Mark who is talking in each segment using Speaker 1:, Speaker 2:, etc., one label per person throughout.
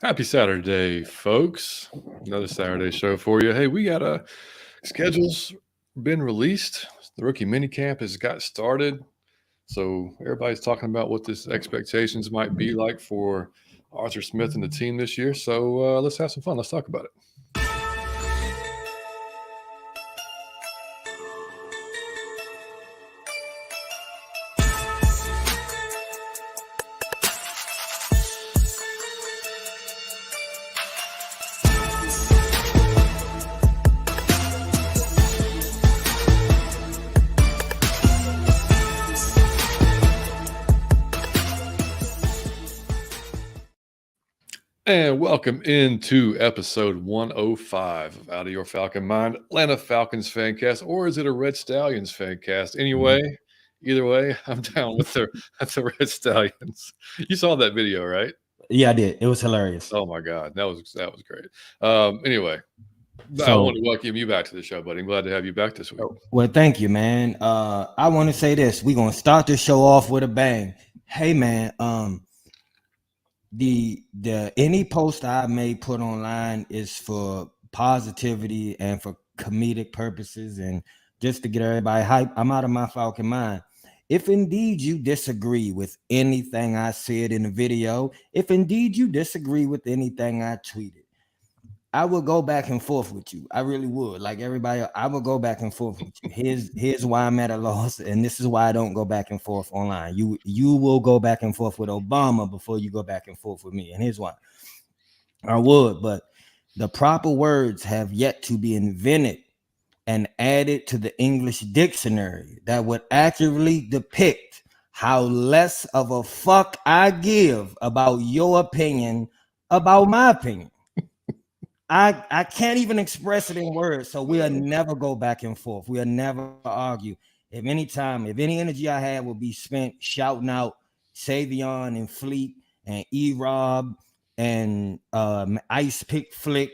Speaker 1: Happy Saturday, folks. Another Saturday show for you. Hey, we got schedules been released. The rookie minicamp has got started. So everybody's talking about what this expectations might be like for Arthur Smith and the team this year. So let's have some fun. Let's talk about it. And welcome into episode 105 of Out of Your Falcon Mind, Atlanta Falcons fancast, or is it a Red Stallions fancast? Anyway, either way, I'm down with the Red Stallions. You saw that video, right?
Speaker 2: Yeah, I did. It was hilarious.
Speaker 1: Oh my God, that was great. Anyway, I
Speaker 2: So,
Speaker 1: want to welcome you back to the show, buddy. I'm glad to have you back this week.
Speaker 2: well, thank you, man. I want to say this. We're gonna start the show off with a bang. Hey, man. The any post I may put online is for positivity and for comedic purposes and just to get everybody hype. I'm out of my Falcon mind. If indeed you disagree with anything I said in the video, if indeed you disagree with anything I tweeted, I will go back and forth with you. I really would. Like everybody, I will go back and forth with you. Here's why I'm at a loss, and this is why I don't go back and forth online. You will go back and forth with Obama before you go back and forth with me, and here's why. I would, but the proper words have yet to be invented and added to the English dictionary that would accurately depict how less of a fuck I give about your opinion about my opinion. I can't even express it in words, so we'll never go back and forth. We'll never argue. If any energy I had will be spent shouting out Savion and Fleet and E-Rob and Ice Pick Flick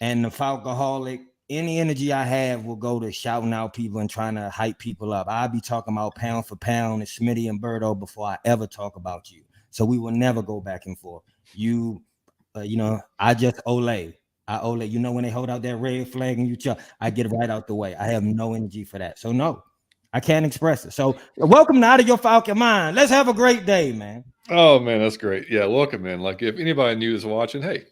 Speaker 2: and the Falcoholic, any energy I have will go to shouting out people and trying to hype people up. I'll be talking about pound for pound and Smitty and Birdo before I ever talk about you. So we will never go back and forth. I just Olay. You know, when they hold out that red flag and you chuck, I get it right out the way. I have no energy for that. So no, I can't express it. So welcome to Out of Your Falcon Mind. Let's have a great day, man.
Speaker 1: Oh man, that's great. Yeah, welcome, man. Like if anybody new is watching, hey,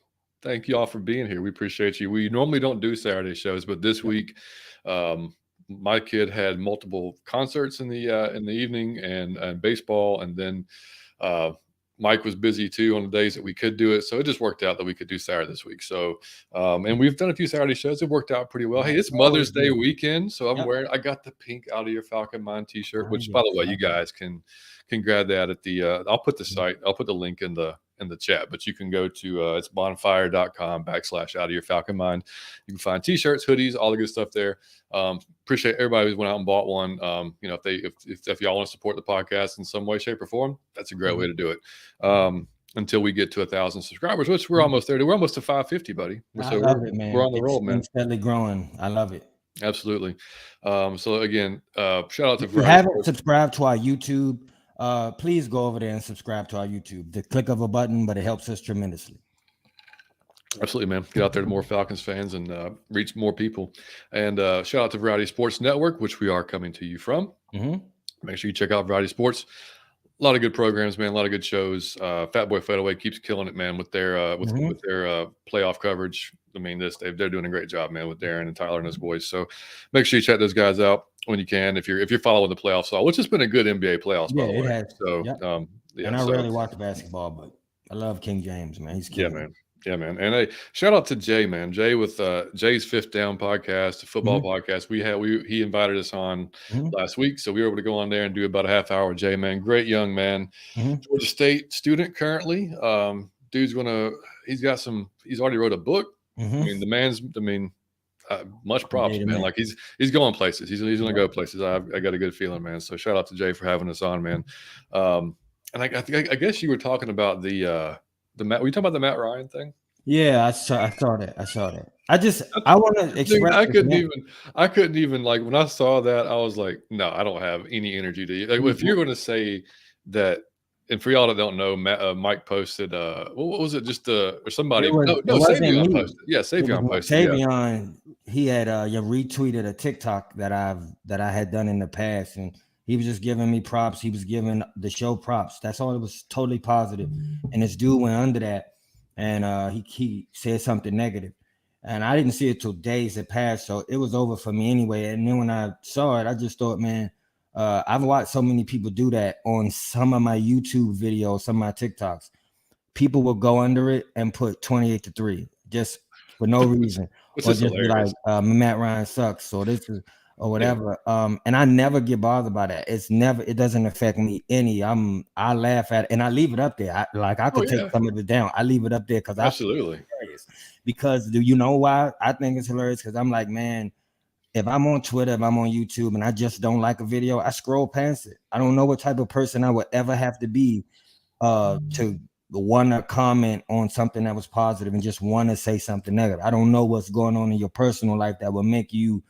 Speaker 1: thank you all for being here. We appreciate you. We normally don't do Saturday shows, but this week, my kid had multiple concerts in the evening and baseball, and then Mike was busy too on the days that we could do it. So it just worked out that we could do Saturday this week. So, and we've done a few Saturday shows. It worked out pretty well. Hey, it's Mother's Day weekend. So I got the pink Out of Your Falcon Mind t-shirt, which by the way, you guys can grab that at the, I'll put the link in the chat, but you can go to, it's bonfire.com/out of your Falcon Mind. You can find t-shirts, hoodies, all the good stuff there. Appreciate everybody who went out and bought one. If y'all want to support the podcast in some way, shape, or form, that's a great way to do it. Until we get to 1,000 subscribers, which we're almost there. We're almost to 550, buddy.
Speaker 2: I love it, man.
Speaker 1: We're on the roll, man.
Speaker 2: It's steadily growing. I love it.
Speaker 1: Absolutely. So again, shout out to.
Speaker 2: If you haven't subscribed to our YouTube, please go over there and subscribe to our YouTube. The click of a button, but it helps us tremendously.
Speaker 1: Absolutely, man. Get out there to more Falcons fans and reach more people. And shout out to Variety Sports Network, which we are coming to you from.
Speaker 2: Mm-hmm.
Speaker 1: Make sure you check out Variety Sports. A lot of good programs, man. A lot of good shows. Fat Boy Fadeaway keeps killing it, man, with their with their playoff coverage. I mean, they're doing a great job, man, with Darren and Tyler and his boys. So make sure you check those guys out when you can. If you're following the playoffs, which has been a good NBA playoffs, by the way.
Speaker 2: It has.
Speaker 1: So
Speaker 2: and I rarely watch basketball, but I love King James, man. He's
Speaker 1: killing it. Yeah, man. And hey, shout out to Jay, man. Jay with Jay's Fifth Down podcast, the football podcast. He invited us on last week, so we were able to go on there and do about a half hour with Jay, man. Great young man. Georgia State student currently. Dude's he's already wrote a book. I mean, much props, man. Like he's going places. He's going to go places. I got a good feeling, man. So shout out to Jay for having us on, man. And I guess you were talking about were you talking about the Matt Ryan thing?
Speaker 2: Yeah, I saw that. I want to express.
Speaker 1: I couldn't even like when I saw that. I was like, no, I don't have any energy to. Like, if you're going to say that and for y'all that don't know, Mike posted. What was it? Just or somebody?
Speaker 2: It
Speaker 1: No,
Speaker 2: wasn't
Speaker 1: Savion
Speaker 2: me.
Speaker 1: posted. Yeah,
Speaker 2: It was
Speaker 1: Savion posted. Yeah.
Speaker 2: Tavion. He had retweeted a TikTok that I had done in the past, and he was just giving me props. He was giving the show props. That's all. It was totally positive. And this dude went under that, and he said something negative, and I didn't see it till days had passed, so it was over for me anyway. And then when I saw it, I just thought, man, I've watched so many people do that on some of my YouTube videos, some of my TikToks. People will go under it and put 28-3 just for no reason,
Speaker 1: Which
Speaker 2: or
Speaker 1: is
Speaker 2: just be like,
Speaker 1: hilarious.
Speaker 2: Matt Ryan sucks, or this is, or whatever. And I never get bothered by that. It doesn't affect me any. I laugh at it and I leave it up there. I could take some of it down. I leave it up there because I feel
Speaker 1: Absolutely.
Speaker 2: it's hilarious. Because do you know why I think it's hilarious? Because I'm like, man, if I'm on Twitter, if I'm on YouTube, and I just don't like a video, I scroll past it. I don't know what type of person I would ever have to be to want to comment on something that was positive and just want to say something negative. I don't know what's going on in your personal life that will make you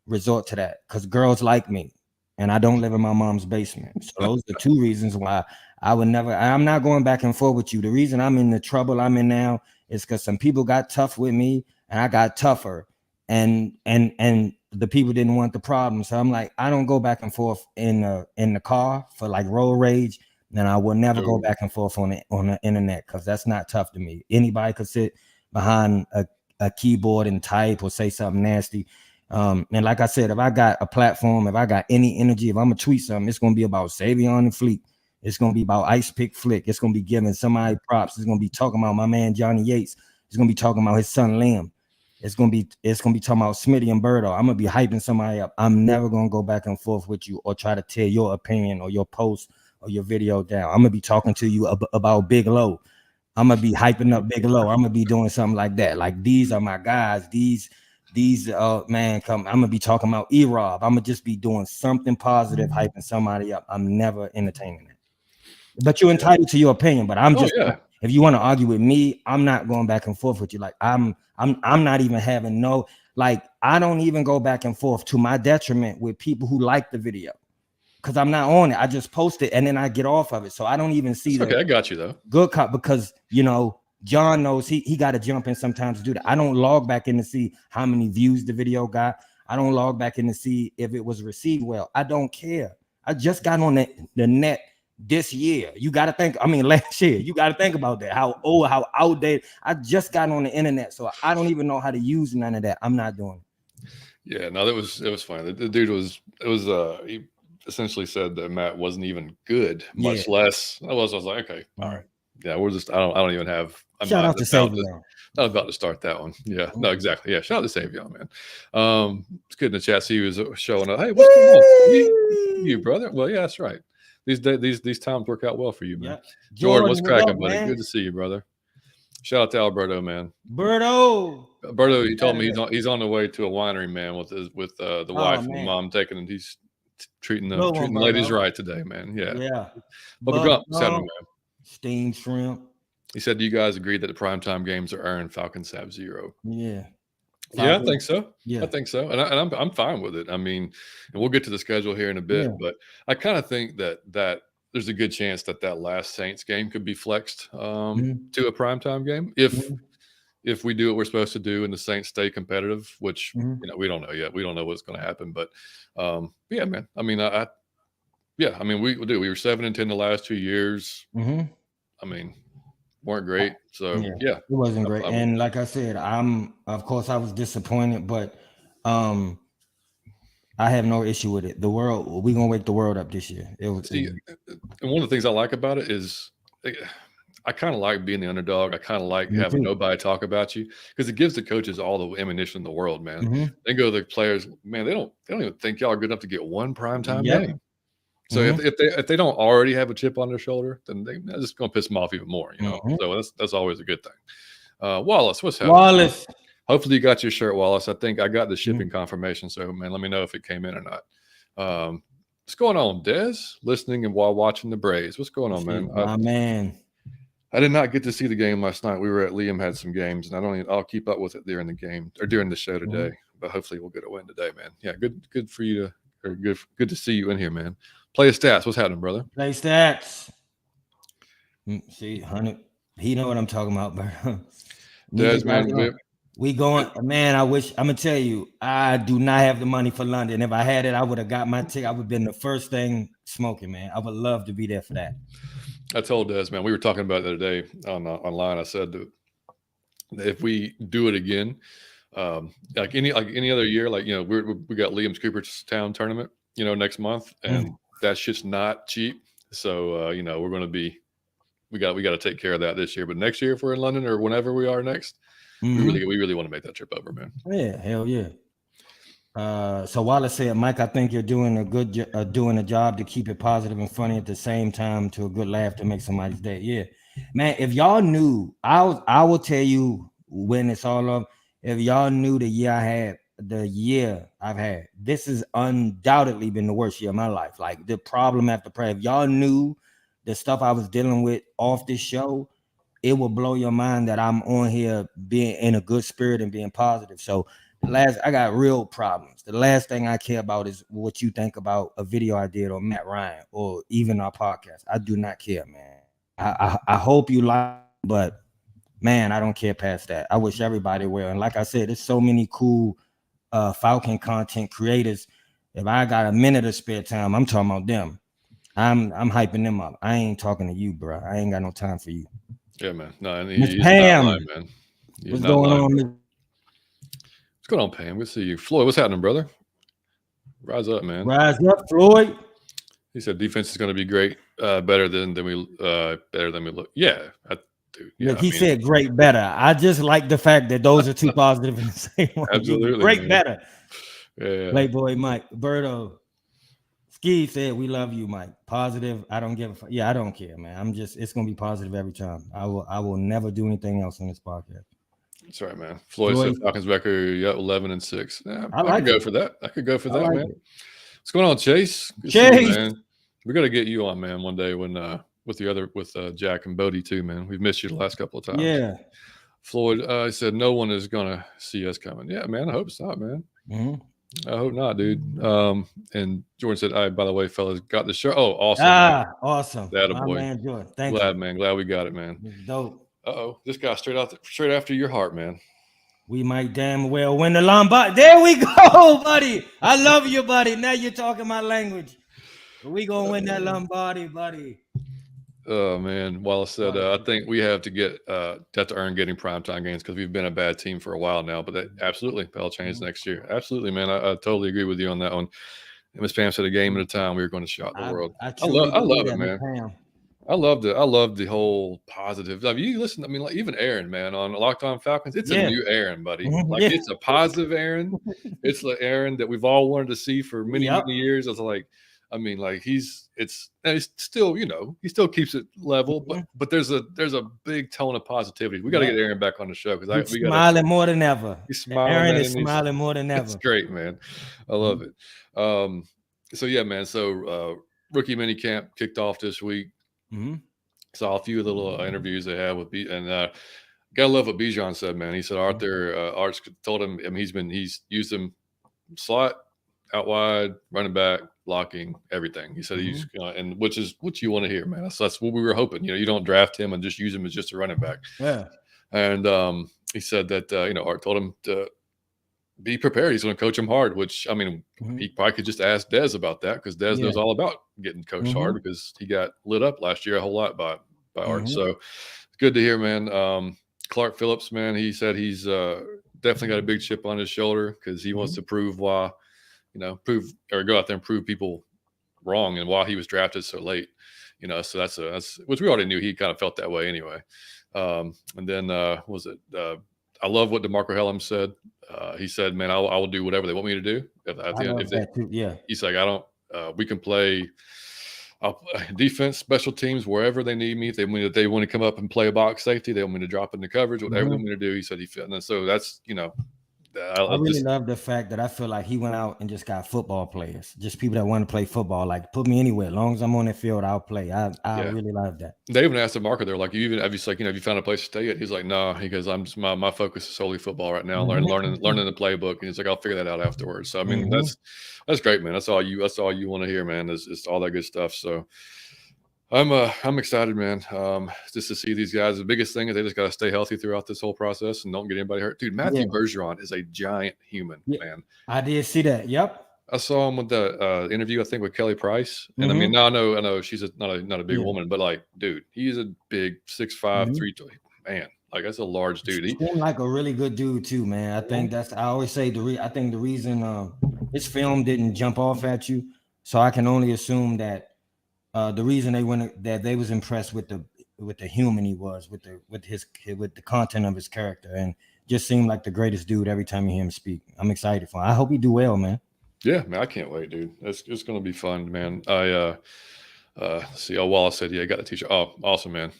Speaker 2: resort to that, because girls like me and I don't live in my mom's basement. So those are two reasons why I would never. I'm not going back and forth with you. The reason I'm in the trouble I'm in now is because some people got tough with me and I got tougher, and the people didn't want the problem. So I'm like, I don't go back and forth in the car for like road rage. And I will never go back and forth on the internet, because that's not tough to me. Anybody could sit behind a keyboard and type or say something nasty. And like I said, if I got a platform, if I got any energy, if I'm gonna tweet something, it's gonna be about Savion and Fleet. It's gonna be about Ice Pick Flick. It's gonna be giving somebody props. It's gonna be talking about my man Johnny Yates. It's gonna be talking about his son Liam. It's gonna be talking about Smitty and Birdo. I'm gonna be hyping somebody up. I'm never gonna go back and forth with you or try to tear your opinion or your post or your video down. I'm gonna be talking to you about Big Low. I'm gonna be hyping up Big Low. I'm gonna be doing something like that. Like, these are my guys. These man, come. I'm gonna be talking about E-Rob. I'm gonna just be doing something positive, hyping somebody up. I'm never entertaining it. But you're entitled to your opinion. But I'm just, if you want to argue with me, I'm not going back and forth with you. Like, I'm not even having I don't even go back and forth to my detriment with people who like the video, because I'm not on it. I just post it and then I get off of it. So I don't even see
Speaker 1: Okay, I got you though.
Speaker 2: Good cop, because John knows he got to jump in sometimes to do that. I don't log back in to see how many views the video got. I don't log back in to see if it was received well. I don't care. I just got on the net this year. You got to think, last year, you got to think about that. How old, how outdated. I just got on the internet, so I don't even know how to use none of that. I'm not doing it.
Speaker 1: Yeah, no, it was funny. The dude he essentially said that Matt wasn't even good, much less. I was like, okay, all right. Yeah, we're just, I don't even have.
Speaker 2: Shout out to Savion.
Speaker 1: I was about to start that one. Yeah, no, exactly. Yeah, shout out to Savion, man. It's good in the chat. He was showing up. Hey, what's going on? You, brother? Well, yeah, that's right. These times work out well for you, man. Yeah. Jordan, what's cracking, buddy? Man? Good to see you, brother. Shout out to Alberto, man. Alberto, he told me he's on the way to a winery, man, with the wife and the mom taking him. He's treating the ladies right today, man. Yeah. But Saturday, man.
Speaker 2: Steamed shrimp.
Speaker 1: He said, "Do you guys agree that the primetime games are earned? Falcons have 0."
Speaker 2: Yeah.
Speaker 1: Yeah, I think so. Yeah, I think so, and I'm fine with it. And we'll get to the schedule here in a bit, but I kind of think that there's a good chance that last Saints game could be flexed to a primetime game if we do what we're supposed to do and the Saints stay competitive, which we don't know yet. We don't know what's going to happen, but yeah, man. We do. We were 7-10 the last 2 years. Weren't great. So yeah,
Speaker 2: it wasn't great. And like I said, of course I was disappointed, but I have no issue with it. We're gonna wake the world up this year.
Speaker 1: And one of the things I like about it is I kind of like being the underdog. I kind of like having nobody talk about you, because it gives the coaches all the ammunition in the world, man. They go to the players, man. They don't even think y'all are good enough to get one primetime game. So if they don't already have a chip on their shoulder, then they're just going to piss them off even more, So that's always a good thing. Wallace, what's happening?
Speaker 2: Wallace.
Speaker 1: Hopefully you got your shirt, Wallace. I think I got the shipping confirmation. So, man, let me know if it came in or not. What's going on, Des? Listening and while watching the Braves. What's going on, man?
Speaker 2: Man.
Speaker 1: I did not get to see the game last night. Liam had some games, and I'll keep up with it during the game or during the show today. But hopefully we'll get a win today, man. Yeah, good for you good to see you in here, man. Play stats. What's happening, brother?
Speaker 2: Play stats. See, 100. He know what I'm talking about, bro. Me
Speaker 1: Des,
Speaker 2: just got
Speaker 1: man,
Speaker 2: to go. We going, man. I wish. I'm gonna tell you, I do not have the money for London. If I had it, I would have got my ticket. I would have been the first thing smoking, man. I would love to be there for that.
Speaker 1: I told Des, man, we were talking about it the other day on online. I said that if we do it again, like any other year, like we got Liam's Cooperstown tournament, next month, and that shit's not cheap. So we're going to be we got to take care of that this year. But next year, if we're in London or whenever we are next, we really want to make that trip over, man.
Speaker 2: Yeah, hell yeah. So Wallace said, Mike, I think you're doing a job to keep it positive and funny at the same time to a good laugh to make somebody's day. Yeah, man. If y'all knew, I will tell you when it's all up. If y'all knew the year I've had, this has undoubtedly been the worst year of my life. Like the problem after prayer. If y'all knew the stuff I was dealing with off this show, it will blow your mind that I'm on here being in a good spirit and being positive. So I got real problems. The last thing I care about is what you think about a video I did on Matt Ryan or even our podcast. I do not care, man. I hope you like, but man, I don't care past that. I wish everybody well. And like I said, there's so many cool Falcon content creators. If I got a minute of spare time, I'm talking about them. I'm hyping them up. I ain't talking to you, bro. I ain't got no time for you.
Speaker 1: Yeah, man. No, and
Speaker 2: Miss
Speaker 1: he's
Speaker 2: Pam,
Speaker 1: not lying, man.
Speaker 2: what's going on?
Speaker 1: What's going on, Pam? Good to see you. Floyd, what's happening, brother? Rise up, man.
Speaker 2: Rise up, Floyd.
Speaker 1: He said defense is going to be great, better than we look. Yeah, dude. Yeah,
Speaker 2: Look, he said great better. I just like the fact that those are two positive in the same way.
Speaker 1: Absolutely,
Speaker 2: great
Speaker 1: man.
Speaker 2: better.
Speaker 1: Yeah.
Speaker 2: Playboy Mike Berto Ski said, "We love you, Mike. Positive. I don't give a fuck. Yeah, I don't care, man. It's gonna be positive every time. I will never do anything else on this podcast."
Speaker 1: That's right, man. Floyd said Falcons record, 11-6. Yeah, I
Speaker 2: like
Speaker 1: could go for that. I could go for that, man. What's going on, Chase?
Speaker 2: Good Chase,
Speaker 1: man. We got to get you on, man, one day when with Jack and Bodie too, man. We've missed you the last couple of times.
Speaker 2: Yeah.
Speaker 1: Floyd said no one is gonna see us coming. Yeah, man. I hope it's not, man. I hope not, dude. And Jordan said, by the way, fellas, got the show. Oh, awesome.
Speaker 2: Awesome.
Speaker 1: That a boy.
Speaker 2: Man, Jordan. Thank
Speaker 1: you.
Speaker 2: Man.
Speaker 1: Glad we got it, man.
Speaker 2: It's dope.
Speaker 1: This guy straight after your heart, man.
Speaker 2: We might damn well win the Lombard. There we go, buddy. I love you, buddy. Now you're talking my language. We gonna win that Lombardi, buddy.
Speaker 1: Oh man, Wallace said I think we have to earn getting primetime games because we've been a bad team for a while now. But that absolutely that'll change next year. Absolutely, man. I totally agree with you on that one. And Miss Pam said a game at a time we were going to shock the world. I love it, man. I love the whole positive. I mean, you listen. I mean, like even Aaron, man, on Locked On Falcons, it's a new Aaron, buddy. Like it's a positive Aaron. It's the Aaron that we've all wanted to see for many years. It's like, I mean, like he's still, he still keeps it level, but there's a big tone of positivity. We got to get Aaron back on the show because
Speaker 2: we smiling more than ever.
Speaker 1: He's smiling.
Speaker 2: Aaron is smiling more than ever.
Speaker 1: It's great, man. I love it. So yeah, man. So rookie minicamp kicked off this week. Saw a few little interviews they had with and gotta love what Bijan said, man. He said Arch told him. I mean, he's used him slot, out wide, running back, blocking, everything. He said he's and which is what you want to hear, man. So that's what we were hoping. You don't draft him and just use him as just a running back.
Speaker 2: Yeah.
Speaker 1: And he said that Art told him to be prepared. He's going to coach him hard, which, I mean, he probably could just ask Dez about that because Dez knows all about getting coached hard because he got lit up last year a whole lot by Art. So it's good to hear, man. Clark Phillips, man, he said he's definitely got a big chip on his shoulder because he wants to prove why, go out there and prove people wrong and why he was drafted so late. So that's which we already knew. He kind of felt that way anyway. And then I love what DeMarco Hellum said. He said, "Man, I will do whatever they want me to do." He's like, "I don't. We can play defense, special teams, wherever they need me. If they want to come up and play a box safety, they want me to drop in the coverage, whatever they want me to do." He said and so that's I
Speaker 2: really love the fact that I feel like he went out and just got football players, just people that want to play football. Like, put me anywhere, as long as I'm on the field, I'll play. I really love that.
Speaker 1: They even asked the marker, they're like, have you found a place to stay at? He's like, no. He goes, I'm just my focus is solely football right now, learning the playbook. And he's like, I'll figure that out afterwards. So I mean, that's great, man. That's all you want to hear, man. Is all that good stuff. So I'm excited, man. Just to see these guys. The biggest thing is they just got to stay healthy throughout this whole process and don't get anybody hurt. Dude,
Speaker 2: Yeah,
Speaker 1: Matthew Bergeron is a giant human,
Speaker 2: yeah.
Speaker 1: man.
Speaker 2: I did see that. Yep.
Speaker 1: I saw him with the interview, I think, with Kelly Price. And I mean,
Speaker 2: Mm-hmm.
Speaker 1: now I know she's not a big
Speaker 2: Yeah.
Speaker 1: woman, but like, dude, he's a big 6'5",
Speaker 2: Mm-hmm.
Speaker 1: 320 man. Like that's a large dude.
Speaker 2: Seemed like a really good dude too, man. I think that's I always say I think the reason this film didn't jump off at you, so I can only assume that the reason they was impressed with the human he was with the content of his character and just seemed like the greatest dude every time you hear him speak. I'm excited for him. I hope he do well, man.
Speaker 1: Yeah, man, I can't wait, dude. It's gonna be fun, man. Let's see. Oh, Wallace said, yeah, got the t-shirt. Oh, awesome, man.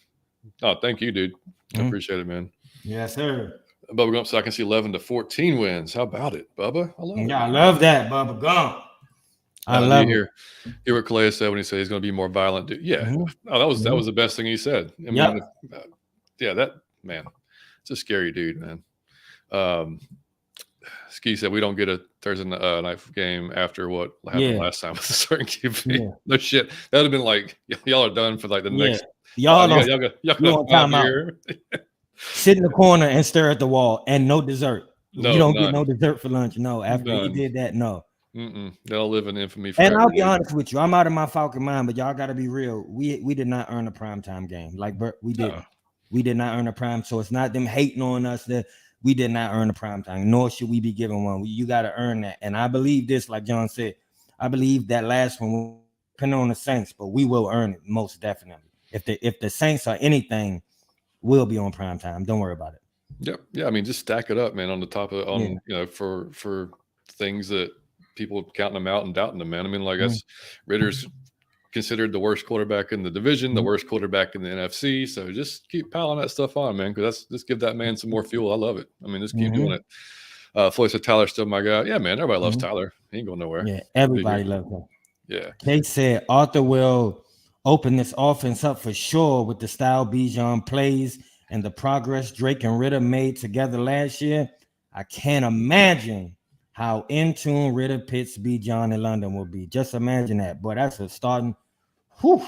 Speaker 1: Oh, thank you, dude. I appreciate it, man.
Speaker 2: Yes, sir.
Speaker 1: Bubba Gump, so I can see 11 to 14 wins. How about it, Bubba? I love it.
Speaker 2: Yeah, I love that, Bubba Gump. I love it.
Speaker 1: Hear what Clay said when he said he's going to be more violent. Dude. Yeah, oh, that was the best thing he said. I mean, yeah, that man, it's a scary dude, man. Ski said we don't get a Thursday night game after what happened last time with a certain QB. Yeah. No shit, that would have been like y'all are done for like the next.
Speaker 2: Y'all
Speaker 1: got time here.
Speaker 2: Sit in the corner and stare at the wall and no dessert.
Speaker 1: No,
Speaker 2: you don't get no dessert for lunch. No, after
Speaker 1: none.
Speaker 2: he did that, no.
Speaker 1: They'll live in infamy forever.
Speaker 2: And I'll be honest with you, I'm out of my Falcon mind, but y'all got to be real. We did not earn a primetime game. Like we didn't. No. We did not earn a prime, so it's not them hating on us that we did not earn a primetime, nor should we be given one. You got to earn that. And I believe this, like John said, I believe that last one will depend on the Saints, but we will earn it most definitely. If the Saints are anything, we'll be on primetime. Don't worry about it.
Speaker 1: Yep. Yeah. I mean, just stack it up, man, on the top of you know, for things that people counting them out and doubting them, man. I mean, like that's Ritter's considered the worst quarterback in the division, the worst quarterback in the NFC. So just keep piling that stuff on, man, because just give that man some more fuel. I love it. I mean, just keep doing it. Floyd said Tyler's still my guy. Yeah, man. Everybody loves Tyler. He ain't going nowhere.
Speaker 2: Yeah, everybody loves him.
Speaker 1: Yeah.
Speaker 2: They said Arthur will open this offense up for sure with the style Bijan plays and the progress Drake and Ritter made together last year. I can't imagine how in tune Ritter, Pitts, Bijan, and London will be. Just imagine that. Boy, that's a starting. Whew.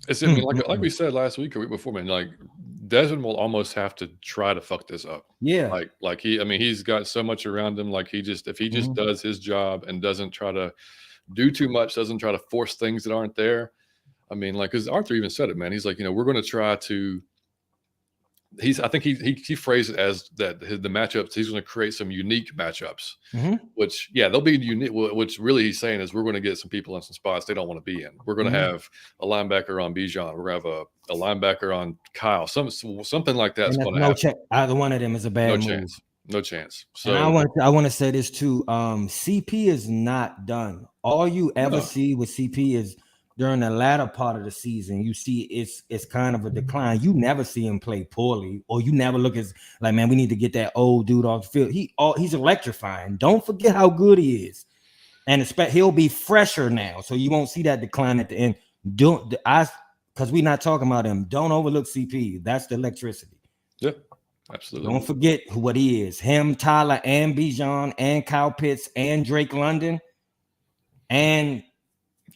Speaker 1: It's I mean, like we said last week or week before, man. Like Desmond will almost have to try to fuck this up.
Speaker 2: Yeah.
Speaker 1: Like he's got so much around him. Like if he just does his job and doesn't try to do too much, doesn't try to force things that aren't there. I mean, like, because Arthur even said it, man. He's like, we're going to try to. I think he phrased it as that the matchups. He's going to create some unique matchups, which they'll be unique. Which really he's saying is we're going to get some people in some spots they don't want to be in. We're going to have a linebacker on Bijan. We're going to have a linebacker on Kyle. Something like that's going to happen.
Speaker 2: Check. Either one of them is a bad move.
Speaker 1: No chance. So
Speaker 2: and I want to say this too. CP is not done. All you ever see with CP is during the latter part of the season, you see it's kind of a decline. You never see him play poorly, or you never look as like, man, we need to get that old dude off the field. He's electrifying. Don't forget how good he is, and he'll be fresher now, so you won't see that decline at the end. Because we're not talking about him. Don't overlook CP. That's the electricity.
Speaker 1: Yeah, absolutely.
Speaker 2: Don't forget what he is. Him, Tyler, and Bijan, and Kyle Pitts, and Drake London, and.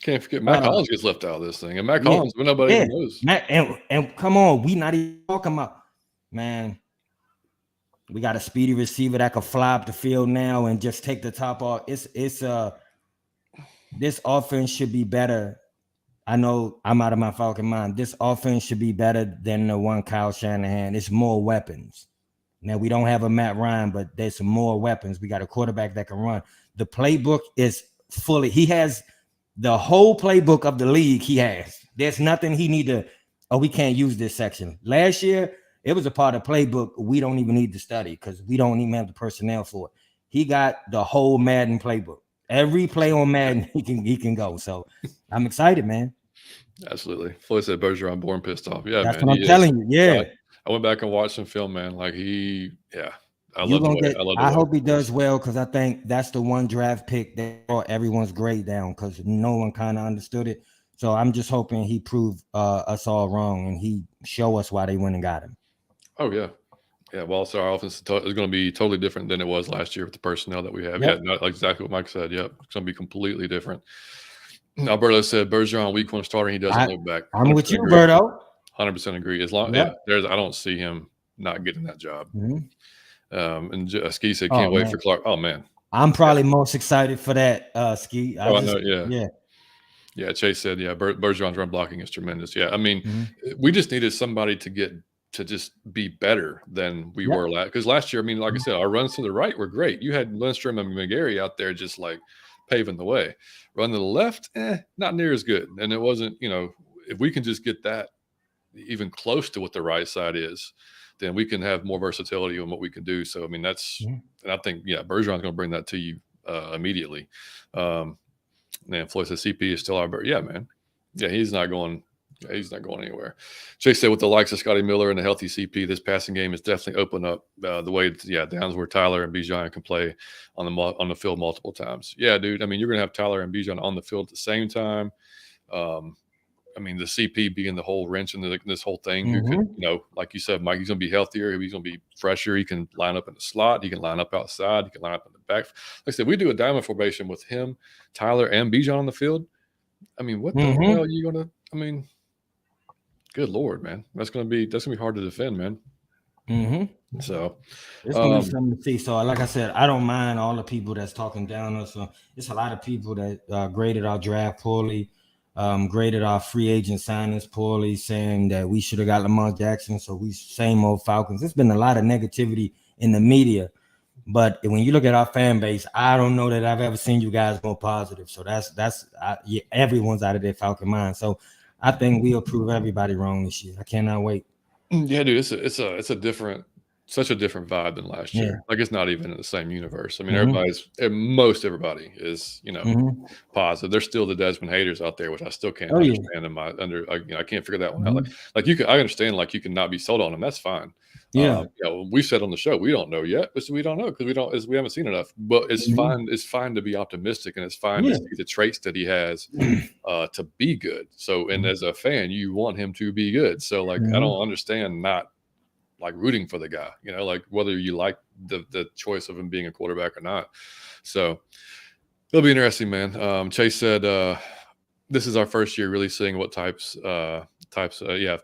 Speaker 1: Can't forget Mac Hollins gets left out of this thing, and Mac Hollins, but nobody even knows.
Speaker 2: And come on, we not even talking about, man. We got a speedy receiver that can fly up the field now and just take the top off. This offense should be better. I know I'm out of my Falcon mind. This offense should be better than the one Kyle Shanahan. It's more weapons. Now we don't have a Matt Ryan, but there's some more weapons. We got a quarterback that can run. The playbook is fully. He has. The whole playbook of the league he has. There's nothing he need to, we can't use this section. Last year, it was a part of the playbook we don't even need to study because we don't even have the personnel for it. He got the whole Madden playbook. Every play on Madden, he can go. So I'm excited, man.
Speaker 1: Absolutely. Floyd said Bergeron born pissed off. Yeah,
Speaker 2: that's
Speaker 1: man,
Speaker 2: what I'm telling you. Yeah.
Speaker 1: I went back and watched some film, man. Like I
Speaker 2: hope he does well because I think that's the one draft pick that brought everyone's grade down because no one kind of understood it. So I'm just hoping he proved us all wrong and he show us why they went and got him.
Speaker 1: Oh, yeah. Yeah, well, so our offense is going to be totally different than it was last year with the personnel that we have.
Speaker 2: Yep.
Speaker 1: Yeah, like exactly what Mike said. Yep, it's going to be completely different. Alberto said Bergeron week 1 starter. He doesn't look back.
Speaker 2: I'm with you,
Speaker 1: agree.
Speaker 2: Berto.
Speaker 1: 100% agree. As long,
Speaker 2: Yep.
Speaker 1: I don't see him not getting that job. And Ski said,
Speaker 2: Oh,
Speaker 1: can't wait
Speaker 2: man.
Speaker 1: for Clark. Oh man,
Speaker 2: I'm probably most excited for that, Ski.
Speaker 1: I know, yeah. Chase said, yeah, Bergeron's run blocking is tremendous. Yeah, I mean, we just needed somebody to just be better than we were because last year, I mean, like I said, our runs to the right were great. You had Lindstrom and McGarry out there just like paving the way. Run to the left, not near as good. And it wasn't, if we can just get that even close to what the right side is, then we can have more versatility on what we can do. So, I mean, that's, and I think, Bergeron's going to bring that to you immediately. Man, Floyd says CP is still our, yeah, man. Yeah, he's not going anywhere. Chase said with the likes of Scotty Miller and a healthy CP, this passing game has definitely opened up the way, downs where Tyler and Bijan can play on the field multiple times. Yeah, dude. I mean, you're going to have Tyler and Bijan on the field at the same time. I mean, the CP being the whole wrench in this whole thing, who could, like you said, Mike, he's going to be healthier. He's going to be fresher. He can line up in the slot. He can line up outside. He can line up in the back. Like I said, we do a diamond formation with him, Tyler, and Bijan on the field. I mean, what the hell are you going to, I mean, good Lord, man. That's going to be hard to defend, man. So
Speaker 2: it's going to be something to see. So like I said, I don't mind all the people that's talking down on us. So it's a lot of people that graded our draft poorly. Graded our free agent signings poorly, saying that we should have got Lamar Jackson. So we same old Falcons. There's been a lot of negativity in the media, but when you look at our fan base, I don't know that I've ever seen you guys go positive. So everyone's out of their Falcon mind. So I think we'll prove everybody wrong this year. I cannot wait.
Speaker 1: Yeah, dude, it's such a different vibe than last year. Like it's not even in the same universe. I mean, most everybody is, positive. There's still the Desmond haters out there, which I still can't understand. I can't figure that one out. Like I understand, like you can not be sold on them. That's fine. We said on the show we don't know yet, but we don't know because we haven't seen enough. But it's fine. It's fine to be optimistic, and it's fine to see the traits that he has to be good. So, and as a fan, you want him to be good. So, like, I don't understand not like rooting for the guy, like whether you like the choice of him being a quarterback or not. So it'll be interesting, man. Chase said, this is our first year really seeing what types of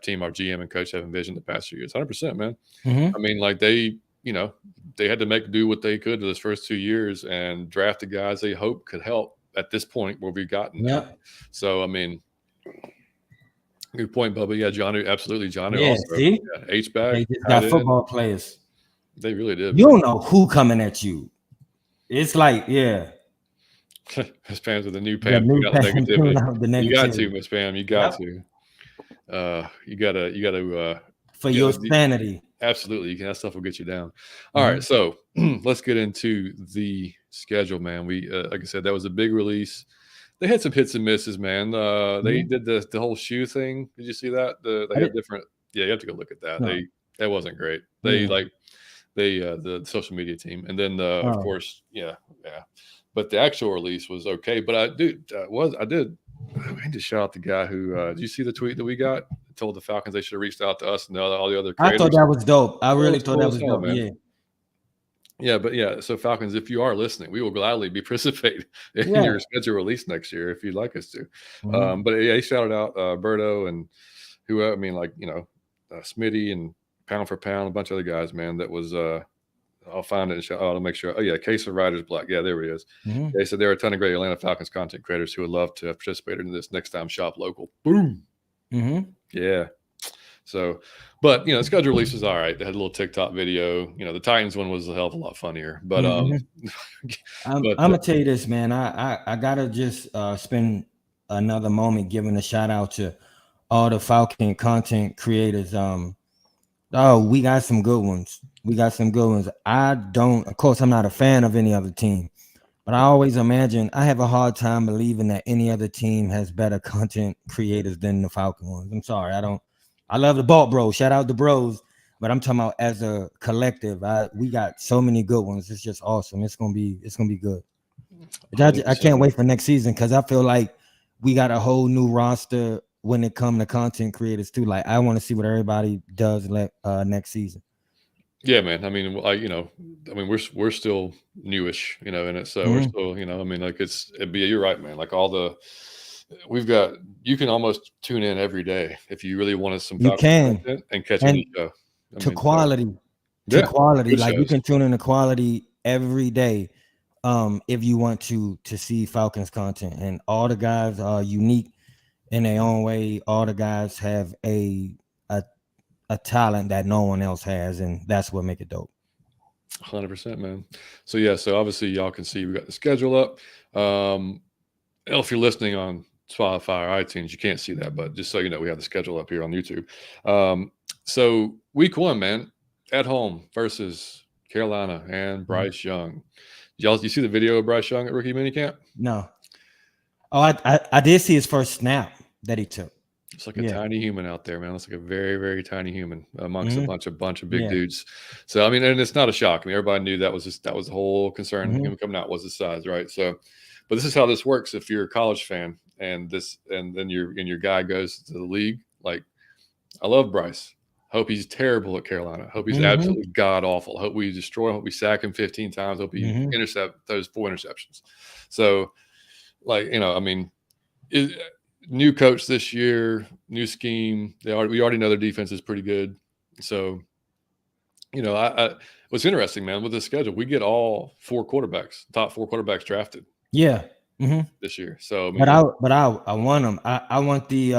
Speaker 1: team our GM and coach have envisioned the past few years. 100%, man. I mean, like they had to do what they could those first 2 years and draft the guys they hope could help at this point where we've gotten now. So, I mean, good point, Bubba. Yeah, John, absolutely. John, also.
Speaker 2: See?
Speaker 1: H-back.
Speaker 2: They just got football players.
Speaker 1: They really did.
Speaker 2: You don't know who coming at you. It's like,
Speaker 1: Miss Pam's with the new Pam. You got negativity. You got to, Miss Pam. You got to. You gotta.
Speaker 2: For your sanity.
Speaker 1: Absolutely. That stuff will get you down. All right, so let's get into the schedule, man. We, like I said, that was a big release. They had some hits and misses, man. They did the whole shoe thing. Did you see that? They had different. Yeah, you have to go look at that. No. That wasn't great. They the social media team, and then of course, But the actual release was okay. But I need to shout out the guy who. Did you see the tweet that we got? Told the Falcons they should have reached out to us and all the other creators.
Speaker 2: I thought that was dope. I really thought that was dope,
Speaker 1: man. Yeah, so Falcons, if you are listening, we will gladly be participating in your schedule release next year if you'd like us to. But he shouted out Berto and who, I mean, like, Smitty and Pound for Pound, a bunch of other guys, man, that was I'll find it and I'll make sure. Oh, yeah, Case of Riders Black. Yeah, there he is. They said there are a ton of great Atlanta Falcons content creators who would love to have participated in this next time shop local. Boom. Yeah. So, but schedule release was all right. They had a little TikTok video. The Titans one was a hell of a lot funnier. But
Speaker 2: I'm gonna tell you this, man. I gotta just spend another moment giving a shout out to all the Falcon content creators. We got some good ones. Of course, I'm not a fan of any other team, but I always imagine I have a hard time believing that any other team has better content creators than the Falcon ones. I'm sorry. I love the Balt Bros. Shout out the bros. But I'm talking about as a collective. We got so many good ones. It's just awesome. It's gonna be good. I can't wait for next season because I feel like we got a whole new roster when it comes to content creators too. Like I want to see what everybody does next season.
Speaker 1: Yeah, man. I mean, we're still newish, in it. So we're still, like you're right, man. Like all the you can almost tune in every day if you really wanted some
Speaker 2: You
Speaker 1: Falcons
Speaker 2: can,
Speaker 1: content and catch
Speaker 2: and
Speaker 1: any show. I
Speaker 2: to
Speaker 1: mean, so
Speaker 2: quality,
Speaker 1: yeah, good
Speaker 2: like you
Speaker 1: shows.
Speaker 2: can tune in to quality every day. If you want to see Falcons content, and all the guys are unique in their own way. All the guys have a a talent that no one else has, and that's what make it dope.
Speaker 1: 100%, man. So yeah, so obviously y'all can see we got the schedule up. If you're listening on Spotify or iTunes, you can't see that, but just so you know, we have the schedule up here on YouTube. So week 1, man, at home versus Carolina and Bryce Young. You see the video of Bryce Young at rookie minicamp?
Speaker 2: No, oh, I did see his first snap that he took.
Speaker 1: It's like a
Speaker 2: Yeah.
Speaker 1: tiny human out there, man. It's like a very, very tiny human amongst
Speaker 2: Hmm.
Speaker 1: a bunch of big
Speaker 2: Yeah.
Speaker 1: dudes. So I mean, and it's not a shock. I mean, everybody knew that was the whole concern.
Speaker 2: Hmm.
Speaker 1: Him coming out was his size, right? So, but this is how this works. If you're a college fan and then your guy goes to the league, like I love Bryce. Hope he's terrible at Carolina. Hope he's
Speaker 2: Hmm.
Speaker 1: absolutely god awful. Hope we destroy him. Hope we sack him 15 times. Hope he
Speaker 2: Hmm.
Speaker 1: intercept those 4 interceptions. So, like I mean, it, new coach this year, new scheme. We already know their defense is pretty good. So, I what's interesting, man, with the schedule, we get all 4 quarterbacks, top 4 quarterbacks drafted
Speaker 2: Yeah. Hmm.
Speaker 1: this year. So, I
Speaker 2: But
Speaker 1: mean,
Speaker 2: I want them. I want the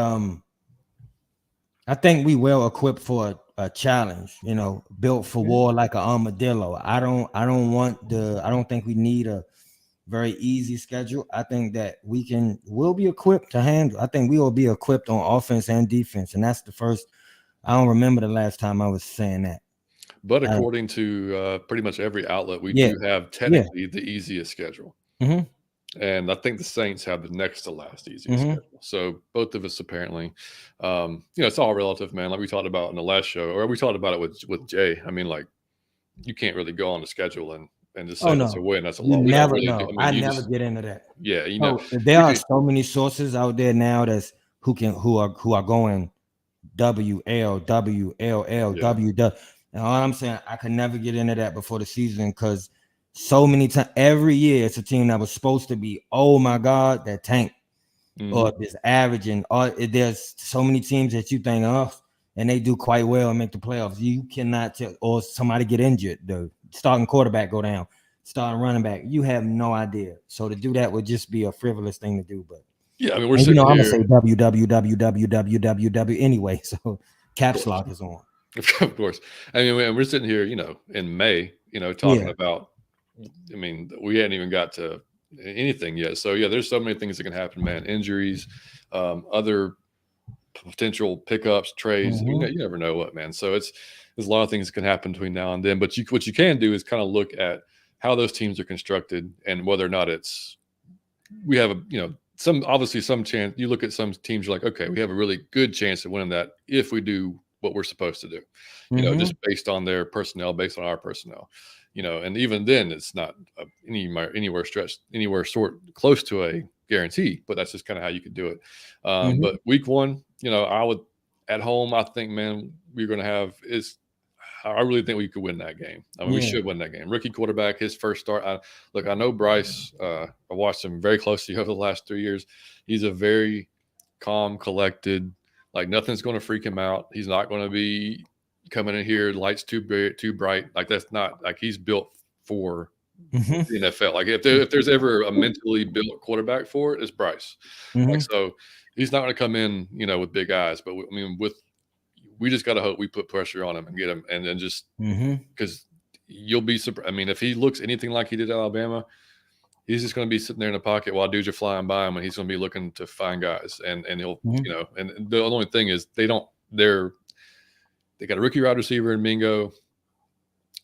Speaker 2: I think we well equipped for a challenge, built for war like an armadillo. I don't think we need a very easy schedule. I think that we'll be equipped to handle. I think we will be equipped on offense and defense. And that's the first. I don't remember the last time I was saying that.
Speaker 1: but according to pretty much every outlet, we
Speaker 2: Yeah.
Speaker 1: do have
Speaker 2: Yeah.
Speaker 1: technically the easiest schedule.
Speaker 2: Hmm.
Speaker 1: And I think the Saints have the next to last easiest
Speaker 2: Hmm.
Speaker 1: schedule. So both of us apparently, it's all relative, man. Like we talked about in the last show, or we talked about it with Jay. I mean, like you can't really go on the schedule and just
Speaker 2: Oh
Speaker 1: say that's a
Speaker 2: no.
Speaker 1: win, that's a
Speaker 2: You
Speaker 1: loss. We don't
Speaker 2: never
Speaker 1: really do.
Speaker 2: know.
Speaker 1: I mean,
Speaker 2: I
Speaker 1: you
Speaker 2: never
Speaker 1: just
Speaker 2: get into that.
Speaker 1: yeah,
Speaker 2: So there
Speaker 1: we
Speaker 2: are
Speaker 1: could
Speaker 2: so many sources out there now who are going WL WLL
Speaker 1: yeah.
Speaker 2: W. And all I'm saying, I could never get into that before the season because so many times every year it's a team that was supposed to be, oh my God, that tank or
Speaker 1: Mhm.
Speaker 2: this averaging. Or there's so many teams that you think of and they do quite well and make the playoffs. You cannot tell, or somebody get injured, the starting quarterback go down, starting running back. You have no idea. So to do that would just be a frivolous thing to do. But
Speaker 1: Yeah, I mean, we're
Speaker 2: and
Speaker 1: sitting
Speaker 2: I'm gonna
Speaker 1: here
Speaker 2: say www anyway. So
Speaker 1: of
Speaker 2: caps
Speaker 1: course.
Speaker 2: lock is on.
Speaker 1: Of course. I mean, we're sitting here, in May, talking
Speaker 2: Yeah.
Speaker 1: about I mean, we hadn't even got to anything yet. So yeah, there's so many things that can happen, man. Injuries, other potential pickups, trades.
Speaker 2: Hmm.
Speaker 1: You never know what, man. So there's a lot of things that can happen between now and then. But what you can do is kind of look at how those teams are constructed and whether or not we have some chance. You look at some teams, you're like, okay, we have a really good chance of winning that if we do what we're supposed to do.
Speaker 2: Hmm.
Speaker 1: Just based on their personnel, based on our personnel. And even then, it's not anywhere sort close to a guarantee. But that's just kind of how you could do it.
Speaker 2: Hmm.
Speaker 1: But week 1, I would at home. I think, man, we're going to have is. I really think we could win that game. I mean, we
Speaker 2: Yeah.
Speaker 1: should win that game. Rookie quarterback, his first start. I know Bryce. I watched him very closely over the last 3 years. He's a very calm, collected. Like nothing's going to freak him out. He's not going to be coming in here, lights too bright. Like that's not like he's built for
Speaker 2: Hmm.
Speaker 1: the NFL. Like if there's ever a mentally built quarterback for it, it's Bryce. Like
Speaker 2: Hmm.
Speaker 1: so, he's not going to come in, with big eyes. But we just got to hope we put pressure on him and get him, and then just
Speaker 2: Hmm.
Speaker 1: because you'll be surprised. I mean, if he looks anything like he did at Alabama, he's just going to be sitting there in the pocket while dudes are flying by him, and he's going to be looking to find guys, and he'll,
Speaker 2: Hmm.
Speaker 1: and the only thing is they got a rookie wide receiver in Mingo.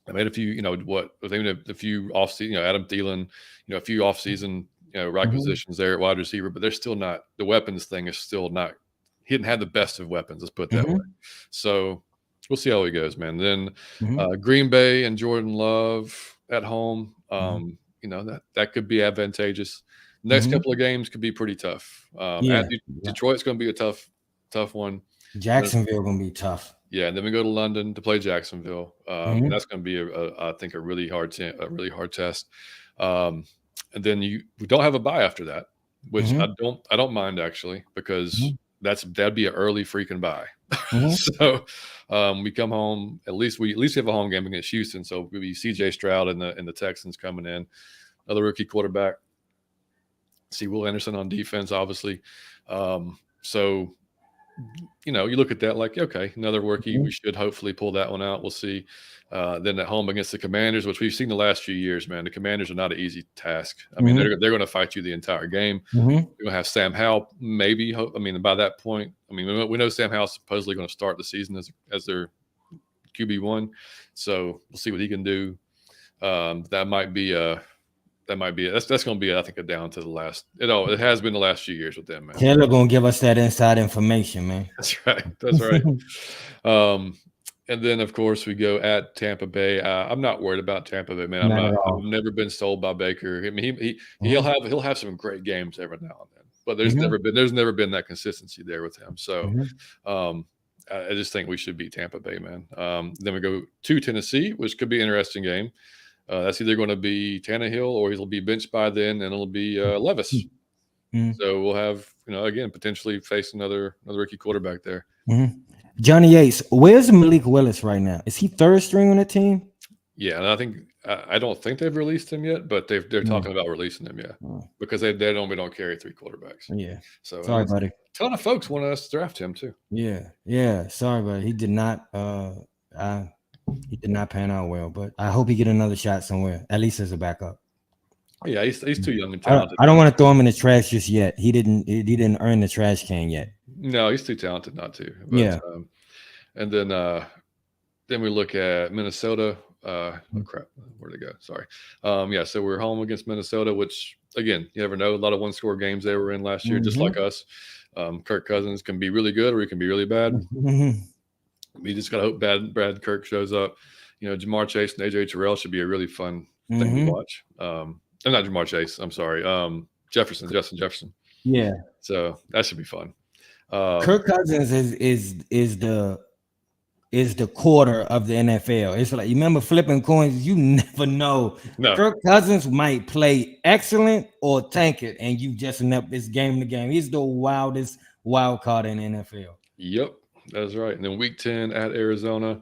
Speaker 1: I made a few, a few off season, Adam Thielen, a few off season,
Speaker 2: Hmm.
Speaker 1: requisitions there at wide receiver, but they're still not. The weapons thing is still not. He didn't have the best of weapons. Let's put it that way.
Speaker 2: Hmm.
Speaker 1: So we'll see how he goes, man. Then
Speaker 2: Hmm.
Speaker 1: Green Bay and Jordan Love at home.
Speaker 2: Hmm.
Speaker 1: That could be advantageous. Next
Speaker 2: Hmm.
Speaker 1: couple of games could be pretty tough.
Speaker 2: Yeah. Yeah.
Speaker 1: Detroit's going to be a tough one.
Speaker 2: Jacksonville gonna be tough.
Speaker 1: Yeah, and then we go to London to play Jacksonville, and
Speaker 2: Hmm.
Speaker 1: that's going to be I think a really hard test. And then we don't have a bye after that. which I don't mind actually, because that'd be an early freaking bye. So we come home, at least we have a home game against Houston. So we'll be CJ Stroud and the Texans coming in, another rookie quarterback. See Will Anderson on defense, obviously. So you look at that like, okay, another rookie. We should hopefully pull that one out. We'll see. Then at home against the Commanders, which we've seen the last few years, man. The Commanders are not an easy task. I mean, they're going to fight you the entire game. We're going to have Sam Howell, maybe. I mean, by that point, I mean, we know Sam Howell's supposedly going to start the season as their QB1. So we'll see what he can do. That might be that's going to be, I think, a down to the last. It has been the last few years with them, man.
Speaker 2: Taylor going to give us that inside information, man.
Speaker 1: That's right. And then, of course, we go at Tampa Bay. I'm not worried about Tampa Bay, man. I've never been sold by Baker. I mean, he'll have some great games every now and then, but there's never been that consistency there with him. So I just think we should beat Tampa Bay, man. Then we go to Tennessee, which could be an interesting game. That's either going to be Tannehill or he'll be benched by then, and it'll be Levis. So we'll have, again, potentially face another rookie quarterback there.
Speaker 2: Johnny Yates, where's Malik Willis right now? Is he third string on the team?
Speaker 1: Yeah, and I think I don't think they've released him yet, but they're talking about releasing him, because they normally don't carry three quarterbacks.
Speaker 2: Yeah.
Speaker 1: So
Speaker 2: sorry, buddy.
Speaker 1: A ton of folks wanted us to draft him too.
Speaker 2: Yeah. Sorry, buddy. He did not. He did not pan out well, but I hope he get another shot somewhere, at least as a backup.
Speaker 1: Yeah, he's too young and talented.
Speaker 2: I don't want to throw him in the trash just yet. He didn't earn the trash can yet.
Speaker 1: No, he's too talented not to. But, and then we look at Minnesota. Oh crap, where'd it go? Sorry. So we're home against Minnesota, which again, you never know. A lot of one-score games they were in last year, just like us. Kirk Cousins can be really good or he can be really bad. We just gotta hope Brad Kirk shows up. Jamar Chase and AJ Terrell should be a really fun thing to watch. I'm not Jamar Chase. I'm sorry. Justin Jefferson.
Speaker 2: Yeah.
Speaker 1: So that should be fun.
Speaker 2: Kirk Cousins is the quarter of the NFL. It's like, you remember flipping coins? You never know. No. Kirk Cousins might play excellent or tank it, and you just end up this game to game. He's the wildest wild card in the NFL.
Speaker 1: Yep, that's right. And then week 10 at Arizona.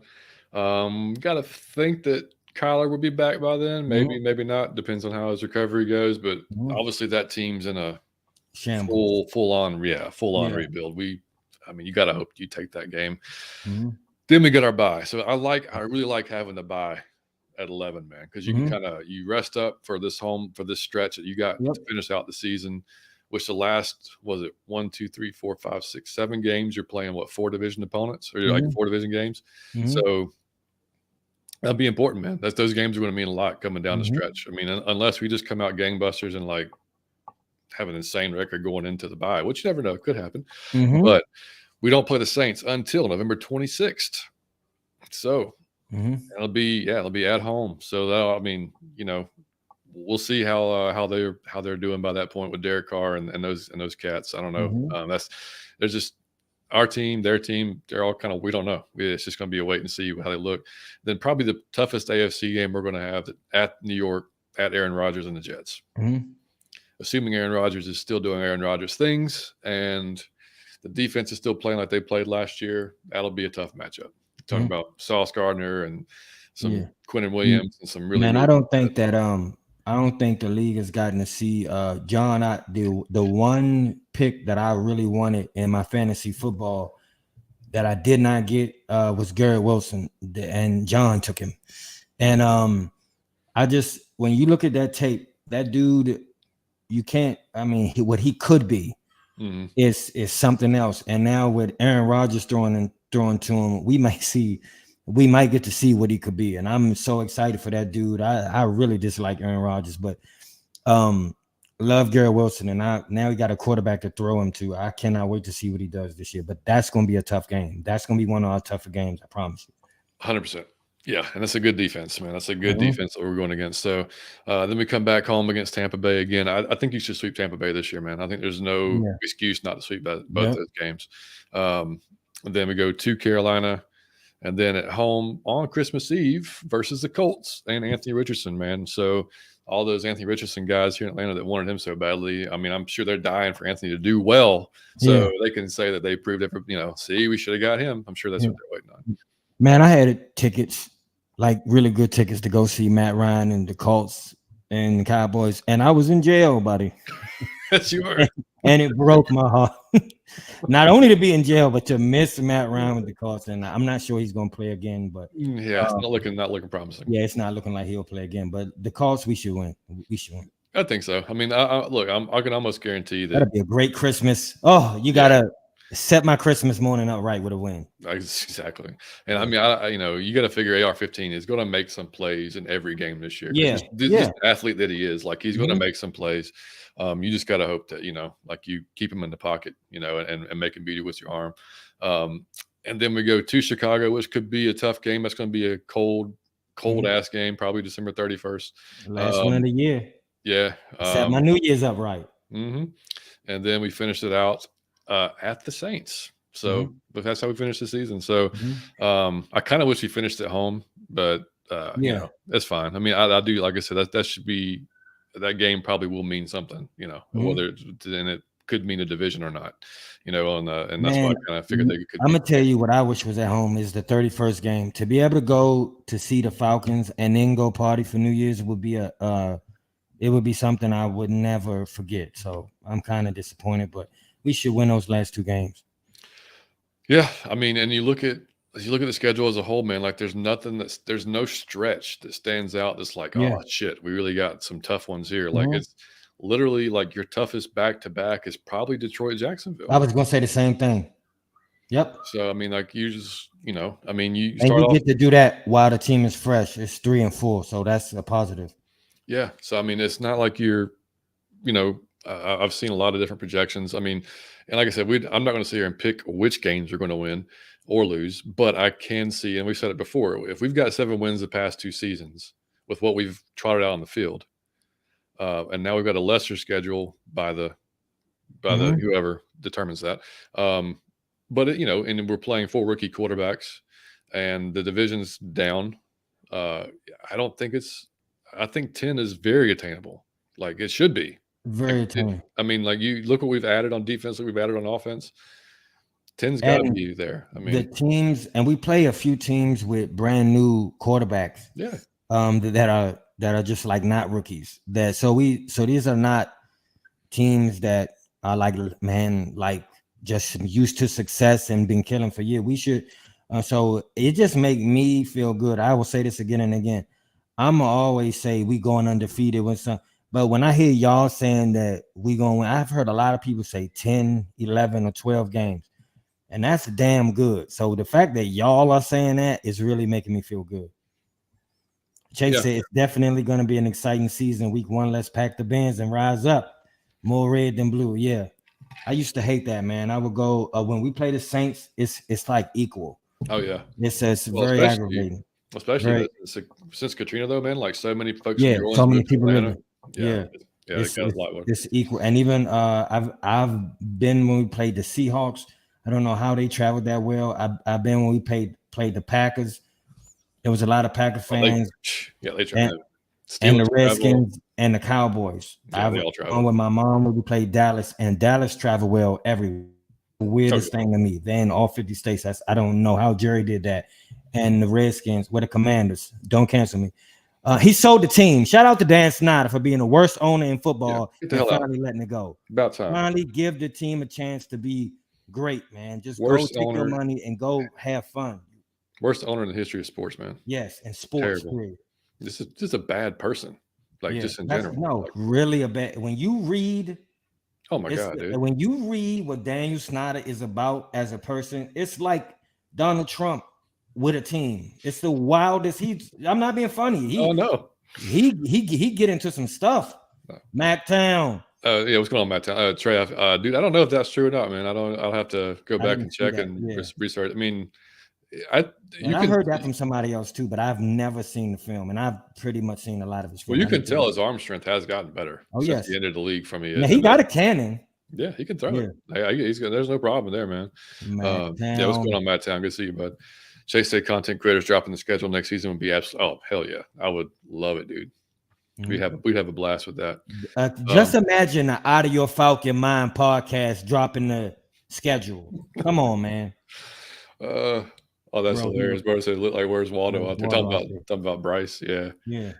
Speaker 1: Got to think that Kyler will be back by then. Maybe not. Depends on how his recovery goes. But obviously that team's in a full on rebuild. You got to hope you take that game. Then we get our bye. So I really like having the bye at 11, man, because you can you rest up for this stretch that you got to finish out the season, which the last, was it 1, 2, 3, 4, 5, 6, 7 games? You're playing 4 division opponents, or you're like 4 division games. So that'll be important, man. Those games are going to mean a lot coming down the stretch. I mean, unless we just come out gangbusters and have an insane record going into the bye, which you never know, could happen. But we don't play the Saints until November 26th. So it'll be at home. So we'll see how they're doing by that point with Derek Carr and those cats. I don't know. There's just our team, their team. They're all kind of, we don't know. It's just going to be a wait and see how they look. Then probably the toughest AFC game we're going to have at New York, at Aaron Rodgers and the Jets. Assuming Aaron Rodgers is still doing Aaron Rodgers things and the defense is still playing like they played last year, that'll be a tough matchup. Talking about Sauce Gardner and some Quinnen Williams and some really.
Speaker 2: Man, I don't think the league has gotten to see John. The one pick that I really wanted in my fantasy football that I did not get was Garrett Wilson, and John took him. And when you look at that tape, that dude, you can't. I mean, what he could be is something else. And now with Aaron Rodgers throwing to him, we might get to see what he could be. And I'm so excited for that dude. I really dislike Aaron Rodgers, but love Garrett Wilson. And now he got a quarterback to throw him to. I cannot wait to see what he does this year. But that's going to be a tough game. That's going to be one of our tougher games, I promise you.
Speaker 1: 100%. Yeah, and that's a good defense, man. That's a good defense that we're going against. So then we come back home against Tampa Bay again. I think you should sweep Tampa Bay this year, man. I think there's no excuse not to sweep both those games. And then we go to Carolina, and then at home on Christmas Eve versus the Colts and Anthony Richardson, man. So all those Anthony Richardson guys here in Atlanta that wanted him so badly. I mean, I'm sure they're dying for Anthony to do well, so
Speaker 2: Yeah.
Speaker 1: they can say that they proved it. See, we should have got him. I'm sure that's
Speaker 2: Yeah.
Speaker 1: what they're waiting on.
Speaker 2: Man, I had tickets, like really good tickets to go see Matt Ryan and the Colts and the Cowboys, and I was in jail, buddy.
Speaker 1: Yes, you are.
Speaker 2: And it broke my heart. Not only to be in jail, but to miss Matt Ryan with the Colts. And I'm not sure he's going to play again, but
Speaker 1: Yeah, it's not looking promising.
Speaker 2: yeah, it's not looking like he'll play again. But the Colts, we should win. We should win.
Speaker 1: I think so. I mean, look, I can almost guarantee that
Speaker 2: That'll be a great Christmas. Oh, you gotta set my Christmas morning up right with a win.
Speaker 1: Exactly. And I mean, you got to figure AR-15 is going to make some plays in every game this year.
Speaker 2: Yeah,
Speaker 1: this athlete that he is, like he's going to
Speaker 2: Mhm.
Speaker 1: make some plays. You just got to hope that like you keep him in the pocket, and make him beat you with your arm. And then we go to Chicago, which could be a tough game. That's going to be a cold ass game, probably December 31st.
Speaker 2: Last one of the year.
Speaker 1: Yeah.
Speaker 2: Set my New Year's up right.
Speaker 1: And then we finished it out at the Saints. So but that's how we finished the season. So I kind of wish we finished at home, but that's fine. I mean, I do, like I said, that should be, that game probably will mean something, whether and it could mean a division or not, and that's why I kind of figured they could.
Speaker 2: I'm gonna tell you what I wish was at home is the 31st game. To be able to go to see the Falcons and then go party for New Year's would be it would be something I would never forget. So I'm kind of disappointed, but we should win those last two games.
Speaker 1: Yeah, I mean, and you look at the schedule as a whole, man. Like, there's no stretch that stands out that's like, oh shit, we really got some tough ones here. Like, it's literally like your toughest back to back is probably Detroit, Jacksonville.
Speaker 2: I was gonna say the same thing. Yep.
Speaker 1: So I mean, like, you just, I mean, you
Speaker 2: and
Speaker 1: start
Speaker 2: you
Speaker 1: off,
Speaker 2: get to do that while the team is fresh. It's 3-4, so that's a positive.
Speaker 1: Yeah. So I mean, it's not like you're, I've seen a lot of different projections. I mean, and like I said, I'm not going to sit here and pick which games are going to win or lose, but I can see, and we've said it before, if we've got 7 wins the past 2 seasons with what we've trotted out on the field, and now we've got a lesser schedule by the whoever determines that. But and we're playing 4 rookie quarterbacks, and the division's down. I think 10 is very attainable. Like, it should be.
Speaker 2: Very attainable.
Speaker 1: I mean, like, you look what we've added on defense, we've added on offense. 10's got to be there. I mean,
Speaker 2: the teams, and we play a few teams with brand new quarterbacks.
Speaker 1: Yeah.
Speaker 2: That are just like not rookies. So these are not teams that are like just used to success and been killing for years. We should. So it just make me feel good. I will say this again and again. I'm always say we going undefeated with some. But when I hear y'all saying that we going to win, I've heard a lot of people say 10, 11, or 12 games. And that's damn good. So the fact that y'all are saying that is really making me feel good. Chase said it's definitely going to be an exciting season. Week 1, let's pack the bands and rise up. More red than blue. Yeah. I used to hate that, man. I would go when we play the Saints, it's like equal.
Speaker 1: Oh, yeah.
Speaker 2: It's very aggravating.
Speaker 1: Especially since Katrina, though, man. Like, so many folks.
Speaker 2: Yeah, so many people
Speaker 1: live.
Speaker 2: It's equal. And even I've been when we played the Seahawks. I don't know how they traveled that well. I've been when we played the Packers. There was a lot of Packer fans.
Speaker 1: They traveled.
Speaker 2: And the Redskins and the Cowboys.
Speaker 1: Yeah, they all traveled.
Speaker 2: With my mom when we played Dallas, and Dallas traveled well everywhere. The weirdest thing to me. They in all 50 states. I don't know how Jerry did that. And the Redskins were the Commanders. Don't cancel me. He sold the team. Shout out to Dan Snyder for being the worst owner in football and finally letting it go.
Speaker 1: About time.
Speaker 2: Finally give the team a chance to be great, man. Just go take your money and go have fun.
Speaker 1: Worst owner in the history of sports, man.
Speaker 2: Yes, and sports.
Speaker 1: This is just a bad person. Like, just in general.
Speaker 2: No, really a bad. When you read,
Speaker 1: oh my God, dude.
Speaker 2: When you read what Daniel Snyder is about as a person, it's like Donald Trump with a team. It's the wildest. I'm not being funny. He get into some stuff. Macktown.
Speaker 1: What's going on, Macktown? Trey, dude, I don't know if that's true or not, man. I'll have to go back and check and research. I mean, I heard that from somebody else too, but I've never seen the film, and I've pretty much seen a lot of his film. Well, you can tell his arm strength has gotten better.
Speaker 2: Oh, yes.
Speaker 1: Since he entered the league from
Speaker 2: he got a cannon.
Speaker 1: Yeah, he can throw it. There's no problem there, man. What's going on, Macktown? Good to see you, bud. Chase said content creators dropping the schedule next season would be absolute. Oh, hell yeah. I would love it, dude. we'd have a blast with that.
Speaker 2: Just imagine the Out of Your Falcon Mind podcast dropping the schedule. Come on, man.
Speaker 1: Oh, that's
Speaker 2: Bro,
Speaker 1: hilarious. Bro said, "Look like where's Waldo
Speaker 2: where's
Speaker 1: out there?"
Speaker 2: Waldo out there?
Speaker 1: Talking about Bryce. Yeah.
Speaker 2: Yeah.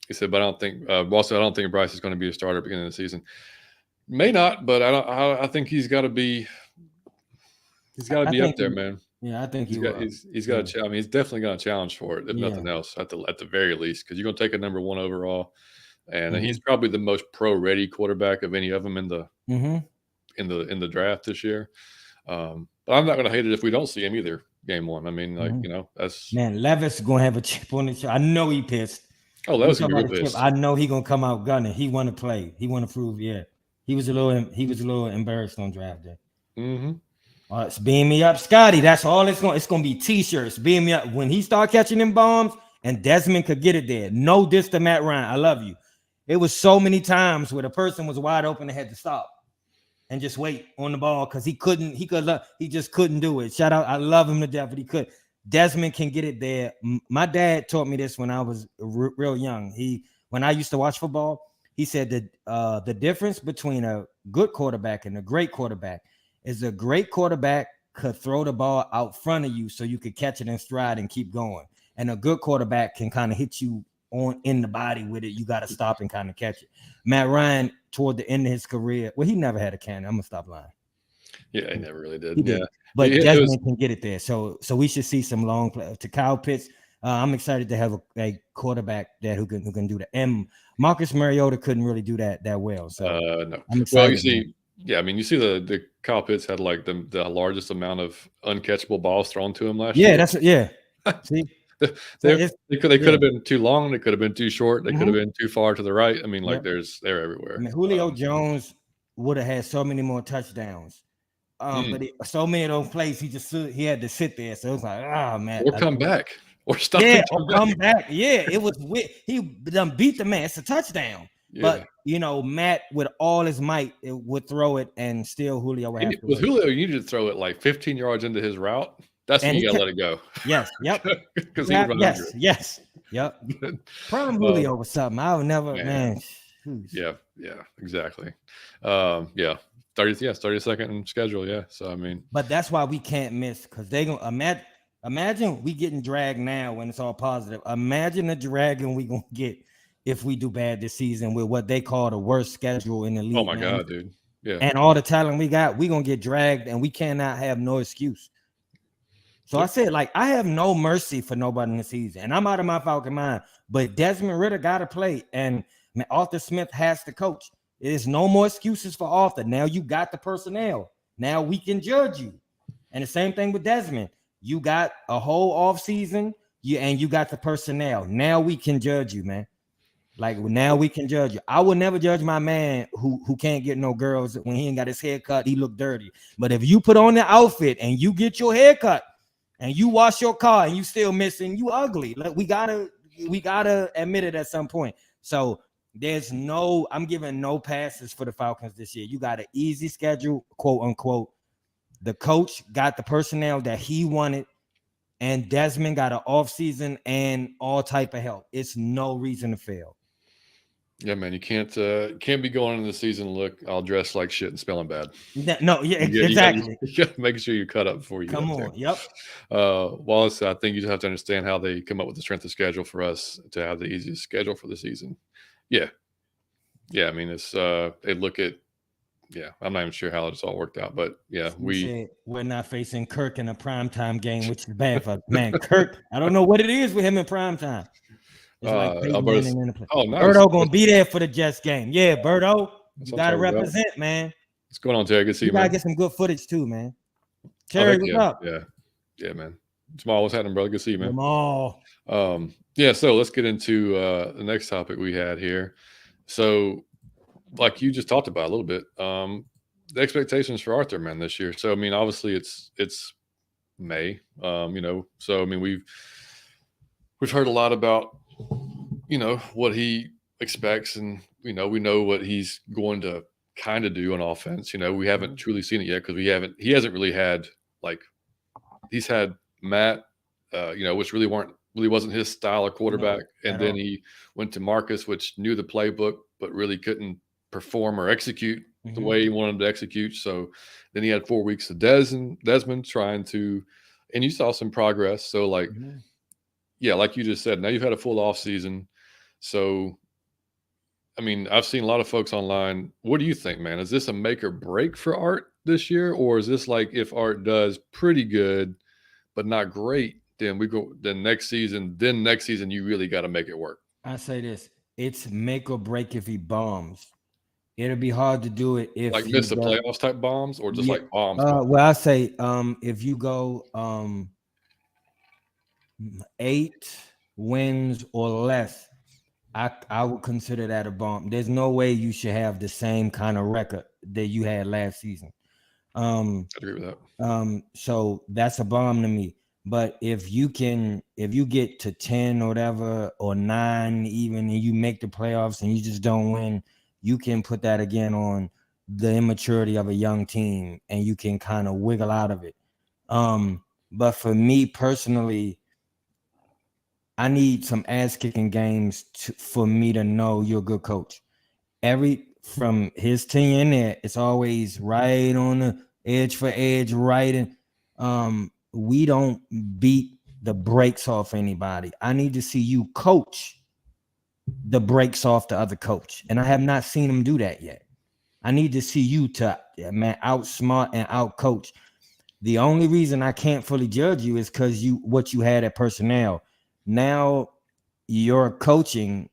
Speaker 1: He said, but I don't think also I don't think Bryce is going to be a starter at the beginning of the season. May not, but I think he's got to be. He's got to be up there, man.
Speaker 2: Yeah, I think
Speaker 1: he's got a. I mean, he's definitely got a challenge for it, if nothing else, at the very least, because you're going to take a number 1 overall, and he's probably the most pro-ready quarterback of any of them in the in the draft this year. But I'm not going to hate it if we don't see him either. Game 1. I mean, like that's
Speaker 2: Levis going to have a chip on his shoulder. I know he pissed.
Speaker 1: Oh, Levis gonna be real pissed.
Speaker 2: I know he going to come out gunning. He want to play. He want to prove. Yeah, he was a little embarrassed on draft day. It's beam me up, Scotty. That's all it's going to be. T-shirts. Beam me up. When he start catching them bombs and Desmond could get it there. No diss to Matt Ryan. I love you. It was so many times where the person was wide open and had to stop and just wait on the ball because he just couldn't do it. Shout out. I love him to death, but he could. Desmond can get it there. My dad taught me this when I was real young. When I used to watch football, he said that the difference between a good quarterback and a great quarterback is a great quarterback could throw the ball out front of you so you could catch it in stride and keep going. And a good quarterback can kind of hit you in the body with it. You got to stop and kind of catch it. Matt Ryan, toward the end of his career, well, he never had a cannon. I'm going to stop lying.
Speaker 1: Yeah, he never really did. Yeah.
Speaker 2: But Desmond can get it there. So we should see some long play. To Kyle Pitts, I'm excited to have a quarterback who can do that. And Marcus Mariota couldn't really do that well. So
Speaker 1: no. Well, you see, I mean, you see the Kyle Pitts had like the largest amount of uncatchable balls thrown to him last year. See, they could have been too long. They could have been too short. They could have been too far to the right. I mean, like they're everywhere.
Speaker 2: I mean, Julio Jones would have had so many more touchdowns. But so many of those plays, he had to sit there. So it was like, man,
Speaker 1: or come back, or stop.
Speaker 2: Yeah, or come back. Yeah, it was. He done beat the man. It's a touchdown. Yeah. But Matt with all his might would throw it, and still Julio would have to
Speaker 1: with Julio, you need to throw it like 15 yards into his route. That's when you gotta let it go.
Speaker 2: Yes. Yep.
Speaker 1: Because
Speaker 2: yes. Yep. Prime Julio was something. I would never, man.
Speaker 1: Yeah. Exactly. 30-second schedule. Yeah. So I mean,
Speaker 2: but that's why we can't miss, because they gonna imagine we getting dragged now when it's all positive. Imagine the dragging we gonna get if we do bad this season with what they call the worst schedule in the league.
Speaker 1: Oh my God, dude. Yeah.
Speaker 2: And all the talent we got, we gonna get dragged, and we cannot have no excuse. So I said, like, I have no mercy for nobody in the season, and I'm out of my Falcon mind. But Desmond Ridder got to play, and Arthur Smith has to coach. There's no more excuses for Arthur. Now you got the personnel. Now we can judge you. And the same thing with Desmond. You got a whole off season, and you got the personnel. Now we can judge you, man. Like, now we can judge you. I will never judge my man who can't get no girls when he ain't got his hair cut. He look dirty. But if you put on the outfit and you get your hair cut and you wash your car and you still missing, you ugly. Like, we gotta admit it at some point. So I'm giving no passes for the Falcons this year. You got an easy schedule, quote unquote. The coach got the personnel that he wanted, and Desmond got an off season and all type of help. It's no reason to fail.
Speaker 1: Yeah, man, you can't be going into the season. Look, I'll dress like shit and smelling bad.
Speaker 2: No, exactly.
Speaker 1: You got to make sure you cut up before you
Speaker 2: come on. There. Yep.
Speaker 1: Wallace, I think you just have to understand how they come up with the strength of schedule for us to have the easiest schedule for the season. Yeah. I mean, it's they look at. Yeah, I'm not even sure how it's all worked out, but yeah, we're
Speaker 2: not facing Kirk in a primetime game, which is bad for man. Kirk, I don't know what it is with him in primetime. Like Berto gonna be there for the Jets game. Yeah, Berto, you gotta represent, man.
Speaker 1: What's going on, Terry? Good to see you, man.
Speaker 2: Gotta get some good footage too, man. Terry, what's up?
Speaker 1: Yeah, man. Jamal, what's happening, brother? Good to see you, man.
Speaker 2: Jamal.
Speaker 1: So let's get into the next topic we had here. So, like you just talked about a little bit, the expectations for Arthur, man, this year. So, I mean, obviously it's May, so I mean, we've heard a lot about, what he expects, and we know what he's going to kind of do on offense. We haven't truly seen it yet because he hasn't really had, like, he's had Matt, which really weren't really wasn't his style of quarterback.
Speaker 2: No,
Speaker 1: And
Speaker 2: at
Speaker 1: then
Speaker 2: all.
Speaker 1: he went to Marcus, which knew the playbook, but really couldn't perform or execute the
Speaker 2: Mhm,
Speaker 1: way he wanted to execute. So then he had 4 weeks of Desmond trying to, and you saw some progress. So like,
Speaker 2: mhm.
Speaker 1: yeah, like you just said, now you've had a full off season. So I mean, I've seen a lot of folks online. What do you think, man? Is this a make or break for Art this year, or is this like if Art does pretty good but not great, then we go then next season. Then next season you really got to make it work.
Speaker 2: I say this: it's make or break if he bombs. It'll be hard to do it if
Speaker 1: Like
Speaker 2: he
Speaker 1: miss the
Speaker 2: does.
Speaker 1: playoffs type bombs, or just
Speaker 2: Yeah.
Speaker 1: like bombs.
Speaker 2: Well, I say if you go 8 wins or less, I would consider that a bomb. There's no way you should have the same kind of record that you had last season. Um,
Speaker 1: I agree with that.
Speaker 2: so that's a bomb to me. But if you get to 10 or whatever, or 9 even, and you make the playoffs and you just don't win, you can put that again on the immaturity of a young team, and you can kind of wiggle out of it. But for me personally, I need some ass kicking games for me to know you're a good coach. From his tenure in there, it's always right on the edge for edge, right. And we don't beat the brakes off anybody. I need to see you coach the brakes off the other coach, and I have not seen him do that yet. I need to see you to outsmart and outcoach. The only reason I can't fully judge you is because what you had at personnel. Now your coaching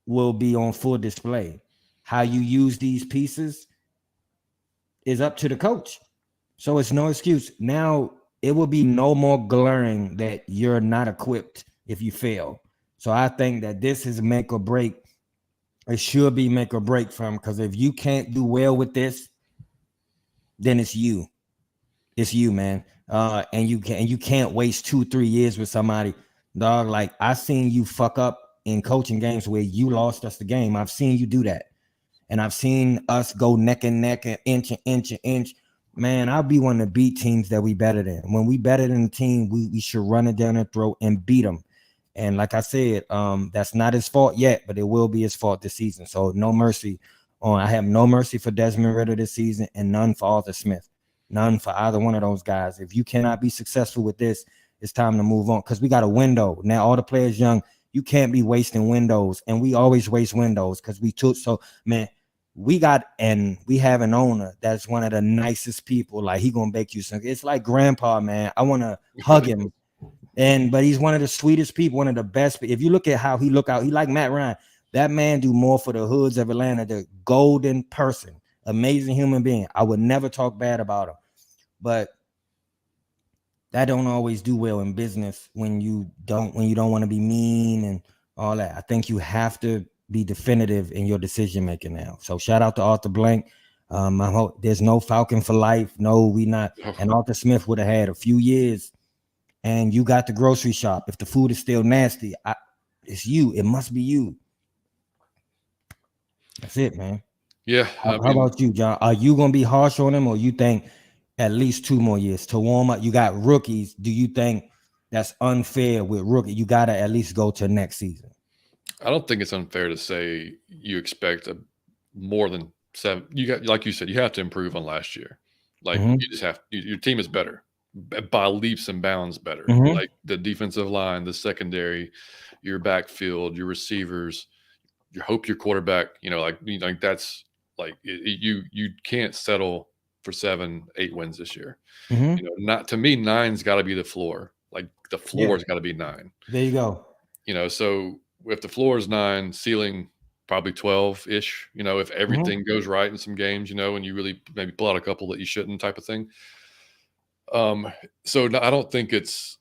Speaker 2: will be on full display. How you use these pieces is up to the coach. So it's no excuse. Now it will be no more glaring that you're not equipped if you fail. So I think that this is make or break. It should be make or break from, because if you can't do well with this, then it's you. It's you, man. You can't waste 2-3 years with somebody, dog. Like, I seen you fuck up in coaching games where you lost us the game. I've seen you do that. And I've seen us go neck and neck, and inch. Man, I'll be one to beat teams that we better than. When we better than the team, we should run it down their throat and beat them. And like I said, that's not his fault yet, but it will be his fault this season. So no mercy I have no mercy for Desmond Ridder this season, and none for Arthur Smith. None for either one of those guys. If you cannot be successful with this, it's time to move on, because we got a window. Now all the players young, you can't be wasting windows, and we always waste windows because we took man. We have an owner that's one of the nicest people. Like, he gonna bake you some. It's like grandpa, man. I want to hug him. But he's one of the sweetest people, one of the best. If you look at how he look out, he like Matt Ryan. That man do more for the hoods of Atlanta. The golden person, amazing human being. I would never talk bad about him, but that don't always do well in business when you don't want to be mean and all that. I think you have to be definitive in your decision making now. So shout out to Arthur Blank. There's no Falcon for life. No, we not. And Arthur Smith would have had a few years, and you got the grocery shop. If the food is still nasty, it's you. It must be you. That's it, man.
Speaker 1: Yeah,
Speaker 2: How about you, John? Are you gonna be harsh on him, or you think at least 2 more years to warm up? You got rookies. Do you think that's unfair with rookie? You gotta at least go to next season.
Speaker 1: I don't think it's unfair to say you expect more than 7. You got, like you said, you have to improve on last year. Like, you just have your team is better by leaps and bounds better. Like the defensive line, the secondary, your backfield, your receivers. You hope your quarterback. Like that's like you can't settle for 7-8 wins this year. Not to me, 9's got to be the floor. Like the floor's got to be 9.
Speaker 2: There you go.
Speaker 1: So if the floor is 9, ceiling probably 12-ish, if everything goes right in some games, and you really maybe pull out a couple that you shouldn't, type of thing. So no, I don't think there's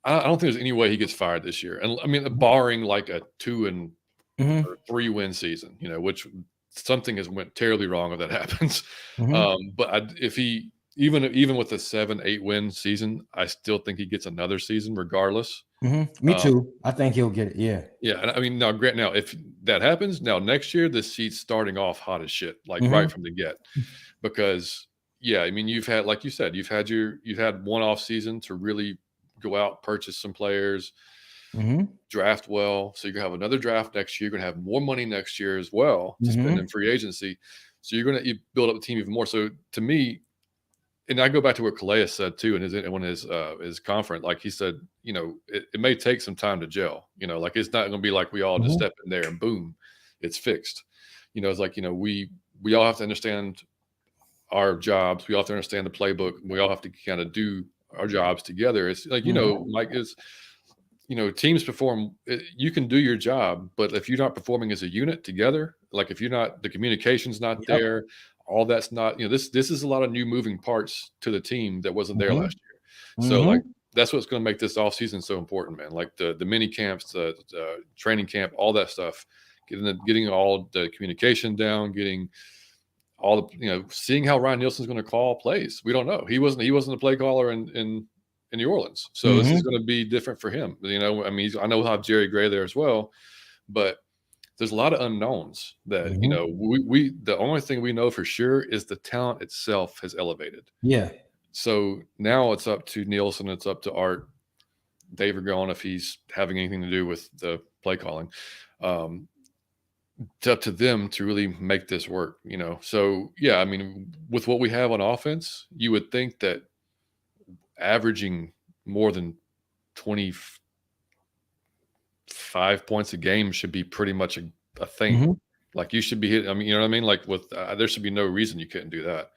Speaker 1: any way he gets fired this year. And I mean, barring like a 2 or 3 win season, which something has went terribly wrong if that happens. But if he, even with a 7-8 win season, I still think he gets another season regardless.
Speaker 2: Me too. I think he'll get it. Yeah.
Speaker 1: Yeah. And I mean, now if that happens, now next year, this seat's starting off hot as shit, like right from the get, because I mean, you've had, like you said, you've had one off season to really go out, purchase some players, draft well. So you're gonna have another draft next year. You're gonna have more money next year as well to spend in free agency. So you're gonna build up the team even more. So to me, and I go back to what Calais said too in his conference. Like he said, it may take some time to gel. Like it's not gonna be like we all just step in there and boom, it's fixed. It's like we all have to understand our jobs. We all have to understand the playbook. We all have to kind of do our jobs together. It's like Mike is. Teams perform. You can do your job, but if you're not performing as a unit together, like if you're not, the communication's not there, all that's not. This is a lot of new moving parts to the team that wasn't there last year. So like that's what's going to make this offseason so important, man. Like the mini camps, the training camp, all that stuff, getting all the communication down, getting all the seeing how Ryan Nielsen's going to call plays. We don't know. He wasn't a play caller in New Orleans. So this is going to be different for him. I mean, I know we'll have Jerry Gray there as well, but there's a lot of unknowns that, we the only thing we know for sure is the talent itself has elevated.
Speaker 2: Yeah.
Speaker 1: So now it's up to Nielsen. It's up to Art, Dave Ragone, if he's having anything to do with the play calling. It's up to them to really make this work, So yeah, I mean, with what we have on offense, you would think that averaging more than 25 points a game should be pretty much a thing. Like you should be hitting. I mean, you know what I mean? Like there should be no reason you couldn't do that.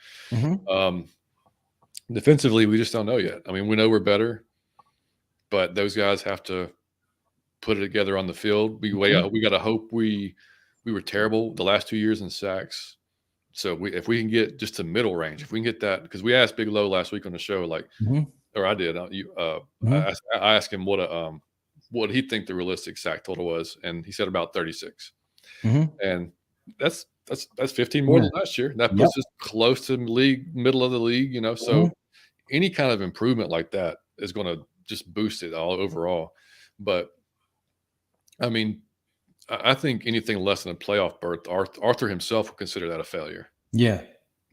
Speaker 1: Defensively, we just don't know yet. I mean, we know we're better, but those guys have to put it together on the field. We got to hope we were terrible the last 2 years in sacks. So if we can get just to middle range, if we can get that, because we asked Big Low last week on the show, like, or I did, I asked him what he think the realistic sack total was, and he said about 36, and that's 15 more than last year. That puts us close to middle of the league, So any kind of improvement like that is going to just boost it all overall. But I mean, I think anything less than a playoff berth, Arthur himself will consider that a failure.
Speaker 2: Yeah.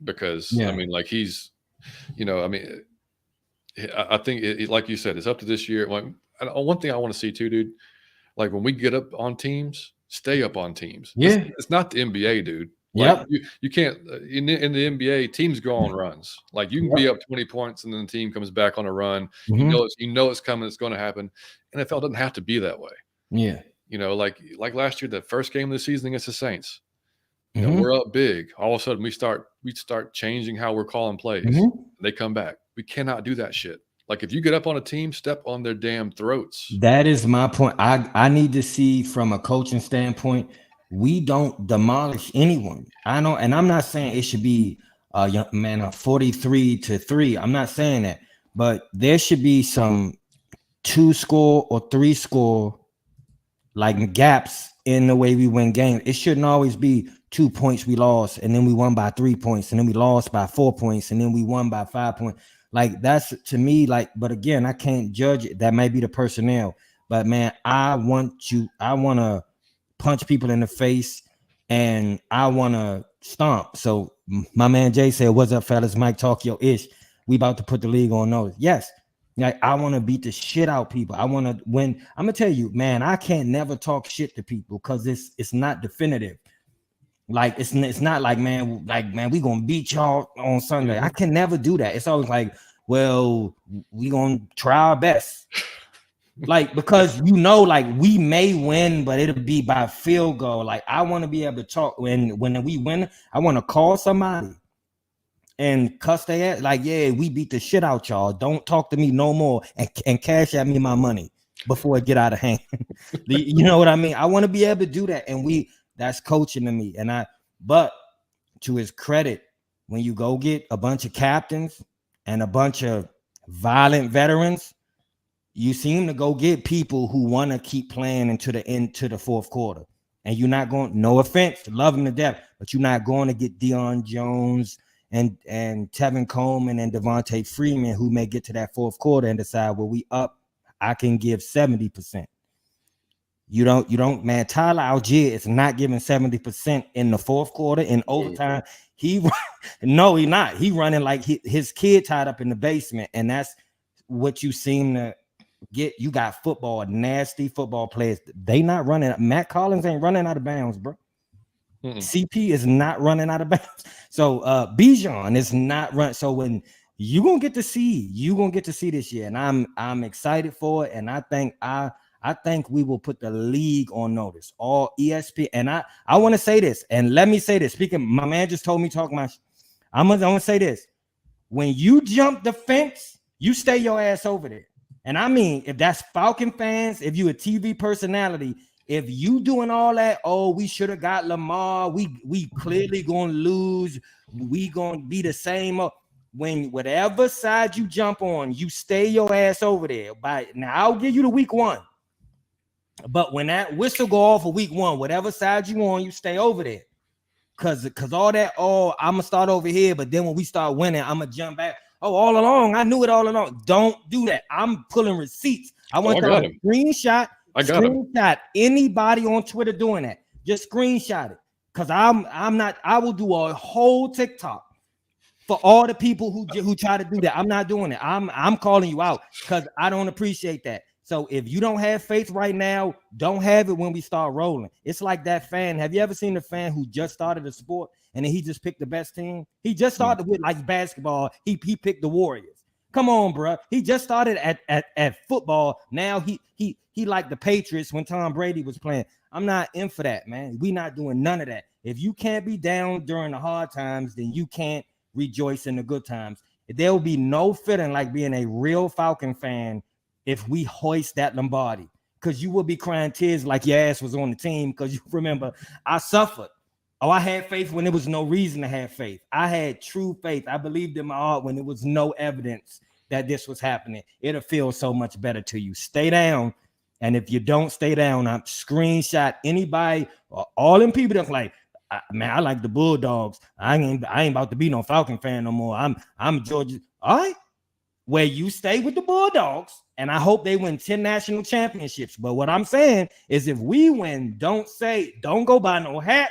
Speaker 1: Because, I mean, like he's, I mean, I think, like you said, it's up to this year. Like, one thing I want to see too, dude, like when we get up on teams, stay up on teams.
Speaker 2: Yeah.
Speaker 1: It's not the NBA, dude. Like you can't, in the NBA, teams go on runs. Like you can be up 20 points and then the team comes back on a run. You know it's coming, it's going to happen. NFL doesn't have to be that way.
Speaker 2: Yeah.
Speaker 1: Like last year, the first game of the season against the Saints, we're up big. All of a sudden, we start changing how we're calling plays. They come back. We cannot do that shit. Like if you get up on a team, step on their damn throats.
Speaker 2: That is my point. I need to see from a coaching standpoint, we don't demolish anyone. I know, and I'm not saying it should be a 43-3. I'm not saying that, but there should be some 2-score or 3-score like gaps in the way we win games. It shouldn't always be 2 points we lost and then we won by 3 points and then we lost by 4 points and then we won by 5 points. Like that's to me, like, but again, I can't judge it. That might be the personnel, but man, I want to punch people in the face and I want to stomp. So my man Jay said, "What's up, fellas? Mike talk your ish. We about to put the league on notice." Yes. Like I want to beat the shit out people. I want to win. I'm gonna tell you, man, I can't never talk shit to people because it's not definitive. Like it's not like man, we gonna beat y'all on Sunday. I can never do that. It's always like, well, we gonna try our best. Like because like we may win, but it'll be by field goal. Like I want to be able to talk when we win. I want to call somebody and cuss their ass, like, yeah, we beat the shit out y'all. Don't talk to me no more and cash at me my money before it get out of hand. You know what I mean? I want to be able to do that. And that's coaching to me. But to his credit, when you go get a bunch of captains and a bunch of violent veterans, you seem to go get people who want to keep playing into the fourth quarter. And you're not going, no offense, love him to death, but you're not going to get Deion Jones and Tevin Coleman and Devontae Freeman, who may get to that fourth quarter and decide, well, we up, I can give 70%. You don't, man. Tyler Algier is not giving 70% in the fourth quarter in overtime. No, he's not. He running like his kid tied up in the basement, and that's what you seem to You got nasty football players. They not running. Matt Collins ain't running out of bounds, bro. CP is not running out of bounds. So Bijan is not run. So when you're gonna get to see this year, and I'm excited for it. And I think we will put the league on notice. All ESP, and I want to say this, and let me say this. Speaking, my man just told me I'm gonna say this. When you jump the fence, you stay your ass over there. And I mean, if that's Falcon fans, if you a TV personality, if you doing all that, oh, we should have got Lamar. We clearly gonna lose. We gonna be the same. When whatever side you jump on, you stay your ass over there. Now I'll give you the week 1. But when that whistle go off for week 1, whatever side you on, you stay over there. Cause all that, I'm gonna start over here, but then when we start winning, I'm gonna jump back. All along, I knew it all along. Don't do that. I'm pulling receipts. I want to screenshot. Anybody on Twitter doing that, just screenshot it. Cause I'm not. I will do a whole TikTok for all the people who try to do that. I'm not doing it. I'm calling you out because I don't appreciate that. So if you don't have faith right now, don't have it when we start rolling. It's like that fan. Have you ever seen a fan who just started a sport and then he just picked the best team? He just started with like basketball. He picked the Warriors. Come on, bro. He just started at football. Now he like the Patriots when Tom Brady was playing. I'm not in for that, man. We not doing none of that. If you can't be down during the hard times, then you can't rejoice in the good times. There will be no feeling like being a real Falcon fan if we hoist that Lombardi, because you will be crying tears like your ass was on the team, because you remember I suffered. I had faith when there was no reason to have faith. I had true faith. I believed in my heart when there was no evidence that this was happening. It'll feel so much better to you. Stay down. And if you don't stay down, I'm screenshot anybody, all them people that like, man, I like the Bulldogs. I ain't about to be no Falcon fan no more. I'm Georgia. All right. Where you stay with the Bulldogs, and I hope they win 10 national championships. But what I'm saying is if we win, don't go buy no hat,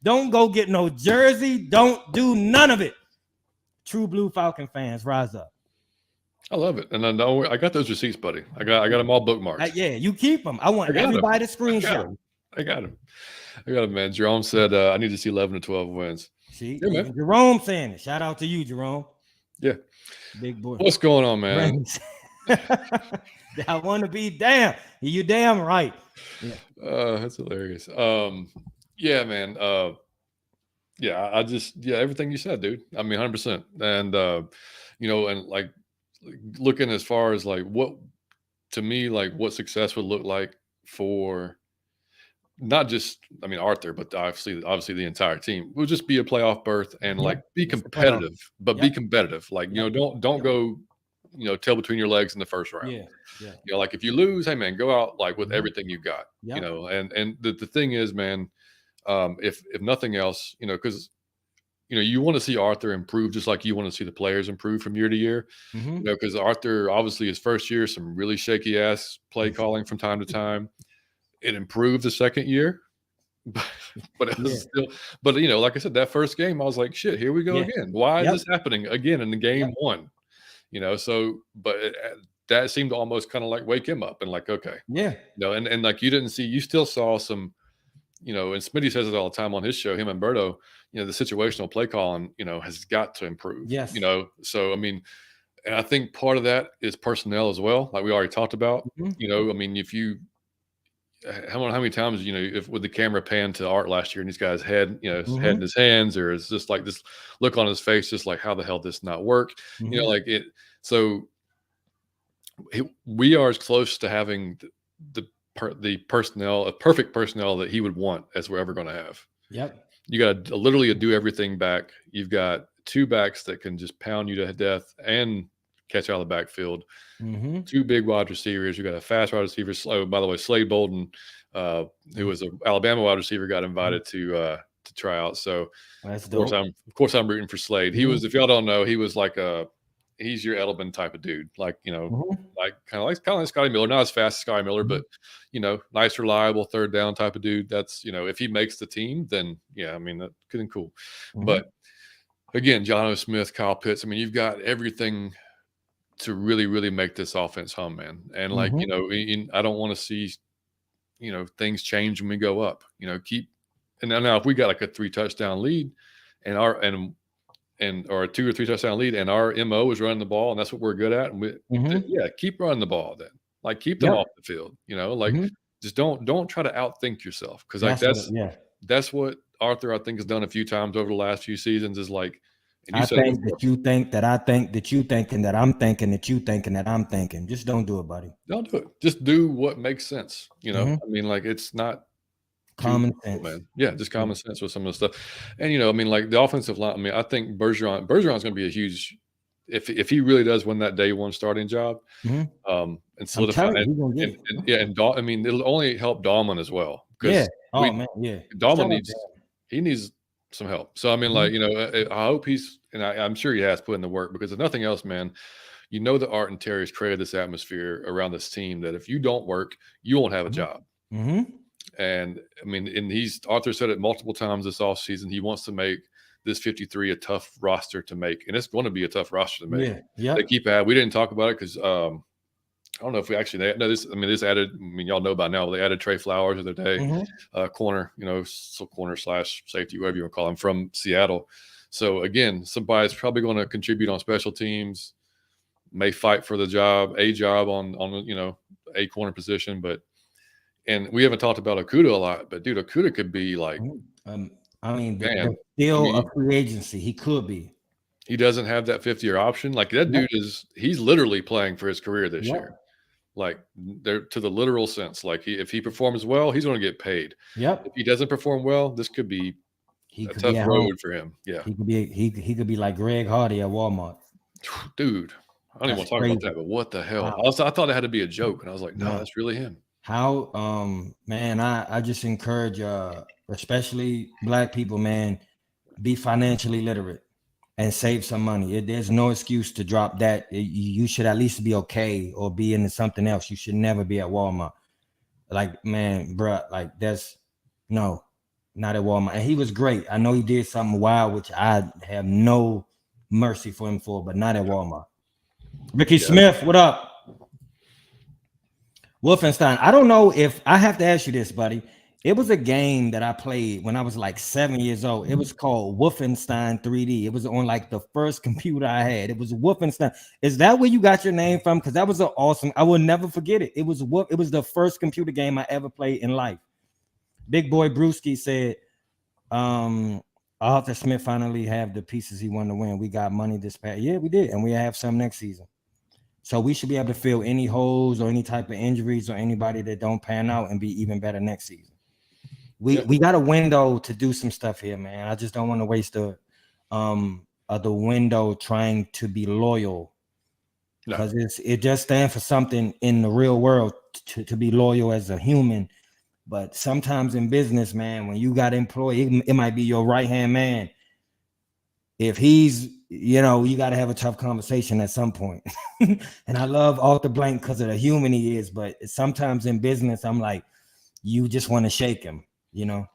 Speaker 2: don't go get no jersey, don't do none of it. True blue Falcon fans, rise up.
Speaker 1: I love it. And I got those receipts, buddy. I got them all bookmarked.
Speaker 2: Yeah, you keep them. I want everybody to screenshot.
Speaker 1: I got them, man. Jerome said I need to see 11 to 12 wins.
Speaker 2: See, yeah, Jerome saying it. Shout out to you, Jerome.
Speaker 1: Yeah.
Speaker 2: Big boy.
Speaker 1: What's going on, man?
Speaker 2: I want to be damn. You damn right.
Speaker 1: Yeah. That's hilarious. Yeah, man. Everything you said, dude. I mean, 100%. And and like looking as far as like what success would look like for not just, Arthur, but obviously the entire team will just be a playoff berth and like be competitive, but be competitive. Like, don't go, tail between your legs in the first round. Yeah. Like if you lose, hey man, go out like with everything you got, and the thing is, man, if nothing else, because, you want to see Arthur improve just like you want to see the players improve from year to year, because Arthur, obviously his first year, some really shaky ass play calling from time to time. It improved the second year, but it was still, like I said, that first game, I was like, shit, here we go again. Why is this happening again in the game one? That seemed to almost kind of like wake him up and like, okay. And like you still saw some, and Smitty says it all the time on his show, him and Berto, the situational play calling, has got to improve. So, and I think part of that is personnel as well. Like we already talked about, if you, how many times, if with the camera pan to Art last year and this guy's head, his head in his hands, or it's just like this look on his face, just like, how the hell did this not work? Like it. So we are as close to having the personnel, a perfect personnel that he would want as we're ever going to have. You got to literally do everything back. You've got two backs that can just pound you to death and catch out of the backfield. Two big wide receivers. You got a fast wide receiver. Oh, by the way, Slade Bolden, who was an Alabama wide receiver, got invited to try out. So of course I'm rooting for Slade. He was, if y'all don't know, he was like he's your Edelman type of dude, like like kind of like Scotty Miller, not as fast as Scotty Miller, but nice, reliable third down type of dude. That's if he makes the team, then that's good and cool. But again, John O. Smith, Kyle Pitts. You've got everything to really, really make this offense hum, man. And like,
Speaker 2: Mhm.
Speaker 1: I don't want to see, things change when we go up. And now if we got like a 3 touchdown lead and or a 2 or 3 touchdown lead and our MO is running the ball and that's what we're good at, and
Speaker 2: Mhm.
Speaker 1: yeah, keep running the ball then. Like keep them
Speaker 2: Yep.
Speaker 1: off the field, like
Speaker 2: Mhm.
Speaker 1: just don't try to outthink yourself. Cause like
Speaker 2: That's what yeah.
Speaker 1: that's what Arthur, I think, has done a few times over the last few seasons is like, and you
Speaker 2: I
Speaker 1: said it
Speaker 2: think
Speaker 1: before,
Speaker 2: that you think that I think that you thinking that I'm thinking that you thinking that I'm thinking. Just don't do it, buddy.
Speaker 1: don't do it. Just do what makes sense.
Speaker 2: Mhm.
Speaker 1: I mean, like it's not too
Speaker 2: Common
Speaker 1: difficult,
Speaker 2: sense.
Speaker 1: man. Yeah, just
Speaker 2: Yeah.
Speaker 1: common sense with some of the stuff. And I mean, like the offensive line. I mean, I think Bergeron's going to be a huge if he really does win that day one starting job,
Speaker 2: Mhm.
Speaker 1: and
Speaker 2: I'm
Speaker 1: solidify
Speaker 2: telling you, he's gonna get
Speaker 1: and,
Speaker 2: it.
Speaker 1: and yeah, and I mean, it'll only help Dahlman as well
Speaker 2: Yeah.
Speaker 1: because
Speaker 2: Oh man, yeah.
Speaker 1: Dahlman
Speaker 2: Shout out to
Speaker 1: he needs some help. So I mean, like
Speaker 2: him.
Speaker 1: I hope and I'm sure he has put in the work because if nothing else, man, that Art and Terry's created this atmosphere around this team that if you don't work, you won't have a
Speaker 2: Mhm.
Speaker 1: job.
Speaker 2: Mhm.
Speaker 1: And I mean, and Arthur said it multiple times this offseason. He wants to make this 53 a tough roster to make, and it's going to be a tough roster to make.
Speaker 2: Yeah.
Speaker 1: They
Speaker 2: Yep.
Speaker 1: keep adding. We didn't talk about it because I don't know if we actually no this. I mean, this added. I mean, y'all know by now they added Trey Flowers the other day,
Speaker 2: Mhm.
Speaker 1: corner, so corner / safety, whatever you want to call him, from Seattle. So again, somebody's probably going to contribute on special teams, may fight for a job on a corner position, but. And we haven't talked about Okuda a lot, but dude, Okuda could be like,
Speaker 2: Mhm. I mean,
Speaker 1: man. I
Speaker 2: still
Speaker 1: mean,
Speaker 2: a free agency. He could be.
Speaker 1: he doesn't have that 50-year option. Like that
Speaker 2: Yep.
Speaker 1: dude he's literally playing for his career this year.
Speaker 2: Yep.
Speaker 1: Like they're to the literal sense. Like if he performs well, he's going to get paid. If
Speaker 2: Yep.
Speaker 1: he doesn't perform well, this could be
Speaker 2: He
Speaker 1: a
Speaker 2: could be
Speaker 1: tough
Speaker 2: at home.
Speaker 1: road for him. Yeah,
Speaker 2: He could be like Greg Hardy at Walmart.
Speaker 1: dude. I don't even
Speaker 2: That's
Speaker 1: want to talk about
Speaker 2: crazy.
Speaker 1: that, but what the hell?
Speaker 2: Wow.
Speaker 1: I thought it had to be a joke, and I was like, no,
Speaker 2: No.
Speaker 1: that's really him.
Speaker 2: How man, I just encourage especially black people, man, be financially literate and save some money. There's no excuse to drop that. You should at least be okay or be into something else. You should never be at Walmart. Like, man, bruh, like that's no, not at Walmart. And he was great. I know he did something wild, which I have no mercy for him for, but not at Walmart. Ricky
Speaker 1: Yeah.
Speaker 2: Smith, what up? Wolfenstein. I don't know if I have to ask you this, buddy. It was a game that I played when I was like 7 years old. It was called Wolfenstein 3D. It was on like the first computer I had. It was Wolfenstein. Is that where you got your name from? Because that was an awesome. I will never forget it. It was the first computer game I ever played in life. Big boy Brewski said, Arthur Smith finally have the pieces he wanted to win. We got money this past. Yeah, we did, and we have some next season. So we should be able to fill any holes or any type of injuries or anybody that don't pan out and be even better next season. We got a window to do some stuff here, man. I just don't want to waste the window trying to be loyal, because it just stands for something in the real world to be loyal as a human. But sometimes in business, man, when you got employee, it might be your right hand man. If he's, you got to have a tough conversation at some point. And I love Arthur Blank because of the human he is, but sometimes in business, I'm like, you just want to shake him,
Speaker 1: I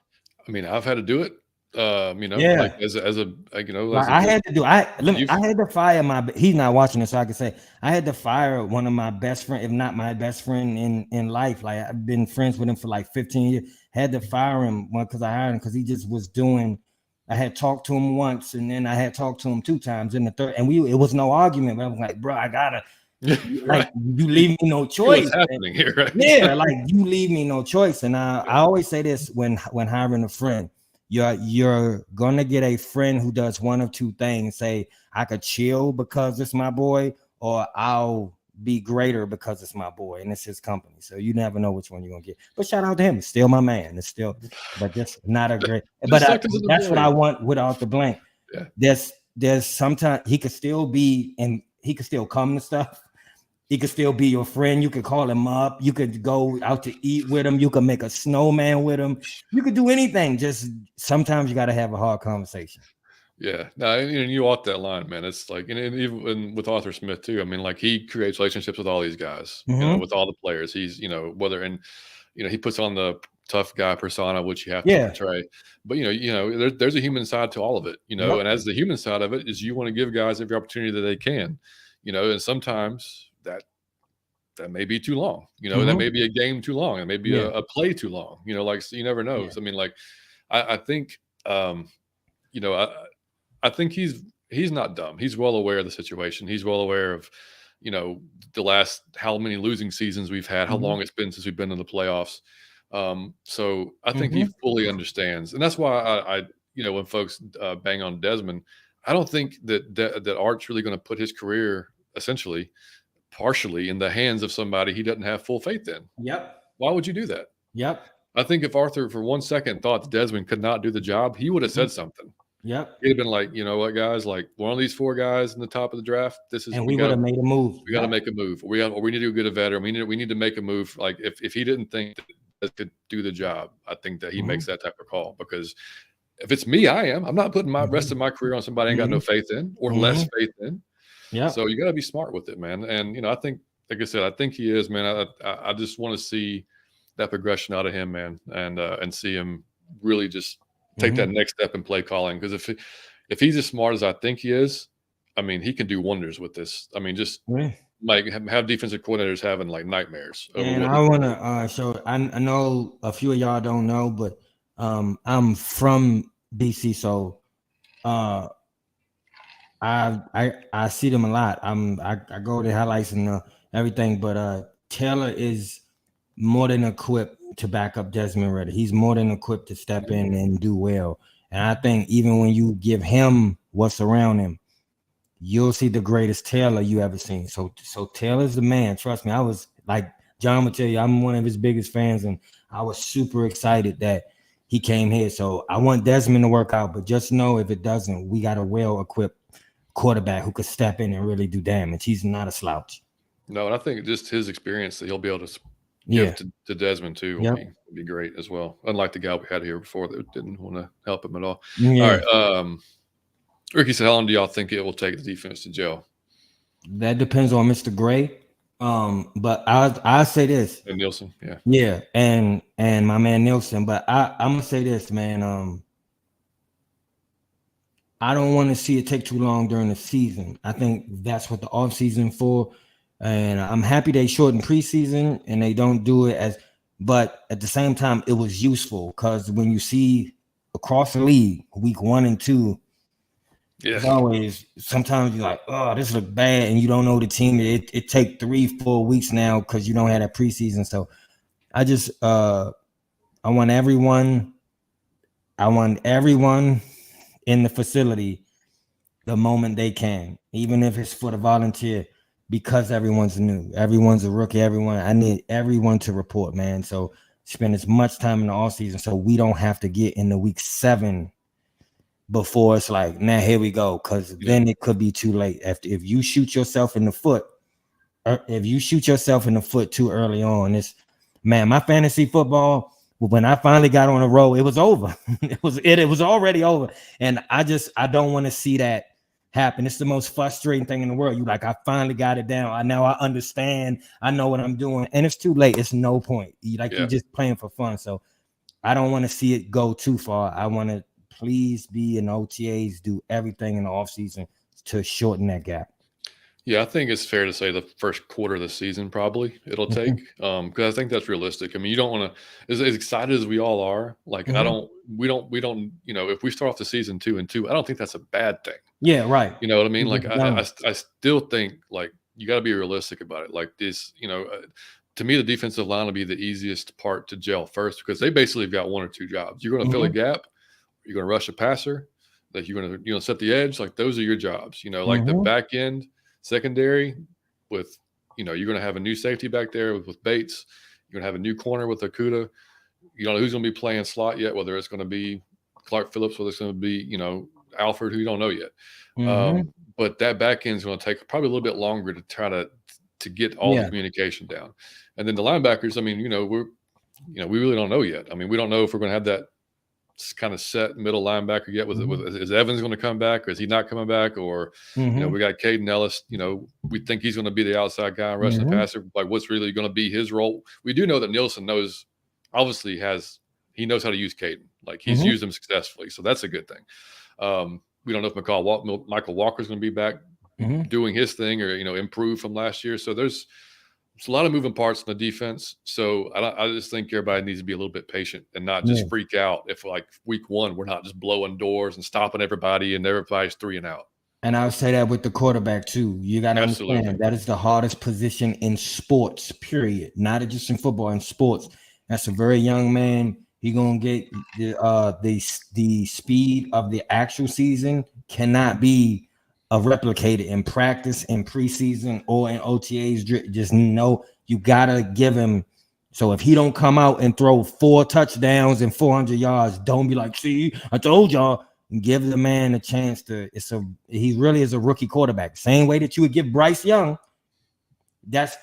Speaker 1: mean, I've had to do it.
Speaker 2: Yeah.
Speaker 1: Like as a like,
Speaker 2: Like I had to do, I had to fire he's not watching this, so I can say I had to fire one of my best friend, if not my best friend in life. Like I've been friends with him for like 15 years. Had to fire him because I hired him because he just was doing. I had talked to him once, and then I had talked to him 2 times in the third, and it was no argument. But I was like, bro, I gotta like you leave me no choice.
Speaker 1: What's happening here, right?
Speaker 2: Yeah, like you leave me no choice. And I always say this when hiring a friend. You're gonna get a friend who does one of 2 things. Say, I could chill because it's my boy, or I'll be greater because it's my boy and it's his company. So you never know which one you're gonna get. But shout out to him. It's still my man. It's still, but just not a great. But that's what I want without the blank.
Speaker 1: Yeah.
Speaker 2: There's sometimes he could still be, and he could still come to stuff. He could still be your friend. You could call him up. You could go out to eat with him. You could make a snowman with him. You could do anything. Just sometimes you got to have a hard conversation.
Speaker 1: Yeah, no, and you walk that line, man. It's like, and even with Arthur Smith too. I mean, like he creates relationships with all these guys, with all the players. He's, whether he puts on the tough guy persona, which you have to portray. But there's a human side to all of it,
Speaker 2: Yep.
Speaker 1: And as the human side of it is, you want to give guys every opportunity that they can. and sometimes that may be too long. That
Speaker 2: Mhm.
Speaker 1: may be a game too long. It may be
Speaker 2: Yeah.
Speaker 1: a play too long. So you never know.
Speaker 2: Yeah.
Speaker 1: So, I mean, like, I think, you know, I, I think he's not dumb. He's well aware of the situation. He's well aware of, the last how many losing seasons we've had, how
Speaker 2: Mhm.
Speaker 1: long it's been since we've been in the playoffs. So I think he
Speaker 2: Mhm.
Speaker 1: fully understands, and that's why when folks bang on Desmond, I don't think that Art's really going to put his career essentially partially in the hands of somebody he doesn't have full faith in.
Speaker 2: Yep.
Speaker 1: Why would you do that?
Speaker 2: Yep.
Speaker 1: I think if Arthur for 1 second thought that Desmond could not do the job, he would have
Speaker 2: Mhm.
Speaker 1: said something.
Speaker 2: Yep.
Speaker 1: He'd have been like, you know what, guys, like one of these four guys in the top of the draft,
Speaker 2: And
Speaker 1: we
Speaker 2: we would
Speaker 1: gotta
Speaker 2: have made a move.
Speaker 1: we gotta
Speaker 2: Yep.
Speaker 1: make a move. Or we need to get a veteran. We need to make a move. Like if he didn't think that Des could do the job, I think that he makes
Speaker 2: Mhm.
Speaker 1: that type of call. Because if it's me, I'm not putting my rest
Speaker 2: Mhm.
Speaker 1: of my career on somebody I ain't got no
Speaker 2: Mhm.
Speaker 1: faith in or less
Speaker 2: Mhm.
Speaker 1: faith in. So
Speaker 2: Yep.
Speaker 1: you gotta be smart with it, man. And I think, like I said, I think he is, man. I just want to see that progression out of him, man, and see him really just take that
Speaker 2: Mhm.
Speaker 1: next step in play calling. Because if he's as smart as I think he is, I mean, he can do wonders with this. I mean, just
Speaker 2: Yeah.
Speaker 1: like have defensive coordinators having like nightmares over
Speaker 2: And
Speaker 1: what
Speaker 2: I
Speaker 1: he can
Speaker 2: want
Speaker 1: do.
Speaker 2: to show. I know a few of y'all don't know, but I'm from DC, so uh, I see them a lot. I go to highlights and everything, but Taylor is more than equipped to back up Desmond Ritter. He's more than equipped to step in and do well. And I think even when you give him what's around him, you'll see the greatest Taylor you ever seen. So Taylor's the man. Trust me. I was like John would tell you, I'm one of his biggest fans, and I was super excited that he came here. So I want Desmond to work out, but just know if it doesn't, we got a well-equipped quarterback who could step in and really do damage. He's not a slouch.
Speaker 1: No, and I think just his experience that he'll be able to give
Speaker 2: Yeah.
Speaker 1: to Desmond too will
Speaker 2: Yep.
Speaker 1: be great as well. Unlike the guy we had here before that didn't want to help him at all. All
Speaker 2: Yeah.
Speaker 1: right. Ricky said, how long do y'all think it will take the defense to gel?
Speaker 2: That depends on Mr. Gray. But I say this.
Speaker 1: And Nielsen, yeah.
Speaker 2: Yeah, and my man Nielsen. But I'm gonna say this, man. I don't want to see it take too long during the season. I think that's what the off season for. And I'm happy they shorten preseason and they don't do it as, but at the same time, it was useful because when you see across the league, week 1 and 2,
Speaker 1: Yeah.
Speaker 2: it's always sometimes you're like, oh, this look bad, and you don't know the team. It take 3-4 weeks now because you don't have that preseason. So I just I want everyone, in the facility the moment they can, even if it's for the volunteer, because everyone's new, everyone's a rookie, I need everyone to report, man. So spend as much time in the off season so we don't have to get into week 7 before it's like, now here we go, because then it could be too late. If you shoot yourself in the foot, or if you shoot yourself in the foot too early on, it's, man, my fantasy football, when I finally got on a roll, it was over. it was already over. And I don't want to see that happen. It's the most frustrating thing in the world. You like, I finally got it down. I understand. I know what I'm doing. And it's too late. It's no point. You're just playing for fun. So I don't want to see it go too far. I want to please be in OTAs, do everything in the offseason to shorten that gap.
Speaker 1: Yeah, I think it's fair to say the first quarter of the season probably it'll take, because I think that's realistic. I mean, you don't want to, as excited as we all are. Like, we don't. If we start off the season 2-2, I don't think that's a bad thing.
Speaker 2: Yeah, right.
Speaker 1: You know what I mean?
Speaker 2: You
Speaker 1: Like,
Speaker 2: just don't.
Speaker 1: I still think like you got to be realistic about it. Like this, to me, the defensive line will be the easiest part to gel first because they basically have got one or two jobs. You're going to fill a gap. You're going to rush a passer. Like you're going to set the edge. Like those are your jobs. Like the back end secondary with, you're going to have a new safety back there with Bates. You're going to have a new corner with Okuda. You don't know who's going to be playing slot yet, whether it's going to be Clark Phillips, whether it's going to be, Alfred, who you don't know yet. But that back end is going to take probably a little bit longer to try to get all the communication down. And then the linebackers, I mean, we really don't know yet. I mean, we don't know if we're going to have that kind of set middle linebacker yet. Is Evans going to come back, or is he not coming back? Or we got Caden Ellis. We think he's going to be the outside guy rushing the passer. Like, what's really going to be his role? We do know that Nielsen knows how to use Caden. Like he's used him successfully, so that's a good thing. We don't know if Michael Walker is going to be back. doing his thing or improve from last year. So there's a lot of moving parts in the defense. So I just think everybody needs to be a little bit patient and not just freak out if like week 1 we're not just blowing doors and stopping everybody and everybody's 3 and out.
Speaker 2: And I would say that with the quarterback too. You got to understand that is the hardest position in sports, period. Not just in football, in sports. That's a very young man. He gonna get the speed of the actual season cannot be replicated in practice, in preseason, or in OTAs. Just know you gotta give him. So if he don't come out and throw 4 touchdowns and 400 yards, don't be like, see, I told y'all. Give the man a chance to. He really is a rookie quarterback. Same way that you would give Bryce Young.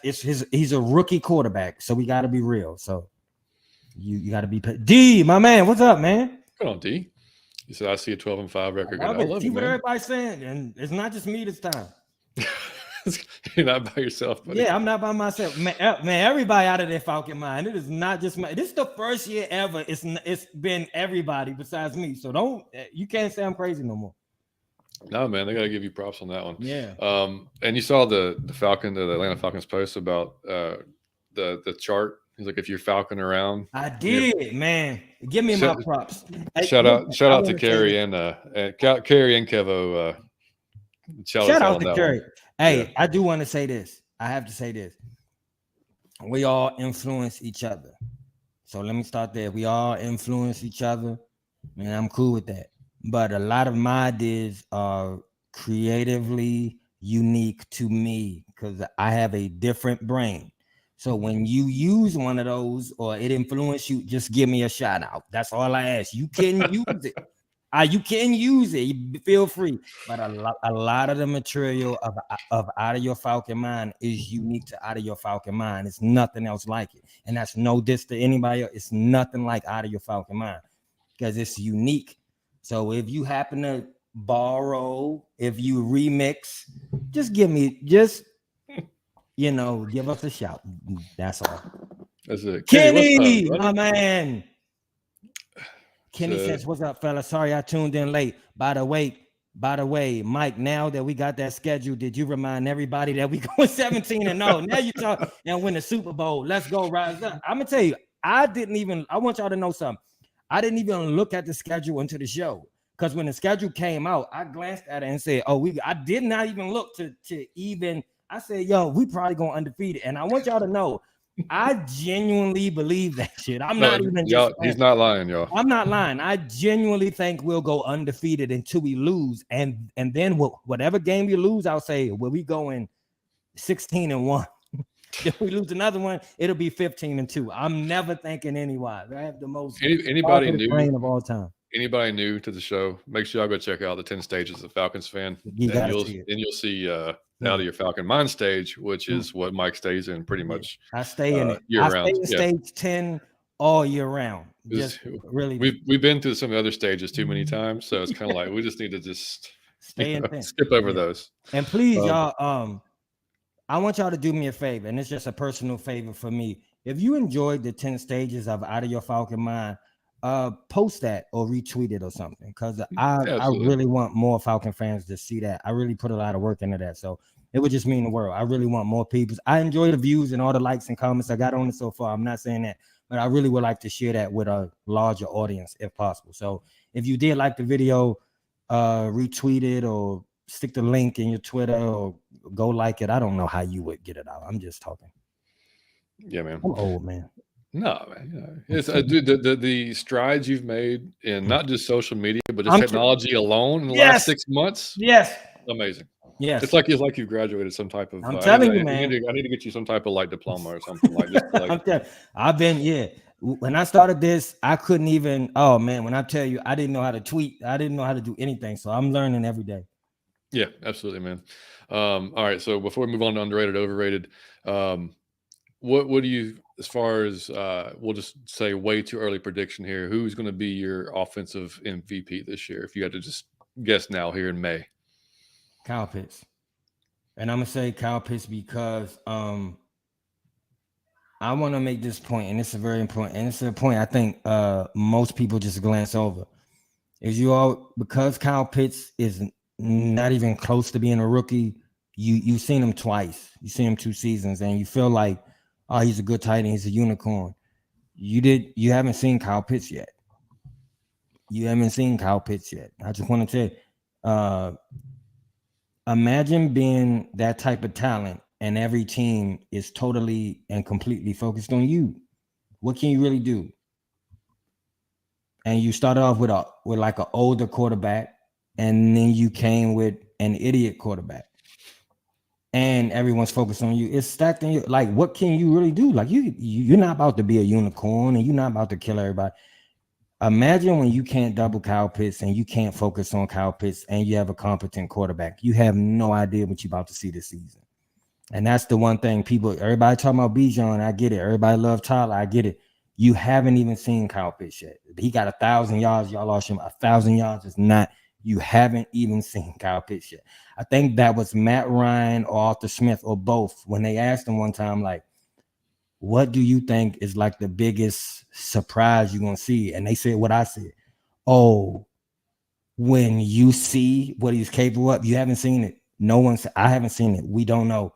Speaker 2: He's a rookie quarterback. So we got to be real. So you got to be D, my man. What's up, man?
Speaker 1: Come on, D. You said I see a 12-5 record.
Speaker 2: I love it, what everybody's saying, and it's not just me this time.
Speaker 1: You're not by yourself, buddy.
Speaker 2: Yeah, I'm not by myself, man. Everybody out of their Falcon mind. It is not just my. This is the first year ever. It's been everybody besides me. So you can't say I'm crazy no more.
Speaker 1: No, man, they gotta give you props on that one.
Speaker 2: Yeah.
Speaker 1: And you saw the Atlanta Falcons post about the chart. He's like, if you're Falcon around.
Speaker 2: I did, man. Give me my props.
Speaker 1: Shout out to Kerry and Kerry and Kevo.
Speaker 2: Shout out to Kerry. Hey, I do want to say this. I have to say this. We all influence each other. So let me start there. We all influence each other, and I'm cool with that. But a lot of my ideas are creatively unique to me because I have a different brain. So when you use one of those or it influence you, just give me a shout out. That's all I ask. You can use it. You can use it. You feel free. But a lot of the material of Out of Your Falcon Mind is unique to Out of Your Falcon Mind. It's nothing else like it. And that's no diss to anybody else. It's nothing like Out of Your Falcon Mind because it's unique. So if you happen to borrow, if you remix, just give us a shout. That's all.
Speaker 1: That's it.
Speaker 2: Kenny, my man. Kenny says, "What's up, fella? Sorry I tuned in late. By the way, Mike, now that we got that schedule, did you remind everybody that we going 17-0? Now you talk and win the Super Bowl. Let's go, rise up." I'm gonna tell you, I want y'all to know something. I didn't even look at the schedule until the show. Because when the schedule came out, I glanced at it and said, I did not even look to even. I said, yo, we probably going undefeated. And I want y'all to know, I genuinely believe that shit.
Speaker 1: He's not lying, y'all.
Speaker 2: I'm not lying. I genuinely think we'll go undefeated until we lose. And then whatever game we lose, I'll say, well, we going 16-1. If we lose another one, it'll be 15-2. I'm never thinking anywise. I have the most
Speaker 1: anybody new
Speaker 2: brain of all time.
Speaker 1: Anybody new to the show, make sure y'all go check out the 10 stages of Falcons fan. You'll see Out of Your Falcon Mind stage, which is what Mike stays in pretty much.
Speaker 2: I stay in it
Speaker 1: year round.
Speaker 2: I stay in stage 10 all year round. Just really,
Speaker 1: we've been through some of the other stages too many times, so it's kind of like we just need to just skip over those.
Speaker 2: And please, y'all, I want y'all to do me a favor, and it's just a personal favor for me. If you enjoyed the 10 stages of Out of Your Falcon Mind, post that or retweet it or something, because I really want more Falcon fans to see that. I really put a lot of work into that, so it would just mean the world. I really want more people. I enjoy the views and all the likes and comments I got on it so far. I'm not saying that, but I really would like to share that with a larger audience if possible. So if you did like the video, retweet it or stick the link in your Twitter or go like it. I don't know how you would get it out. I'm just talking.
Speaker 1: Yeah, man.
Speaker 2: I'm old, man.
Speaker 1: No, man. It's the strides you've made in not just social media, but just technology alone in the last 6 months.
Speaker 2: Yes.
Speaker 1: Amazing.
Speaker 2: Yes.
Speaker 1: It's like you've graduated some type of.
Speaker 2: I'm telling you, man.
Speaker 1: I need to get you some type of diploma or something like this.
Speaker 2: I've been, when I started this, I couldn't even. Oh man, when I tell you, I didn't know how to tweet. I didn't know how to do anything. So I'm learning every day.
Speaker 1: Yeah, absolutely, man. All right. So before we move on to underrated, overrated, what do you, as far as we'll just say way too early prediction here, who's going to be your offensive MVP this year? If you had to just guess now here in May.
Speaker 2: Kyle Pitts. And I'm going to say Kyle Pitts because I want to make this point, and it's a very important, and it's a point I think most people just glance over. Because Kyle Pitts is not even close to being a rookie, you've seen him twice. You see him 2 seasons, and you feel like, oh, he's a good tight end. He's a unicorn. You haven't seen Kyle Pitts yet. You haven't seen Kyle Pitts yet. I just want to tell you, imagine being that type of talent, and every team is totally and completely focused on you. What can you really do? And you started off with like an older quarterback, and then you came with an idiot quarterback, and everyone's focused on you. It's stacked in you. Like, what can you really do? Like, you're not about to be a unicorn, and you're not about to kill everybody. Imagine when you can't double Kyle Pitts and you can't focus on Kyle Pitts, and you have a competent quarterback. You have no idea what you're about to see this season. And that's the one thing everybody talking about Bijan. I get it. Everybody love Tyler. I get it. You haven't even seen Kyle Pitts yet. He got 1,000 yards. Y'all lost him. 1,000 yards is not. You haven't even seen Kyle Pitts yet. I think that was Matt Ryan or Arthur Smith or both when they asked him one time, like, what do you think is like the biggest surprise you're going to see? And they said what I said. Oh, when you see what he's capable of, you haven't seen it. I haven't seen it. We don't know.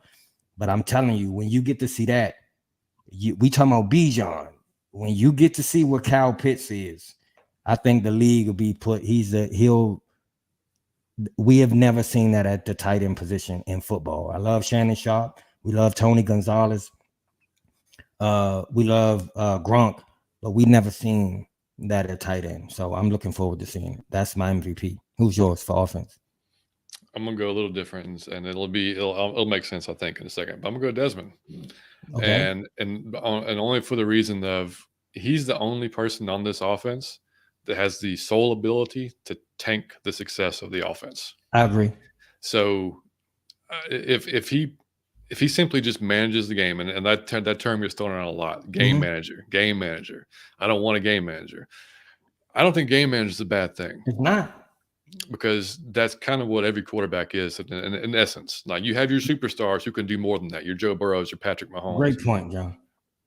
Speaker 2: But I'm telling you, when you get to see that, we talking about Bijan. When you get to see what Kyle Pitts is, I think the league will be we have never seen that at the tight end position in football. I love Shannon Sharp. We love Tony Gonzalez. We love Gronk, but we never seen that at tight end. So I'm looking forward to seeing it. That's my MVP. Who's yours for offense?
Speaker 1: I'm gonna go a little different, and it'll make sense, I think, in a second. But I'm gonna go Desmond,
Speaker 2: Okay.
Speaker 1: and only for the reason of he's the only person on this offense that has the sole ability to tank the success of the offense.
Speaker 2: I agree.
Speaker 1: So if he simply just manages the game, and that term gets thrown around a lot, game manager. I don't want a game manager. I don't think game manager is a bad thing.
Speaker 2: It's not.
Speaker 1: Because that's kind of what every quarterback is in essence. Like, you have your superstars who can do more than that. Your Joe Burrows, your Patrick Mahomes.
Speaker 2: Great point, John.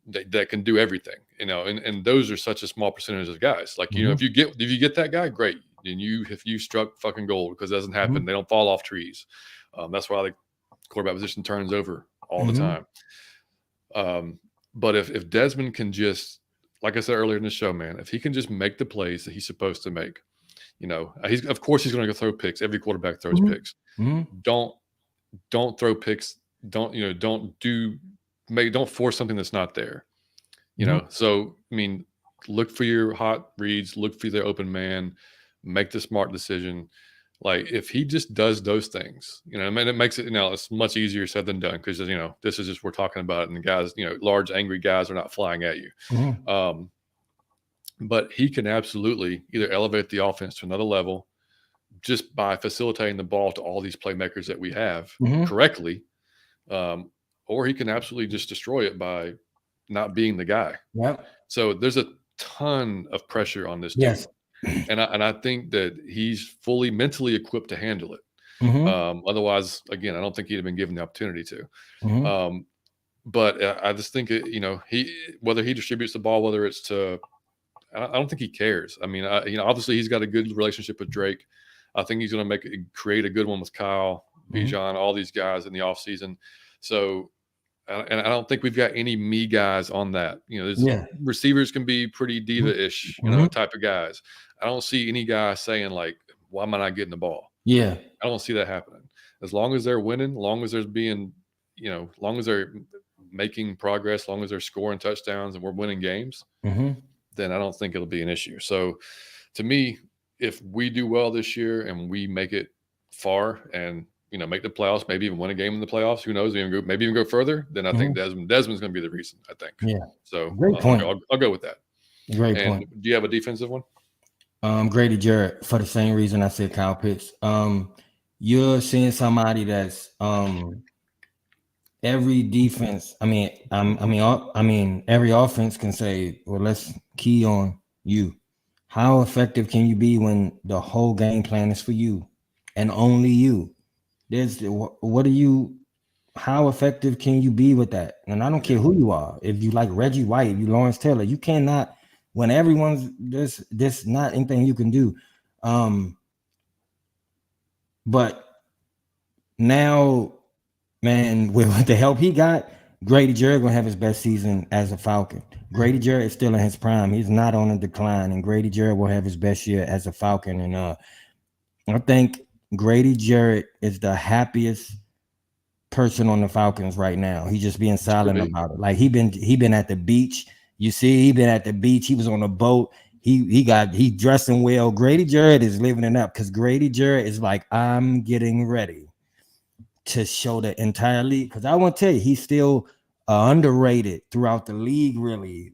Speaker 1: That can do everything, and those are such a small percentage of guys. Like, if you get that guy, great. And if you struck fucking gold, because it doesn't happen. They don't fall off trees. That's why the quarterback position turns over all the time. But if Desmond can just, like I said earlier in the show, man, if he can just make the plays that he's supposed to make, of course he's going to go throw picks. Every quarterback throws picks. Don't throw picks. Don't force something that's not there. So, I mean, look for your hot reads, look for the open man, make the smart decision. Like, if he just does those things, it makes it, it's much easier said than done, because, this is just, we're talking about it, and the guys, large, angry guys are not flying at you. But he can absolutely either elevate the offense to another level just by facilitating the ball to all these playmakers that we have correctly, or he can absolutely just destroy it by not being the guy.
Speaker 2: Yep.
Speaker 1: So there's a ton of pressure on this dude. And I think that he's fully mentally equipped to handle it. Otherwise, again, I don't think he'd have been given the opportunity to. But I just think, whether he distributes the ball, whether it's to, I don't think he cares. I mean, obviously he's got a good relationship with Drake. I think he's going to create a good one with Kyle, Bijan, all these guys in the offseason. So, and I don't think we've got any me guys on that. Receivers can be pretty diva-ish, type of guys. I don't see any guy saying, like, why am I not getting the ball?
Speaker 2: Yeah.
Speaker 1: I don't see that happening. As long as they're winning, long as there's being, long as they're making progress, long as they're scoring touchdowns and we're winning games, then I don't think it'll be an issue. So, to me, if we do well this year and we make it far and, make the playoffs, maybe even win a game in the playoffs, who knows, maybe even go further, then I think Desmond's going to be the reason, I think. Yeah. So,
Speaker 2: great point.
Speaker 1: I'll go with that.
Speaker 2: Great point.
Speaker 1: Do you have a defensive one?
Speaker 2: Grady Jarrett, for the same reason I said Kyle Pitts. You're seeing somebody that's every defense. Every offense can say, well, let's key on you. How effective can you be when the whole game plan is for you and only you? How effective can you be with that? And I don't care who you are. If you like Reggie White, if you Lawrence Taylor, you cannot, when everyone's there's not anything you can do. But now Man, with the help he got, Grady Jarrett gonna have his best season as a Falcon. Grady Jarrett is still in his prime. He's not on a decline, and Grady Jarrett will have his best year as a Falcon. And I think Grady Jarrett is the happiest person on the Falcons right now. He's just being silent about it. Like he been at the beach. You see, he been at the beach. He was on a boat. He dressing well. Grady Jarrett is living it up because Grady Jarrett is like, I'm getting ready to show the entire league. Because I want to tell you, he's still underrated throughout the league. Really,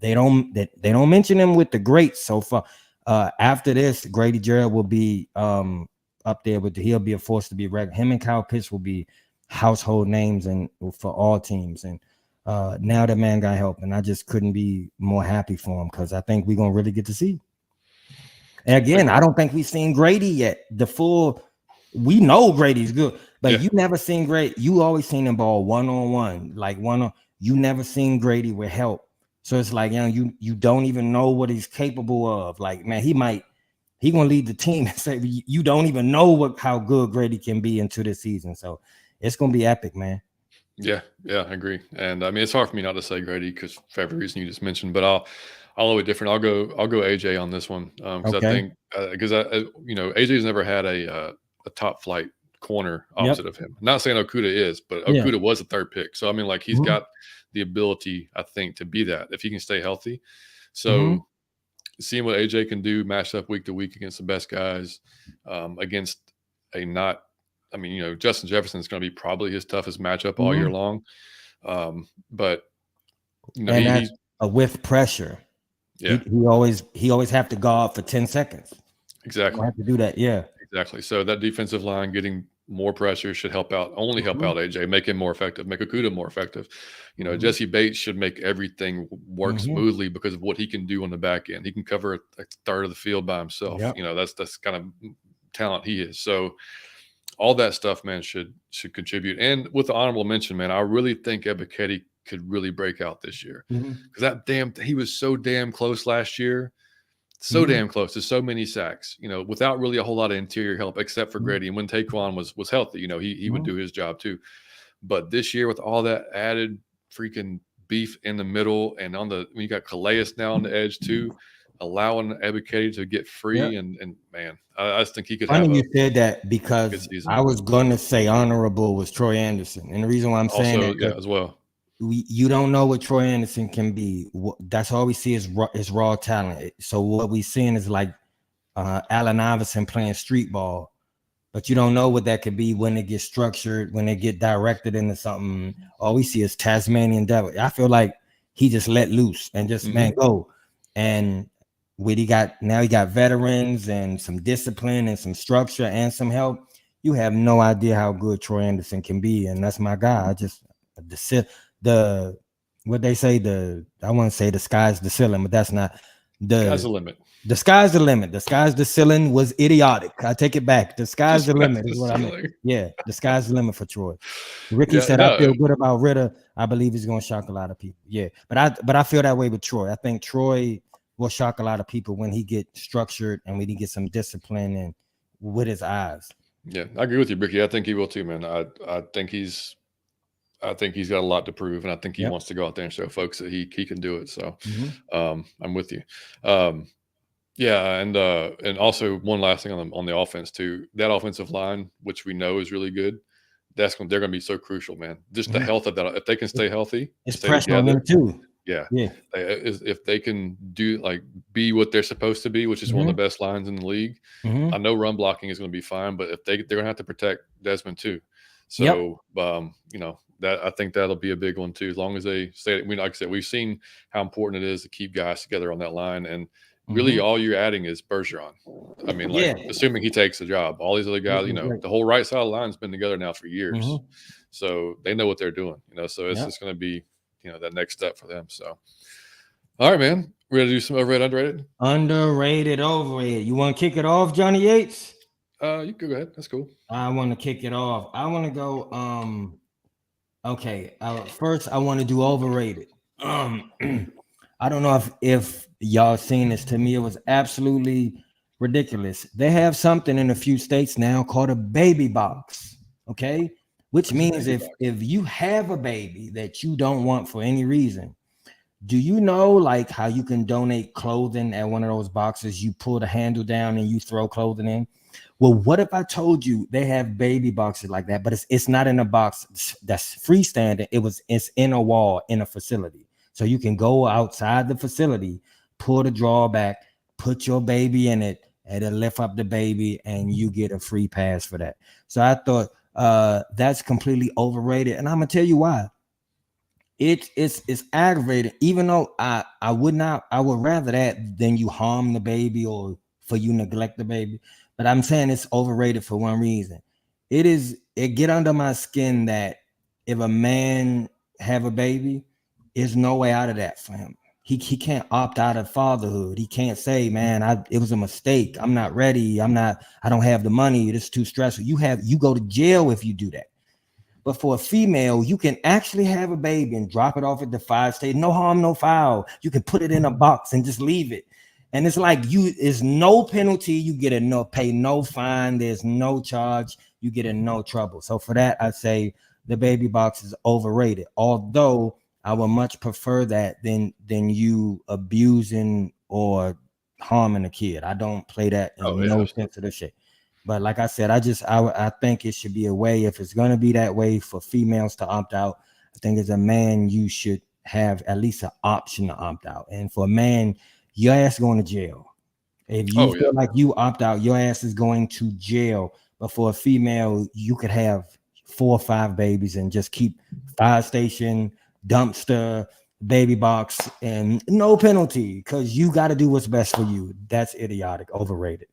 Speaker 2: they don't mention him with the greats so far. After this, Grady Jarrett will be up there with he'll be a force to be reckoned. Him and Kyle Pitts will be household names and for all teams. And now that man got help, and I just couldn't be more happy for him because I think we're gonna really get to see. And again, I don't think we've seen Grady yet. We know Grady's good, but you never seen Grady. You always seen him ball one-on-one, like you never seen Grady with help. So it's like, you don't even know what he's capable of. Like, man, he gonna lead the team and say you don't even know how good Grady can be into this season. So it's gonna be epic, man.
Speaker 1: Yeah, I agree. And I mean, it's hard for me not to say Grady because for every reason you just mentioned. But I'll go different. I'll go AJ on this one because I think because AJ's never had a top flight corner opposite of him. I'm not saying Okudah is, but Okudah was a third pick. So I mean, like he's got the ability, I think, to be that if he can stay healthy. So seeing what AJ can do, matched up week to week against the best guys, against Justin Jefferson is going to be probably his toughest matchup all year long. But
Speaker 2: he's with pressure. Yeah, he always have to guard for 10 seconds.
Speaker 1: Exactly.
Speaker 2: You have to do that. Yeah,
Speaker 1: exactly. So that defensive line getting more pressure should help out AJ, make him more effective, make Okudah more effective. Jesse Bates should make everything work smoothly because of what he can do on the back end. He can cover a third of the field by himself. That's kind of talent he is. So all that stuff, man, should contribute. And with the honorable mention, man, I really think Ebiketie could really break out this year because he was so damn close last year. So damn close to so many sacks, without really a whole lot of interior help except for Grady. And when Taquan was healthy, he would do his job too. But this year with all that added freaking beef in the middle and when you got Calais now on the edge too, allowing Ebiketie to get free and man, I just think he could
Speaker 2: Funny you said that because I was going to say honorable was Troy Anderson. And the reason why I'm saying that
Speaker 1: as well.
Speaker 2: You don't know what Troy Anderson can be. That's all we see is raw talent. So what we seeing is like Allen Iverson playing street ball, but you don't know what that could be when it gets structured, when it get directed into something. All we see is Tasmanian devil. I feel like he just let loose and just man go. And he got veterans and some discipline and some structure and some help. You have no idea how good Troy Anderson can be, and that's my guy. What they say, I want to say the sky's the ceiling, but that's not
Speaker 1: sky's the limit.
Speaker 2: The sky's the limit. The sky's the ceiling was idiotic. I take it back. The sky's the limit is what I mean. Yeah, the sky's the limit for Troy. Ricky said, I feel good about Ritter. I believe he's going to shock a lot of people. Yeah, but I feel that way with Troy. I think Troy will shock a lot of people when he gets structured and when he gets some discipline and with his eyes.
Speaker 1: Yeah, I agree with you, Ricky. I think he will too, man. I think he's got a lot to prove, and I think he wants to go out there and show folks that he can do it. So I'm with you. And also one last thing on the offense too. That offensive line, which we know is really good, they're going to be so crucial, man. Just the health of that. If they can stay healthy,
Speaker 2: it's pressure on them too.
Speaker 1: Yeah. If they can be what they're supposed to be, which is one of the best lines in the league. I know run blocking is going to be fine, but if they're going to have to protect Desmond too. So that I think that'll be a big one too. As long as they stay, like I said, we've seen how important it is to keep guys together on that line, and really all you're adding is Bergeron. I mean, assuming he takes the job, all these other guys, the whole right side of the line's been together now for years, so they know what they're doing. So it's just going to be that next step for them. So, all right, man, we're gonna do some overrated,
Speaker 2: overrated. You want to kick it off, Johnny Yates?
Speaker 1: You can go ahead. That's cool.
Speaker 2: I want to kick it off. I want to go. Okay. First, I want to do overrated. I don't know if y'all seen this. To me, it was absolutely ridiculous. They have something in a few states now called a baby box. Okay, which
Speaker 1: What's a
Speaker 2: means
Speaker 1: baby
Speaker 2: if
Speaker 1: box?
Speaker 2: you have a baby that you don't want for any reason, do you know like how you can donate clothing at one of those boxes? You pull the handle down and you throw clothing in. Well, what if I told you they have baby boxes like that, but it's not in a box that's freestanding. It's in a wall in a facility. So you can go outside the facility, pull the drawer back, put your baby in it, and it'll lift up the baby, and you get a free pass for that. So I thought that's completely overrated. And I'm gonna tell you why. It's aggravating, even though I would rather that than you harm the baby or for you neglect the baby. But I'm saying it's overrated for one reason. It get under my skin that if a man have a baby, there's no way out of that for him. He can't opt out of fatherhood. He can't say, man, it was a mistake. I'm not ready. I don't have the money. It's too stressful. You go to jail if you do that. But for a female, you can actually have a baby and drop it off at the fire station. No harm, no foul. You can put it in a box and just leave it. And it's like it's no penalty. You get pay no fine. There's no charge. You get in no trouble. So for that, I say the baby box is overrated. Although I would much prefer that than you abusing or harming a kid. I don't play that in no sense of the shit. But like I said, I think it should be a way, if it's going to be that way for females to opt out. I think as a man, you should have at least an option to opt out. And for a man, your ass going to jail. If you feel like you opt out, your ass is going to jail. But for a female, you could have 4 or 5 babies and just keep fire station, dumpster, baby box, and no penalty, because you got to do what's best for you. That's idiotic, overrated.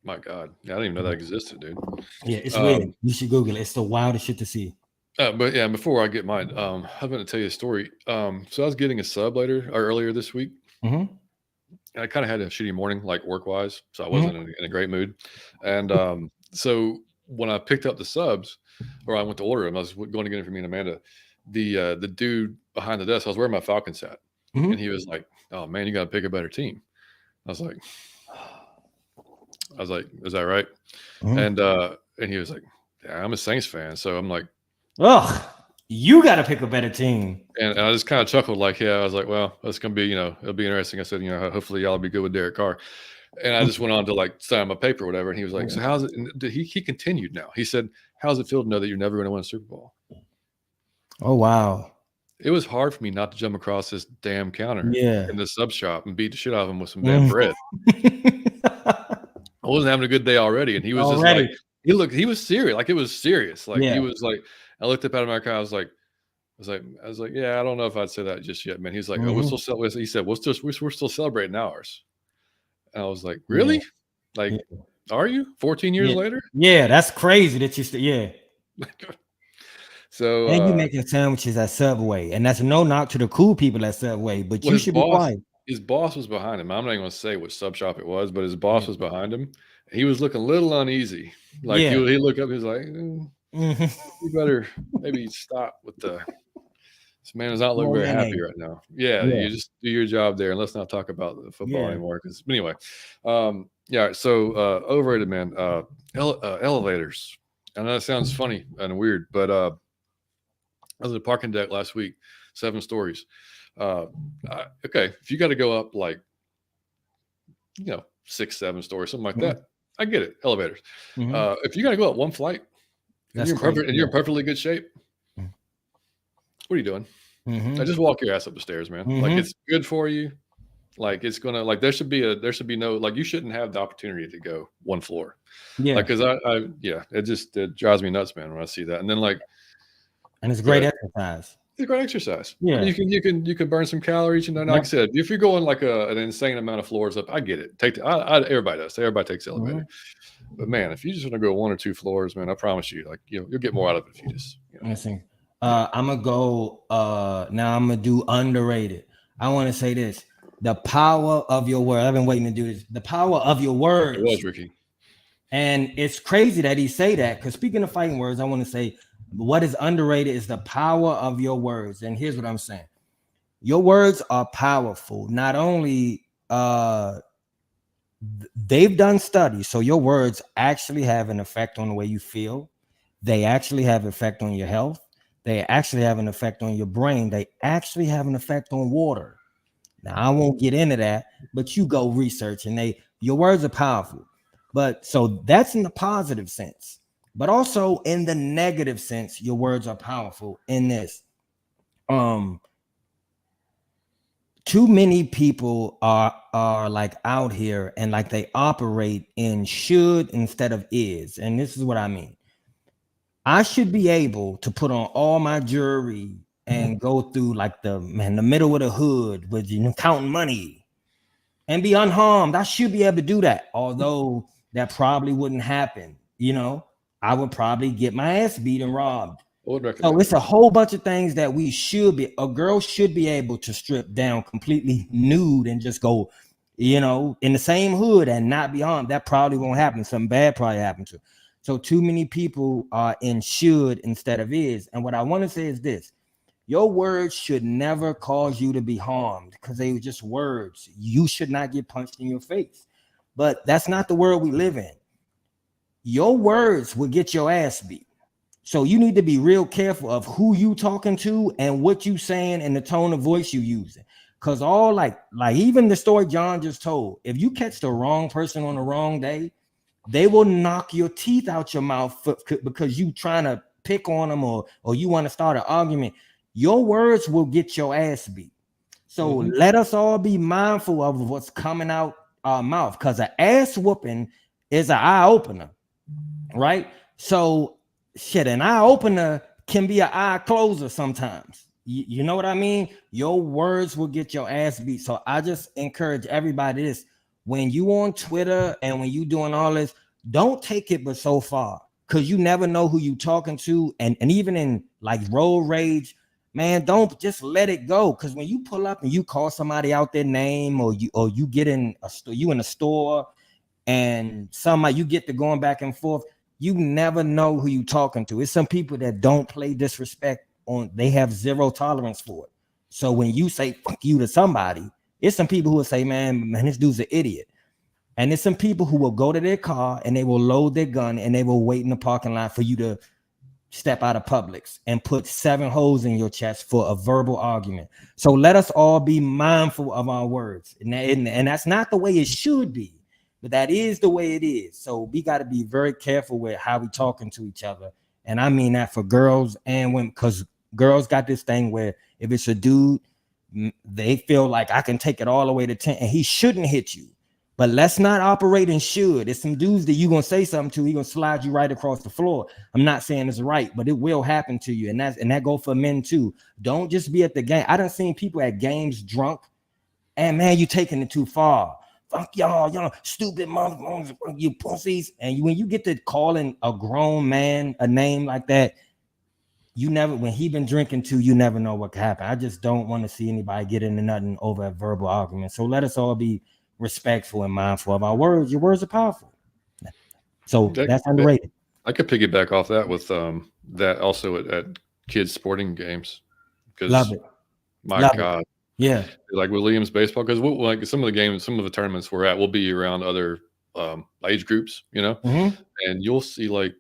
Speaker 1: My God, I didn't even know that existed, dude.
Speaker 2: Yeah, it's weird. You should Google it. It's the wildest shit to see.
Speaker 1: But yeah, before I get mine, I'm going to tell you a story. So I was getting a sub earlier this week.
Speaker 2: Mm-hmm.
Speaker 1: I kind of had a shitty morning, like work wise, so I wasn't in a great mood. And so when I picked up the subs, or I went to order them, I was going to get them for me and Amanda. The dude behind the desk, I was wearing my Falcons hat, and he was like, "Oh man, you got to pick a better team." I was like, "Is that right?" And he was like, "Yeah, I'm a Saints fan," so I'm like,
Speaker 2: "Ugh, you got to pick a better team."
Speaker 1: And I just kind of chuckled, like, yeah, I was like, well, that's gonna be, it'll be interesting. I said, hopefully y'all will be good with Derek Carr. And I just went on to like sign my paper or whatever. And he was like, so how's it? And he continued now. He said, how's it feel to know that you're never going to win a Super Bowl?
Speaker 2: Oh, wow.
Speaker 1: It was hard for me not to jump across this damn counter in the sub shop and beat the shit out of him with some damn bread. I wasn't having a good day already. And he was just like, he was serious. Like it was serious. Like he was like, I looked up out of my car. I was like, yeah, I don't know if I'd say that just yet, man. He's like, oh, we're still celebrating. He said, we're still celebrating ours. And I was like, really?
Speaker 2: Yeah.
Speaker 1: Like, are you 14 years later?
Speaker 2: Yeah, that's crazy that you still,
Speaker 1: So
Speaker 2: and you making sandwiches at Subway, and that's no knock to the cool people at Subway, but you should be quiet.
Speaker 1: His boss was behind him. I'm not even going to say which sub shop it was, but his boss was behind him. He was looking a little uneasy. Like he looked up, he was like, you better maybe stop with the. This man does not look very happy right now. Yeah, you just do your job there, and let's not talk about the football anymore. Because anyway, So overrated, man. Elevators. I know that sounds funny and weird, but I was at a parking deck last week, 7 stories. Okay, if you got to go up like 6, 7 stories, something like that, I get it. Elevators. If you got to go up one flight, and you're in perfectly good shape, what are you doing? I just walk your ass up the stairs, man. Like it's good for you. Like it's gonna there should be no, like you shouldn't have the opportunity to go one floor. Yeah. Like because it drives me nuts, man, when I see that. And then
Speaker 2: and it's great exercise.
Speaker 1: It's a great exercise.
Speaker 2: Yeah.
Speaker 1: I mean, you can burn some calories. Like I said, if you're going like an insane amount of floors up, I get it. Everybody does. Everybody takes the elevator. But man, if you just want to go 1 or 2 floors, man, I promise you, like you'll get more out of it if you just.
Speaker 2: I'm gonna go. Now I'm gonna do underrated. I want to say this: the power of your word. I've been waiting to do this. The power of your words.
Speaker 1: It was Ricky.
Speaker 2: And it's crazy that he say that, because speaking of fighting words, I want to say what is underrated is the power of your words. And here's what I'm saying: your words are powerful. Not only they've done studies, so your words actually have an effect on the way you feel. they actually have effect on your health. They actually have an effect on your brain. They actually have an effect on water. Now I won't get into that, but you go research, and your words are powerful. But so that's in the positive sense, but also in the negative sense, your words are powerful in this. Um, too many people are like out here and like they operate in should instead of is. And this is what I mean. I should be able to put on all my jewelry and go through like the middle of the hood with counting money and be unharmed. I should be able to do that. Although that probably wouldn't happen. I would probably get my ass beat and robbed. So it's a whole bunch of things that a girl should be able to strip down completely nude and just go, in the same hood and not be harmed. That probably won't happen. Something bad probably happened to her. So too many people are in should instead of is. And what I want to say is this: your words should never cause you to be harmed because they were just words. You should not get punched in your face. But that's not the world we live in. Your words will get your ass beat. So you need to be real careful of who you talking to and what you saying and the tone of voice you using. Cause all like even the story John just told, if you catch the wrong person on the wrong day, they will knock your teeth out your mouth because you trying to pick on them or you want to start an argument. Your words will get your ass beat. So let us all be mindful of what's coming out our mouth, because an ass whooping is an eye opener, right? So shit, an eye opener can be an eye closer sometimes. You know what I mean? Your words will get your ass beat. So I just encourage everybody this: when you on Twitter and when you doing all this, don't take it but so far, because you never know who you talking to. And even in like road rage, man, don't just let it go. Because when you pull up and you call somebody out their name, or you get in a store, you in a store, and somebody you get to going back and forth, you never know who you talking to. It's some people that don't play disrespect on, they have zero tolerance for it. So when you say fuck you to somebody, it's some people who will say, man, this dude's an idiot. And it's some people who will go to their car and they will load their gun and they will wait in the parking lot for you to step out of Publix and put 7 holes in your chest for a verbal argument. So let us all be mindful of our words. And that's not the way it should be, but that is the way it is. So we got to be very careful with how we talking to each other. And I mean that for girls and women, because girls got this thing where if it's a dude, they feel like I can take it all the way to 10 and he shouldn't hit you. But let's not operate in should. It's some dudes that you're going to say something to, he's going to slide you right across the floor. I'm not saying it's right, but it will happen to you. And that go for men too. Don't just be at the game. I done seen people at games drunk, and man, you taking it too far. Fuck y'all stupid motherfuckers, you pussies. And when you get to calling a grown man a name like that, when he been drinking too, you never know what could happen. I just don't want to see anybody get into nothing over a verbal argument. So let us all be respectful and mindful of our words. Your words are powerful. So that's underrated.
Speaker 1: I could piggyback off that with that also at kids sporting games.
Speaker 2: Love it.
Speaker 1: My God.
Speaker 2: Yeah.
Speaker 1: Like Williams baseball, because like some of the games, some of the tournaments we're at, we'll be around other age groups, and you'll see like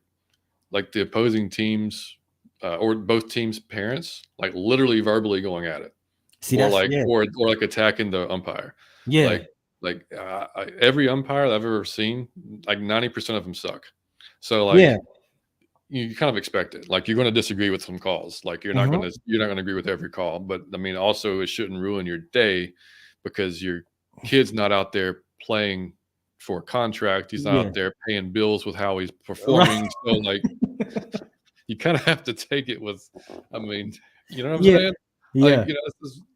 Speaker 1: the opposing teams or both teams' parents like literally verbally going at it. Or like attacking the umpire.
Speaker 2: Yeah.
Speaker 1: Like every umpire that I've ever seen, like 90% of them suck. So like you kind of expect it. Like you're going to disagree with some calls. Like you're not going to agree with every call. But I mean, also it shouldn't ruin your day because your kid's not out there playing for a contract. He's not out there paying bills with how he's performing. Right. So like you kind of have to take it with. I mean, you know what I'm saying?
Speaker 2: Yeah.
Speaker 1: Like,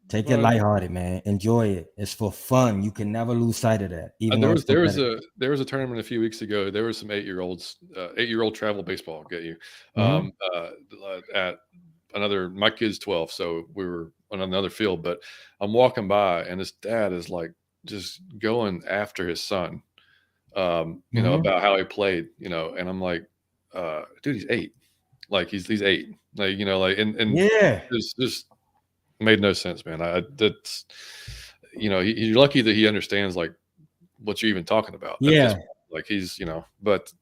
Speaker 2: take it lighthearted, man. Enjoy it. It's for fun. You can never lose sight of that. Even
Speaker 1: there was a tournament a few weeks ago. There were some 8-year-old travel baseball. Get you at another. My kid's 12, so we were on another field. But I'm walking by, and his dad is like just going after his son. About how he played. And I'm like, dude, he's 8. Like he's 8. Like and it's just made no sense, man. That's you're lucky that he understands like what you're even talking about.
Speaker 2: Yeah,
Speaker 1: like he's but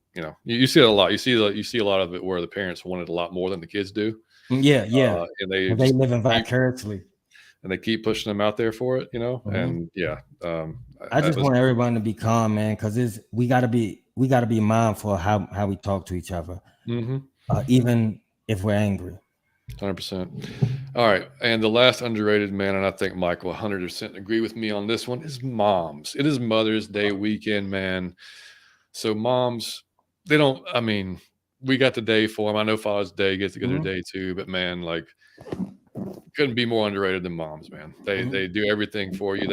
Speaker 1: you see it a lot. You see a lot of it where the parents want it a lot more than the kids do.
Speaker 2: Yeah, yeah.
Speaker 1: And they
Speaker 2: They
Speaker 1: just
Speaker 2: living
Speaker 1: keep
Speaker 2: vicariously.
Speaker 1: pushing them out there for it,
Speaker 2: Mhm.
Speaker 1: and yeah,
Speaker 2: I
Speaker 1: that
Speaker 2: just
Speaker 1: was
Speaker 2: want everyone to be calm, man, because we gotta be mindful of how we talk to each other,
Speaker 1: mhm,
Speaker 2: even if we're angry.
Speaker 1: 100%. All right, and the last underrated, man, and I think Michael 100% agree with me on this one, is moms. It is Mother's Day weekend, man. So moms, they don't. I mean, we got the day for them. I know Father's Day gets to get their
Speaker 2: Mhm,
Speaker 1: day too, but man, like, couldn't be more underrated than moms, man. They
Speaker 2: mhm,
Speaker 1: they do everything for you.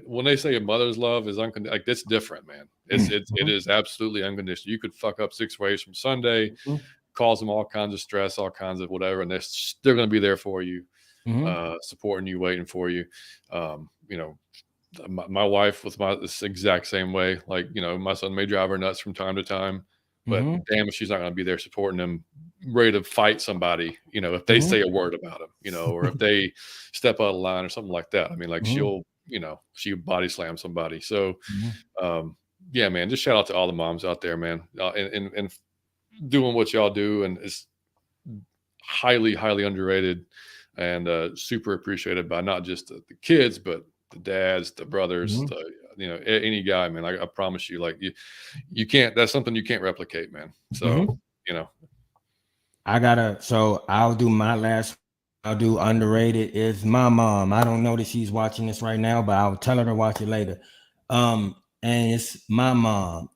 Speaker 1: When they say a mother's love is unconditional, like, that's different, man. It
Speaker 2: mhm,
Speaker 1: is absolutely unconditional. You could fuck up 6 ways from Sunday,
Speaker 2: mhm,
Speaker 1: cause them all kinds of stress, all kinds of whatever, and they're going to be there for you,
Speaker 2: mhm,
Speaker 1: supporting you, waiting for you. You know, my wife was this exact same way. Like, my son may drive her nuts from time to time, but
Speaker 2: mhm,
Speaker 1: damn if she's not going to be there supporting him, ready to fight somebody, if they
Speaker 2: mhm,
Speaker 1: say a word about him, or if they step out of line or something like that. I mean, like,
Speaker 2: mhm,
Speaker 1: she body slam somebody. So,
Speaker 2: mhm,
Speaker 1: um, yeah, man, just shout out to all the moms out there, man, and doing what y'all do, and it's highly, highly underrated, and super appreciated by not just the kids, but the dads, the brothers,
Speaker 2: mhm,
Speaker 1: any guy, man. I promise you, like, you can't. That's something you can't replicate, man. So,
Speaker 2: mhm.
Speaker 1: you know,
Speaker 2: So I'll do my last. I'll do underrated is my mom. I don't know that she's watching this right now, but I'll tell her to watch it later. And it's my mom.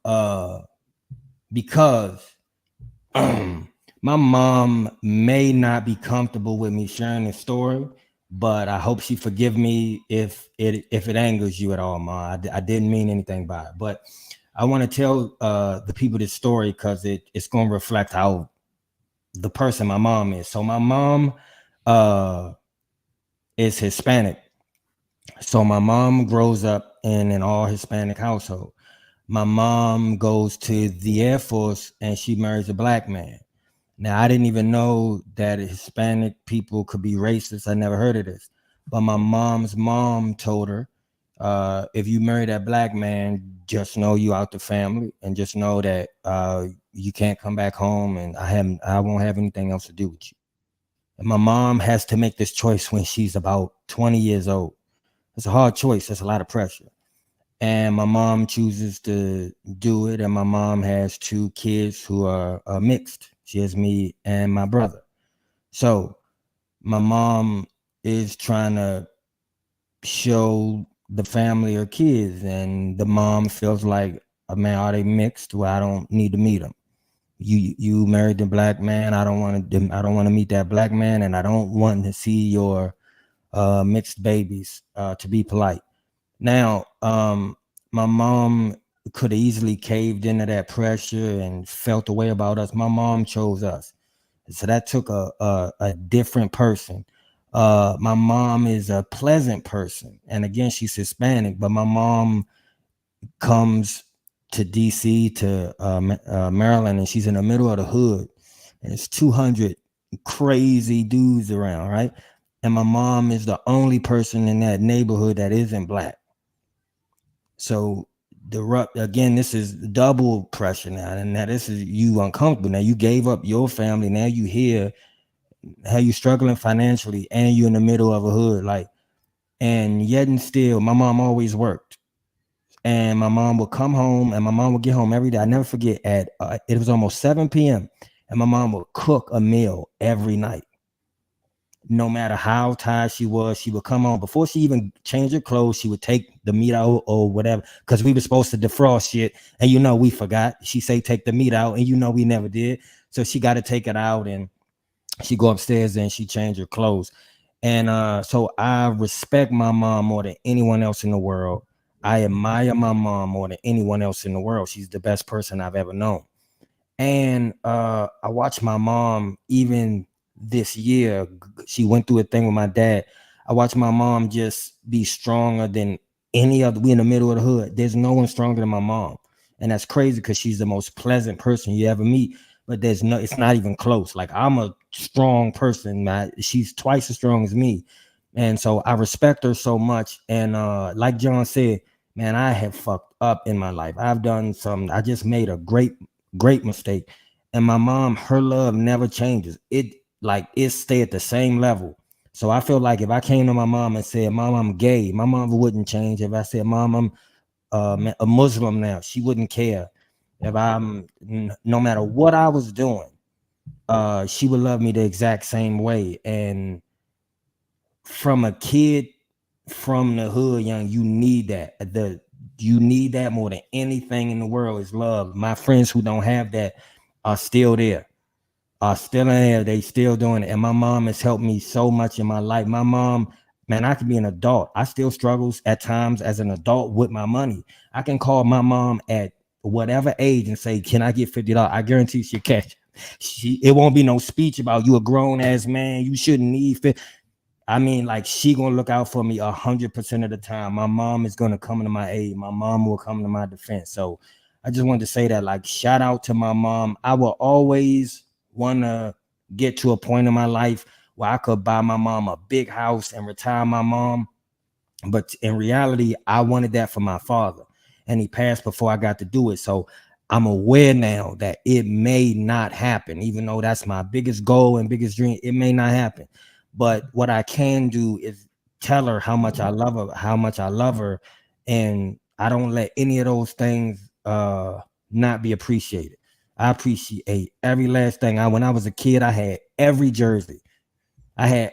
Speaker 2: Because my mom may not be comfortable with me sharing this story, but I hope she forgive me if it angers you at all, Ma. I didn't mean anything by it, but I want to tell the people this story because it's going to reflect how the person my mom is. So my mom uh, is Hispanic. So my mom grows up in an all Hispanic household. My mom goes to the Air Force and she marries a black man. Now, I didn't even know that Hispanic people could be racist. I never heard of this. But my mom's mom told her, if you marry that black man, just know you out the family and just know that you can't come back home and I won't have anything else to do with you. And my mom has to make this choice when she's about 20 years old. It's a hard choice. That's a lot of pressure. And my mom chooses to do it. And my mom has two kids who are mixed. She has me and my brother. So my mom is trying to show the family her kids, and the mom feels like, man, are they mixed? Well, I don't need to meet them. You married the black man. I don't want to meet that black man, and I don't want to see your mixed babies. To be polite. Now, my mom could have easily caved into that pressure and felt the way about us. My mom chose us. So that took a different person. My mom is a pleasant person. And again, she's Hispanic, but my mom comes to DC to Maryland, and she's in the middle of the hood. And it's 200 crazy dudes around, right? And my mom is the only person in that neighborhood that isn't black. So again, this is double pressure now, and now this is you uncomfortable. Now you gave up your family. Now you here, how you struggling financially, and you in the middle of a hood, like, and yet and still, my mom always worked, and my mom would come home, and my mom would get home every day. I never forget. It was almost 7 p.m. and my mom would cook a meal every night. No matter how tired she was, she would come on before she even changed her clothes. She would take the meat out or whatever, because we were supposed to defrost shit, and we forgot. She say take the meat out, and we never did. So she got to take it out, and she go upstairs and she change her clothes. And so I respect my mom more than anyone else in the world. I admire my mom more than anyone else in the world. She's the best person I've ever known. And I watched my mom even this year. She went through a thing with my dad. I watched my mom just be stronger than any other. We in the middle of the hood. There's no one stronger than my mom. And that's crazy because she's the most pleasant person you ever meet. But it's not even close. Like, I'm a strong person, man. She's twice as strong as me. And so I respect her so much. And like John said, man, I have fucked up in my life. I just made a great great mistake. And my mom, her love never changes. It stay at the same level. So I feel like if I came to my mom and said, "Mom, I'm gay," my mom wouldn't change. If I said, "Mom, I'm a Muslim now," she wouldn't care. If no matter what I was doing, she would love me the exact same way. And from a kid from the hood, young, you need that. You need that more than anything in the world is love. My friends who don't have that are still there, are still in there. They still doing it. And my mom has helped me so much in my life. My mom, man, I could be an adult. I still struggles at times as an adult with my money. I can call my mom at whatever age and say, "Can I get $50?" I guarantee she'll catch. It won't be no speech about you a grown ass man. You shouldn't need fit. I mean, like, she gonna look out for me 100% of the time. My mom is gonna come to my aid. My mom will come to my defense. So I just wanted to say that, like, shout out to my mom. I will always want to get to a point in my life where I could buy my mom a big house and retire my mom. But in reality, I wanted that for my father, and he passed before I got to do it. So I'm aware now that it may not happen, even though that's my biggest goal and biggest dream. It may not happen. But what I can do is tell her how much I love her, and I don't let any of those things not be appreciated. I appreciate every last thing. When I was a kid, I had every jersey. I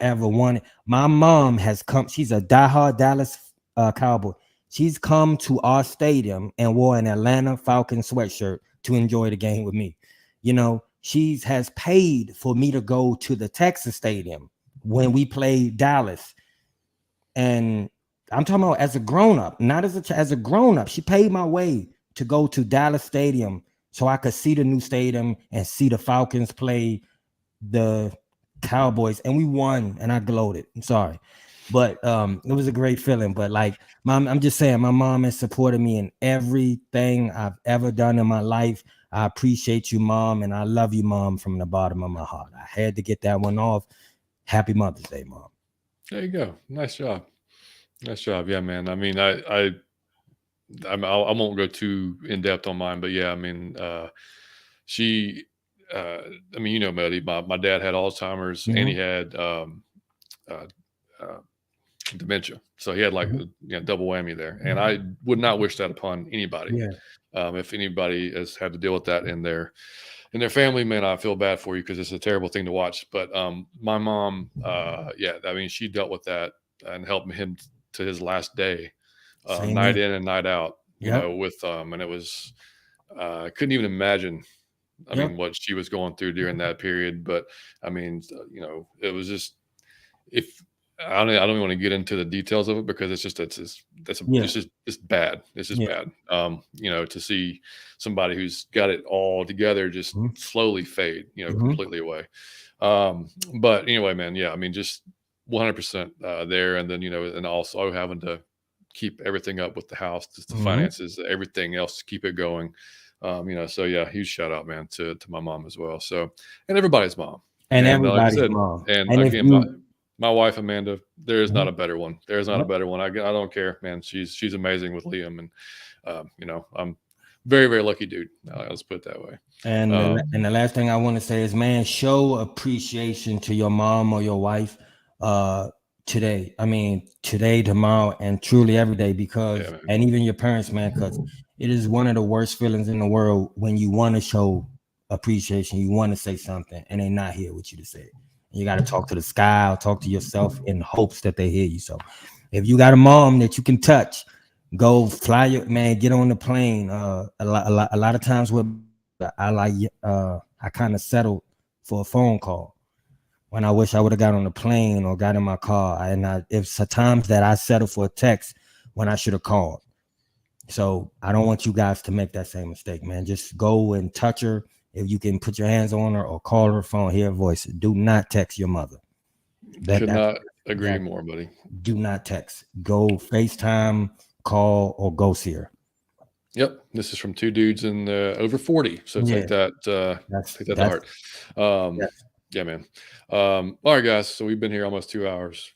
Speaker 2: ever wanted. My mom has come. She's a diehard Dallas Cowboy. She's come to our stadium and wore an Atlanta Falcons sweatshirt to enjoy the game with me. You know, she has paid for me to go to the Texas stadium when we played Dallas. And I'm talking about as a grown up, not as a grown up. She paid my way to go to Dallas Stadium so I could see the new stadium and see the Falcons play the Cowboys, and we won, and I gloated. I'm sorry, but it was a great feeling. But like, I'm just saying, my mom has supported me in everything I've ever done in my life. I appreciate you, Mom, and I love you, Mom, from the bottom of my heart. I had to get that one off. Happy Mother's Day, Mom.
Speaker 1: There you go. Nice job. Nice job. Yeah, man. I mean, I won't go too in depth on mine, but yeah, I mean, she, I mean, you know, Buddy, my dad had Alzheimer's and he had uh, uh, dementia, so he had like double whammy there, and I would not wish that upon anybody.
Speaker 2: Yeah.
Speaker 1: If anybody has had to deal with that in their family, man, I feel bad for you because it's a terrible thing to watch. But my mom, yeah, I mean, she dealt with that and helped him to his last day, night in and night out, you know, with and it was I couldn't even imagine. I mean, what she was going through during that period, but I mean, you know, it was just if I don't even want to get into the details of it because it's just it's bad. It's just bad. You know, to see somebody who's got it all together just slowly fade, you know, completely away. But anyway, man, yeah, I mean, just 100% there, and then you know, and also having to keep everything up with the house, just the finances, everything else to keep it going. You know, so yeah, huge shout out, man, to my mom as well. So, and everybody's mom,
Speaker 2: and
Speaker 1: like I
Speaker 2: everybody's
Speaker 1: said,
Speaker 2: mom,
Speaker 1: and again, my wife Amanda, there is not a better one. There is not a better one. I don't care, man. She's amazing with Liam, and you know, I'm very very lucky dude. Let's put it that way.
Speaker 2: And the last thing I want to say is, man, show appreciation to your mom or your wife today. I mean, today, tomorrow, and truly every day, because and even your parents, man, because it is one of the worst feelings in the world when you want to show appreciation, you want to say something, and they're not here with you to say it. You got to talk to the sky or talk to yourself in hopes that they hear you. So if you got a mom that you can touch, go fly your man, get on the plane. A lot of times with I kind of settled for a phone call when I wish I would have got on the plane or got in my car. And it's times that I settled for a text when I should have called. So I don't want you guys to make that same mistake, man. Just go and touch her. If you can put your hands on her or call her phone, hear her voice. Do not text your mother.
Speaker 1: Could not agree more, buddy.
Speaker 2: Do not text. Go FaceTime, call, or go see her.
Speaker 1: Yep, this is from two dudes in over 40. So take that to heart. Yeah, man. All right, guys. So we've been here almost 2 hours.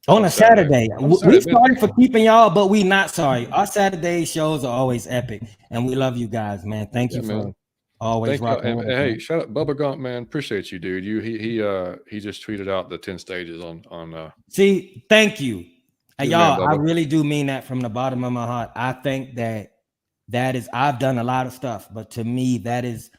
Speaker 2: On a Saturday. We
Speaker 1: Saturday,
Speaker 2: sorry for keeping y'all, but we not sorry. Our Saturday shows are always epic, and we love you guys, man. Thank you for always rocking with us.
Speaker 1: Hey, shout out Bubba Gump, man. Appreciate you, dude. He just tweeted out the 10 stages on.
Speaker 2: See, thank you, y'all.
Speaker 1: Man,
Speaker 2: I really do mean that from the bottom of my heart. I think that is, I've done a lot of stuff, but to me, that is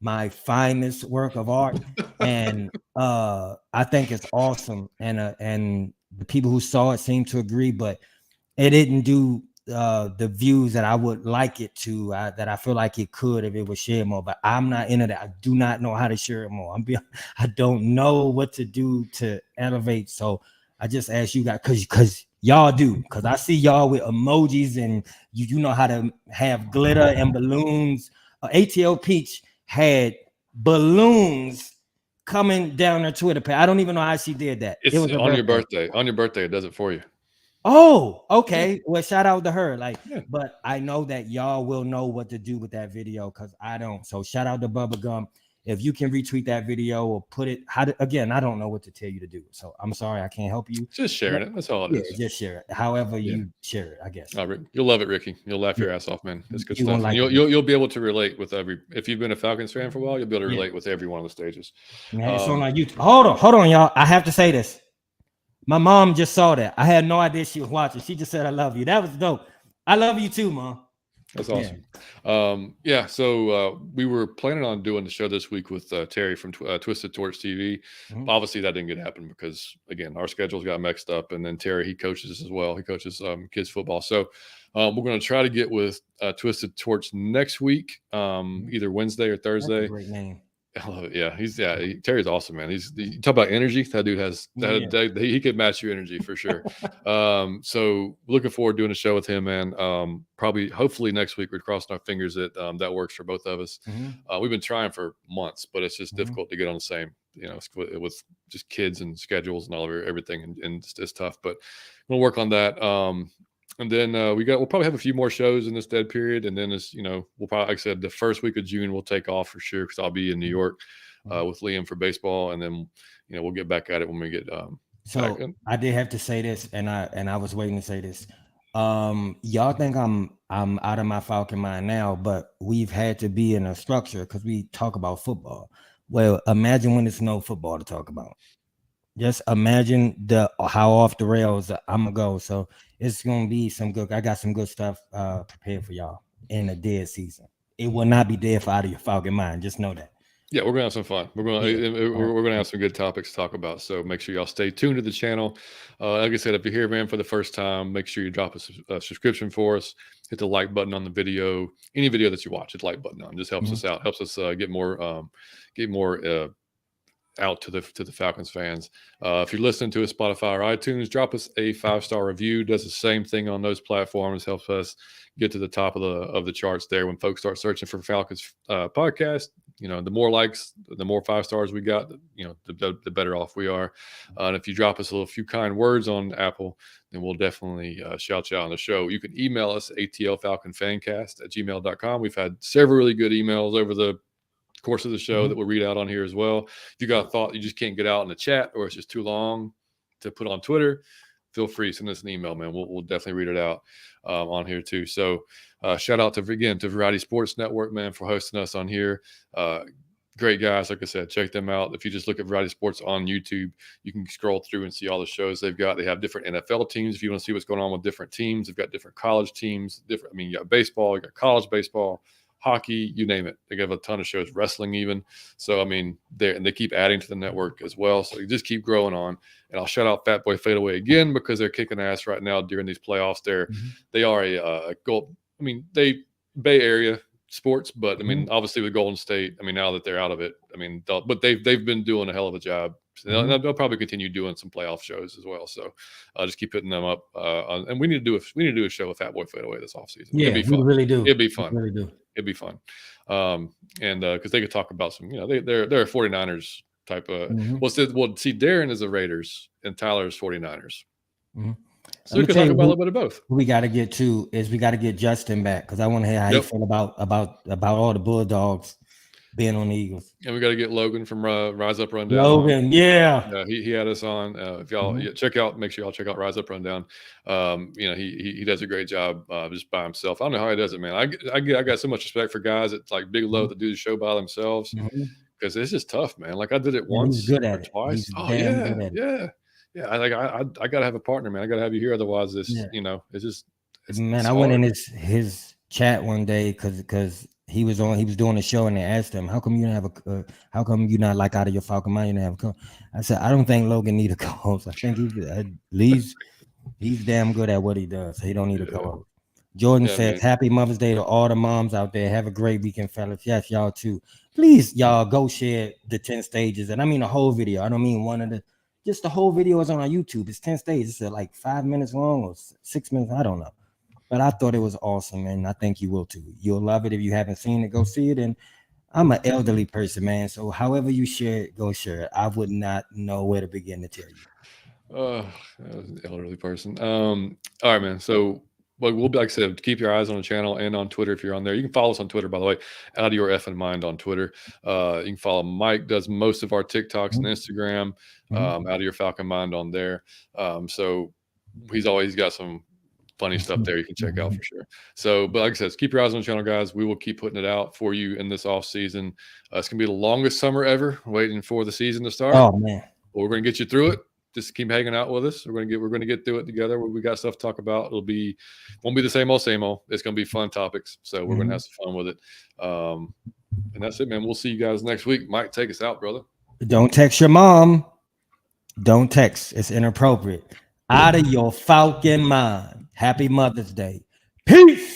Speaker 2: my finest work of art, and I think it's awesome. And the people who saw it seem to agree, but it didn't do the views that I would like it to, that I feel like it could if it was shared more. But I'm not into that. I do not know how to share it more. I don't know what to do to elevate. So I just ask you guys, because y'all do, because I see y'all with emojis, and you know how to have glitter and balloons. ATL Peach had balloons coming down her Twitter page. I don't even know how she did that.
Speaker 1: It was on your birthday. On your birthday, it does it for you.
Speaker 2: Oh, okay. Yeah. Well, shout out to her. But I know that y'all will know what to do with that video, because I don't. So shout out to Bubba Gum. If you can retweet that video or put it, again, I don't know what to tell you to do. So I'm sorry, I can't help you.
Speaker 1: Just sharing it. That's all it is.
Speaker 2: Just share it. However you share it, I guess.
Speaker 1: You'll love it, Ricky. You'll laugh your ass off, man. It's good stuff. Like you'll be able to relate with if you've been a Falcons fan for a while, you'll be able to relate with every one of the stages.
Speaker 2: Man, it's on YouTube. Hold on, y'all. I have to say this. My mom just saw that. I had no idea she was watching. She just said, "I love you." That was dope. I love you too, Mom.
Speaker 1: That's awesome. So we were planning on doing the show this week with Terry from Twisted Torch TV. Obviously, that didn't happen because, again, our schedules got mixed up. And then Terry, he coaches as well. He coaches kids football. So we're going to try to get with Twisted Torch next week, either Wednesday or Thursday.
Speaker 2: That's a great name.
Speaker 1: I love it. Yeah, Terry's awesome, man. You talk about energy. That dude has he could match your energy for sure. So looking forward to doing a show with him, man. Hopefully next week. We're crossing our fingers that that works for both of us. We've been trying for months, but it's just difficult to get on the same, with just kids and schedules and everything, and it's tough. But we'll work on that. And then we'll probably have a few more shows in this dead period. And then we'll probably, like I said, the first week of June, we'll take off for sure, because I'll be in New York with Liam for baseball. And then, we'll get back at it when we get
Speaker 2: so back. I did have to say this, and I was waiting to say this. Y'all think I'm out of my Falcon mind now, but we've had to be in a structure because we talk about football. Well, imagine when there's no football to talk about. Just imagine how off the rails I'm gonna go. So it's gonna be some good. I got some good stuff prepared for y'all in the dead season. It will not be dead for out of your Falcon mind. Just know that.
Speaker 1: Yeah, we're gonna have some fun. We're gonna have some good topics to talk about. So make sure y'all stay tuned to the channel. Like I said, if you're here, man, for the first time, make sure you drop a subscription for us. Hit the like button on the video. Any video that you watch, hit the like button on. Just helps us out. Helps us get more out to the Falcons fans. If you're listening to us Spotify or iTunes, drop us a 5-star review. Does the same thing on those platforms. Helps us get to the top of the charts there. When folks start searching for Falcons podcast, the more likes, the more 5 stars we got, the better off we are. And if you drop us a few kind words on Apple, then we'll definitely shout you out on the show. You can email us atlfalconfancast@gmail.com. We've had several really good emails over the course of the show that we'll read out on here as well. If you got a thought you just can't get out in the chat, or it's just too long to put on Twitter, feel free, send us an email, man. We'll definitely read it out on here too. So shout out to Variety Sports Network, man, for hosting us on here. Great guys. Like I said, check them out. If you just look at Variety Sports on YouTube, you can scroll through and see all the shows they've got. They have different NFL teams. If you want to see what's going on with different teams, they've got different college teams. You got baseball, you got college baseball, hockey, you name it. They have a ton of shows, wrestling even. So, they keep adding to the network as well. So you just keep growing on. And I'll shout out Fat Boy Fadeaway again, because they're kicking ass right now during these playoffs. They are a gold. They Bay Area sports, but obviously with Golden State, now that they're out of it, but they've been doing a hell of a job. They'll probably continue doing some playoff shows as well. So I'll just keep hitting them up. And we need to do a show with Fat Boy Fadeaway this offseason.
Speaker 2: Yeah,
Speaker 1: it'd be fun.
Speaker 2: We really do.
Speaker 1: It'd be fun.
Speaker 2: We really do.
Speaker 1: It'd be fun. And because they could talk about some, they're a 49ers type of. See, Darren is the Raiders and Tyler's 49ers. So we can talk about a little bit of both.
Speaker 2: We got to get to is we got to get Justin back, because I want to hear how you feel about all the Bulldogs. being on the Eagles.
Speaker 1: And we got to get Logan from Rise Up Rundown.
Speaker 2: Logan, yeah.
Speaker 1: He had us on. If y'all make sure y'all check out Rise Up Rundown. He does a great job just by himself. I don't know how he does it, man. I got so much respect for guys that like Big Low that do the show by themselves because it's just tough, man. Like I did it once
Speaker 2: he's good
Speaker 1: or
Speaker 2: at it.
Speaker 1: twice.
Speaker 2: He's
Speaker 1: Oh
Speaker 2: damn good at
Speaker 1: it. Yeah. I gotta have a partner, man. I gotta have you here, otherwise it's just
Speaker 2: man. I went in his chat one day because he was doing a show and they asked him, how come you have how come you not like out of your Falcon mind, you didn't have a co-? I said, I don't think Logan need a co-host. I think he's damn good at what he does. So he don't need a co-host. Jordan says, man. Happy Mother's Day to all the moms out there. Have a great weekend, fellas. Yes, y'all too. Please, y'all go share the 10 stages. And I mean the whole video. I don't mean just the whole video is on our YouTube. It's 10 stages. It's like 5 minutes long or 6 minutes. I don't know. But I thought it was awesome, and I think you will too. You'll love it if you haven't seen it. Go see it. And I'm an elderly person, man. So however you share it, go share it. I would not know where to begin to tell you.
Speaker 1: Elderly person. All right, man. So we'll be, like I said, keep your eyes on the channel and on Twitter if you're on there. You can follow us on Twitter, by the way, Out of Your Effing Mind on Twitter. You can follow Mike, does most of our TikToks and Instagram. Out of Your Falcon Mind on there. So he's always got some funny stuff there you can check out for sure. So, but like I said, keep your eyes on the channel, guys. We will keep putting it out for you in this off season. It's gonna be the longest summer ever, waiting for the season to start.
Speaker 2: Oh man,
Speaker 1: but we're gonna get you through it. Just keep hanging out with us. We're gonna get through it together. We got stuff to talk about. Won't be the same old. It's gonna be fun topics. So we're gonna have some fun with it. And that's it, man. We'll see you guys next week. Mike, take us out, brother.
Speaker 2: Don't text your mom. Don't text. It's inappropriate. Out of your Falcon mind. Happy Mother's Day. Peace.